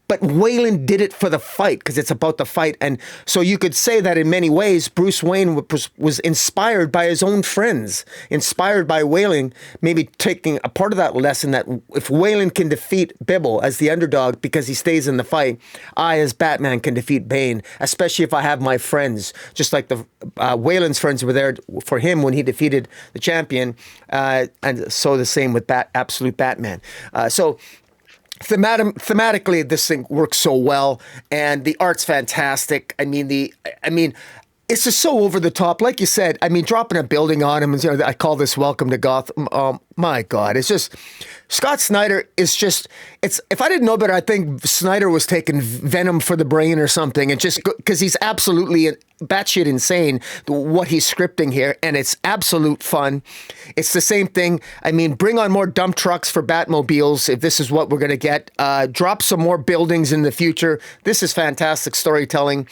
Speaker 2: But Waylon did it for the fight, because it's about the fight. And so you could say that in many ways, Bruce Wayne was inspired by his own friends, inspired by Waylon, maybe taking a part of that lesson that if Waylon can defeat Bibbo as the underdog because he stays in the fight, I as Batman can defeat Bane, especially if I have my friends, just like the Waylon's friends were there for him when he defeated the champion. And so the same with Absolute Batman. So thematically, this thing works so well, and the art's fantastic. I mean, it's just so over the top. Like you said, I mean, dropping a building on him, and I call this Welcome to Gotham. My God, it's just, Scott Snyder is just, if I didn't know better, I think Snyder was taking venom for the brain or something, and just because he's absolutely batshit insane what he's scripting here, and it's absolute fun. It's the same thing. I mean, bring on more dump trucks for Batmobiles if this is what we're going to get. Drop some more buildings in the future. This is fantastic storytelling.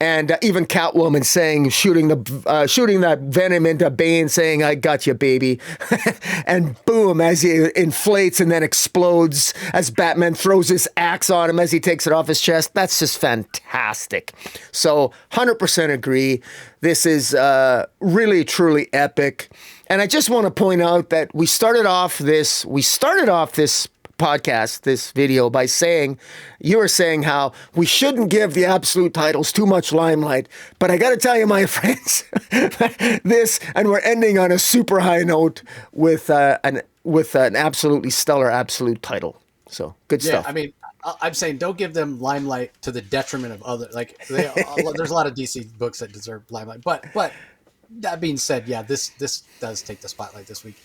Speaker 2: And even Catwoman shooting that venom into Bane, saying, "I got you, baby." And boom, as he inflates and then explodes, as Batman throws his axe on him as he takes it off his chest. That's just fantastic. So 100% agree. This is really, truly epic. And I just want to point out that we started off this podcast, this video, by saying, you were saying how we shouldn't give the absolute titles too much limelight. But I got to tell you, my friends, and we're ending on a super high note with an absolutely stellar absolute title. So good stuff.
Speaker 1: I mean, I'm saying don't give them limelight to the detriment of other. There's a lot of DC books that deserve limelight, but that being said, yeah, this does take the spotlight this week.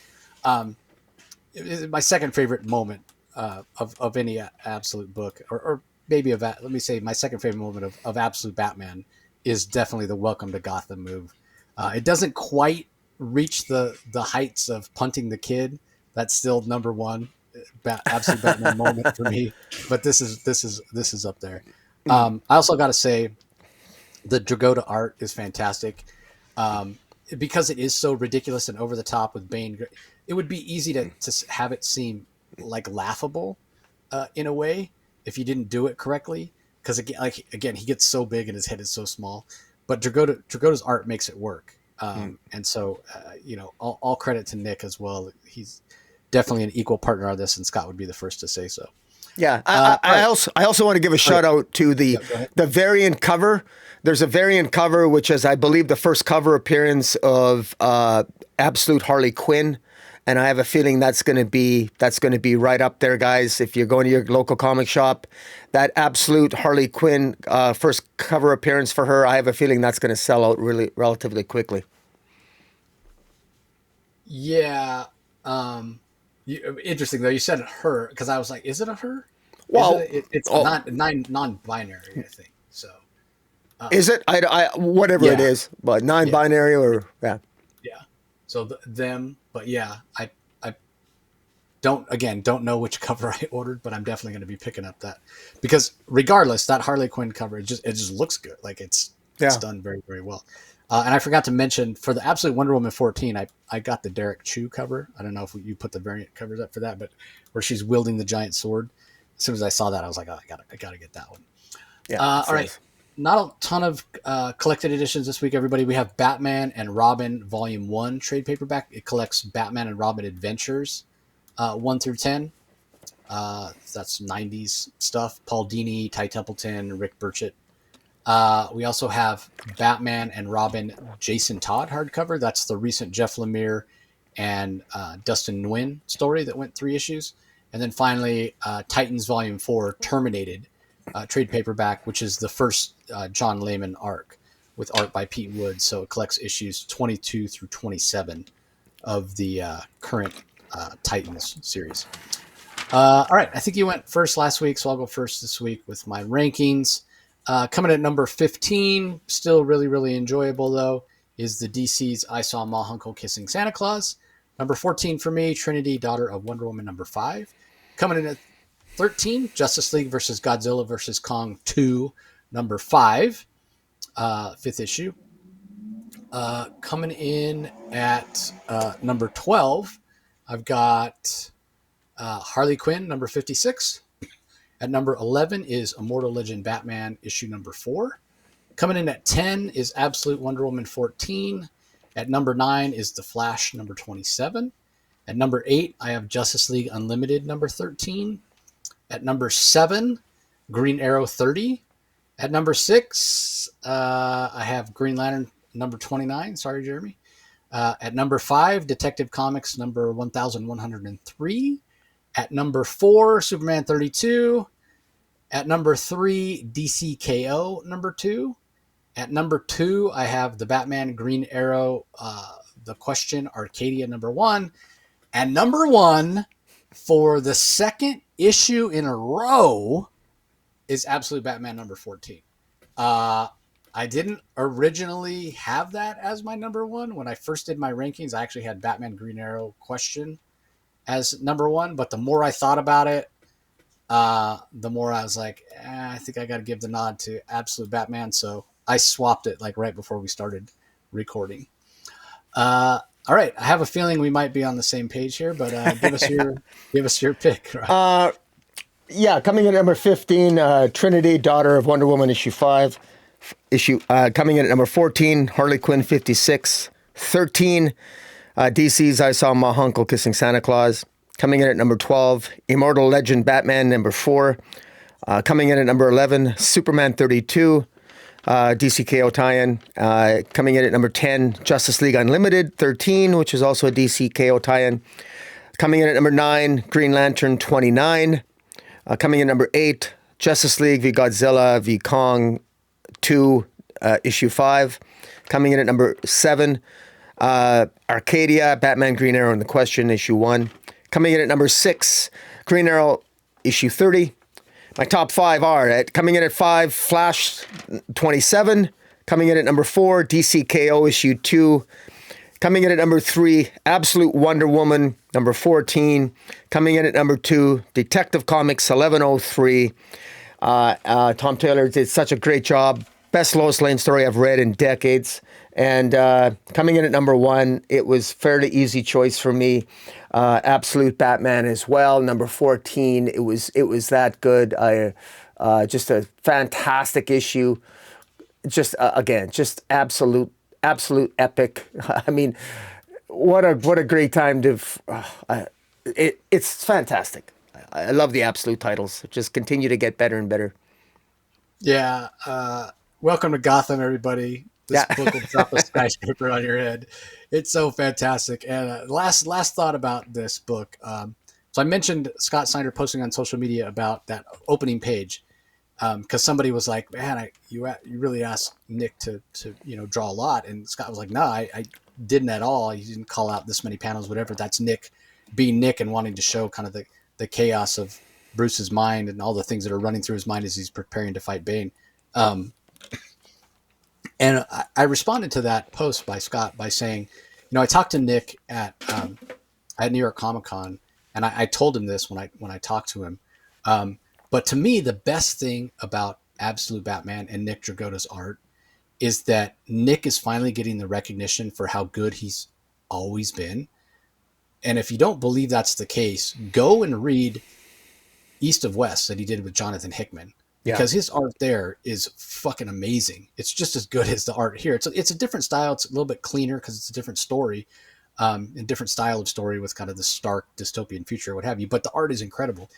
Speaker 1: My second favorite moment of any absolute book, or maybe let me say my second favorite moment of Absolute Batman is definitely the Welcome to Gotham move. It doesn't quite reach the heights of punting the kid. That's still number one Absolute Batman moment for me, but this is up there. I also got to say the Dragotta art is fantastic. Because it is so ridiculous and over the top with Bane, it would be easy to have it seem like laughable in a way if you didn't do it correctly. Because again, he gets so big and his head is so small. But Dragotta's art makes it work, and so all credit to Nick as well. He's definitely an equal partner on this, and Scott would be the first to say so.
Speaker 2: Yeah, I also want to give a shout out to the variant cover. There's a variant cover, which is, I believe, the first cover appearance of Absolute Harley Quinn, and I have a feeling that's going to be right up there, guys. If you're going to your local comic shop, that Absolute Harley Quinn first cover appearance for her, I have a feeling that's going to sell out really relatively quickly.
Speaker 1: Yeah. Interesting though. You said her, because I was like, is it a her?
Speaker 2: Well,
Speaker 1: it's not non-binary, I think. So
Speaker 2: is it? Whatever it is, but non-binary or yeah.
Speaker 1: So them, but yeah, I don't know which cover I ordered, but I'm definitely going to be picking up that, because regardless, that Harley Quinn cover, it just looks good. Like it's done very, very well. And I forgot to mention, for the Absolute Wonder Woman 14, I got the Derek Chu cover. I don't know if you put the variant covers up for that, but where she's wielding the giant sword. As soon as I saw that, I was like, oh, I gotta get that one. Yeah. All right. Not a ton of collected editions this week, everybody. We have Batman and Robin Volume 1 trade paperback. It collects Batman and Robin Adventures 1 through 10. That's 90s stuff. Paul Dini, Ty Templeton, Rick Burchett. We also have Batman and Robin Jason Todd hardcover. That's the recent Jeff Lemire and Dustin Nguyen story that went 3 issues. And then finally, Titans Volume 4, Terminated, trade paperback, which is the first John Layman arc with art by Pete Wood. So it collects issues 22 through 27 of the current Titans series. All right, I think you went first last week, so I'll go first this week with my rankings. Coming at number 15, still really, really enjoyable, though, is the DC's I Saw Ma Hunkel Kissing Santa Claus. Number 14 for me, Trinity, Daughter of Wonder Woman, number 5. Coming in at 13, Justice League versus Godzilla versus Kong 2, number 5, 5th issue. Coming in at number 12, I've got Harley Quinn, number 56. At number 11 is Immortal Legend Batman, issue number 4. Coming in at 10 is Absolute Wonder Woman 14. At number 9 is The Flash, number 27. At number 8, I have Justice League Unlimited, number 13. At number 7, Green Arrow 30. At number 6, I have Green Lantern, number 29. Sorry, Jeremy. At number 5, Detective Comics, number 1103. At number 4, Superman 32. At number 3, DCKO number 2. At number 2, I have the Batman Green Arrow, The Question, Arcadia number 1. And number 1, for the second issue in a row, is Absolute Batman number 14. I didn't originally have that as my number 1. When I first did my rankings, I actually had Batman Green Arrow Question as number 1. But the more I thought about it, the more I was like, I think I got to give the nod to Absolute Batman. So I swapped it like right before we started recording. All right, I have a feeling we might be on the same page here, but give us your pick. Right?
Speaker 2: Yeah, coming in at number 15, Trinity, Daughter of Wonder Woman, issue 5. Coming in at number 14, Harley Quinn 56. 13, DC's I Saw Ma Hunkel Kissing Santa Claus. Coming in at number 12, Immortal Legend Batman, number 4. Coming in at number 11, Superman 32, DCKO tie-in. Coming in at number 10, Justice League Unlimited 13, which is also a DCKO tie-in. Coming in at number 9, Green Lantern 29. Coming in at number 8, Justice League v Godzilla v Kong 2, issue 5. Coming in at number 7, Arcadia, Batman Green Arrow and the Question, issue 1. Coming in at number 6, Green Arrow, issue 30. My top 5 are, coming in at 5, Flash 27. Coming in at number 4, DCKO, issue 2. Coming in at number 3, Absolute Wonder Woman, number 14. Coming in at number 2, Detective Comics 1103. Tom Taylor did such a great job. Best Lois Lane story I've read in decades. And coming in at number 1, it was fairly easy choice for me. Absolute Batman as well, number 14. It was that good. Just a fantastic issue. Just again, just absolute epic. I mean, what a great time to. It's fantastic. I love the Absolute titles. Just continue to get better and better.
Speaker 1: Yeah. Welcome to Gotham, everybody. This book will drop a skyscraper on your head. It's so fantastic. And last thought about this book. So I mentioned Scott Snyder posting on social media about that opening page because somebody was like, "Man, you really asked Nick to draw a lot," and Scott was like, "No, I didn't at all. You didn't call out this many panels, whatever. That's Nick being Nick and wanting to show kind of the chaos of Bruce's mind and all the things that are running through his mind as he's preparing to fight Bane." And I responded to that post by Scott by saying, I talked to Nick at New York Comic Con, and I told him this when I talked to him. But to me, the best thing about Absolute Batman and Nick Dragotta's art is that Nick is finally getting the recognition for how good he's always been. And if you don't believe that's the case, go and read East of West that he did with Jonathan Hickman. Because his art there is fucking amazing. It's just as good as the art here. It's a different style. It's a little bit cleaner because it's a different story, a different style of story with kind of the stark dystopian future, what have you. But the art is incredible,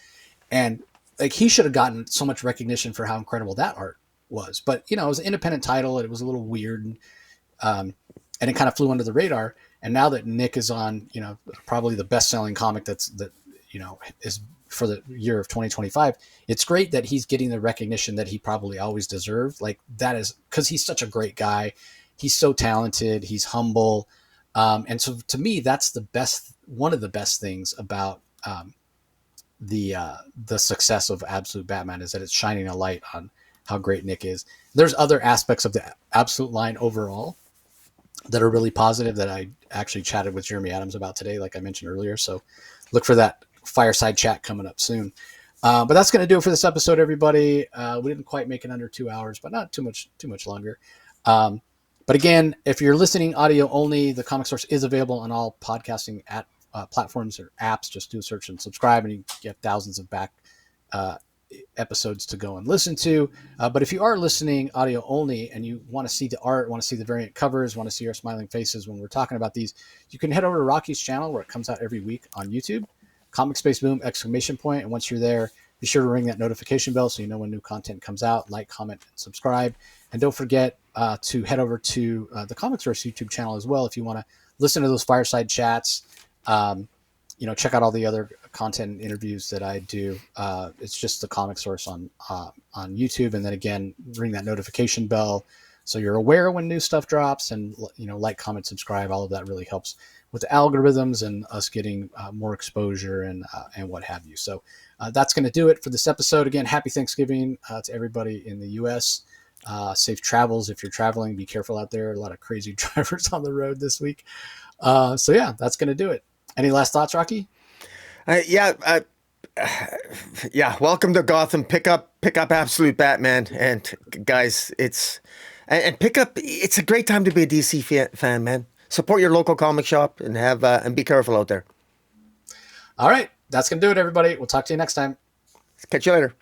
Speaker 1: and like he should have gotten so much recognition for how incredible that art was. But it was an independent title. And it was a little weird, and and it kind of flew under the radar. And now that Nick is on, probably the best-selling comic that is for the year of 2025, it's great that he's getting the recognition that he probably always deserved. Like, that is because he's such a great guy. He's so talented. He's humble. And so to me, that's one of the best things about the success of Absolute Batman, is that it's shining a light on how great Nick is. There's other aspects of the Absolute line overall that are really positive that I actually chatted with Jeremy Adams about today, like I mentioned earlier. So look for that fireside chat coming up soon. But that's going to do it for this episode, everybody. We didn't quite make it under 2 hours, but not too much longer. But again, if you're listening audio only, the Comic Source is available on all podcasting platforms or apps. Just do a search and subscribe, and you get thousands of back episodes to go and listen to. But if you are listening audio only and you want to see the art, want to see the variant covers, want to see our smiling faces when we're talking about these, you can head over to Rocky's channel where it comes out every week on YouTube. Comic Space Boom ! And once you're there, be sure to ring that notification bell so you know when new content comes out. Like, comment, and subscribe. And don't forget to head over to the Comic Source YouTube channel as well if you want to listen to those fireside chats. Check out all the other content and interviews that I do. It's just the Comic Source on YouTube. And then again, ring that notification bell so you're aware when new stuff drops. And like, comment, subscribe. All of that really helps with the algorithms and us getting more exposure and what have you. So that's going to do it for this episode. Again, happy Thanksgiving to everybody in the U.S. Safe travels if you're traveling. Be careful out there. A lot of crazy drivers on the road this week. So yeah, that's going to do it. Any last thoughts, Rocky?
Speaker 2: Yeah. Welcome to Gotham. Pick up Absolute Batman, and guys, it's a great time to be a DC fan, man. Support your local comic shop and be careful out there.
Speaker 1: All right, that's gonna do it, everybody. We'll talk to you next time.
Speaker 2: Catch you later.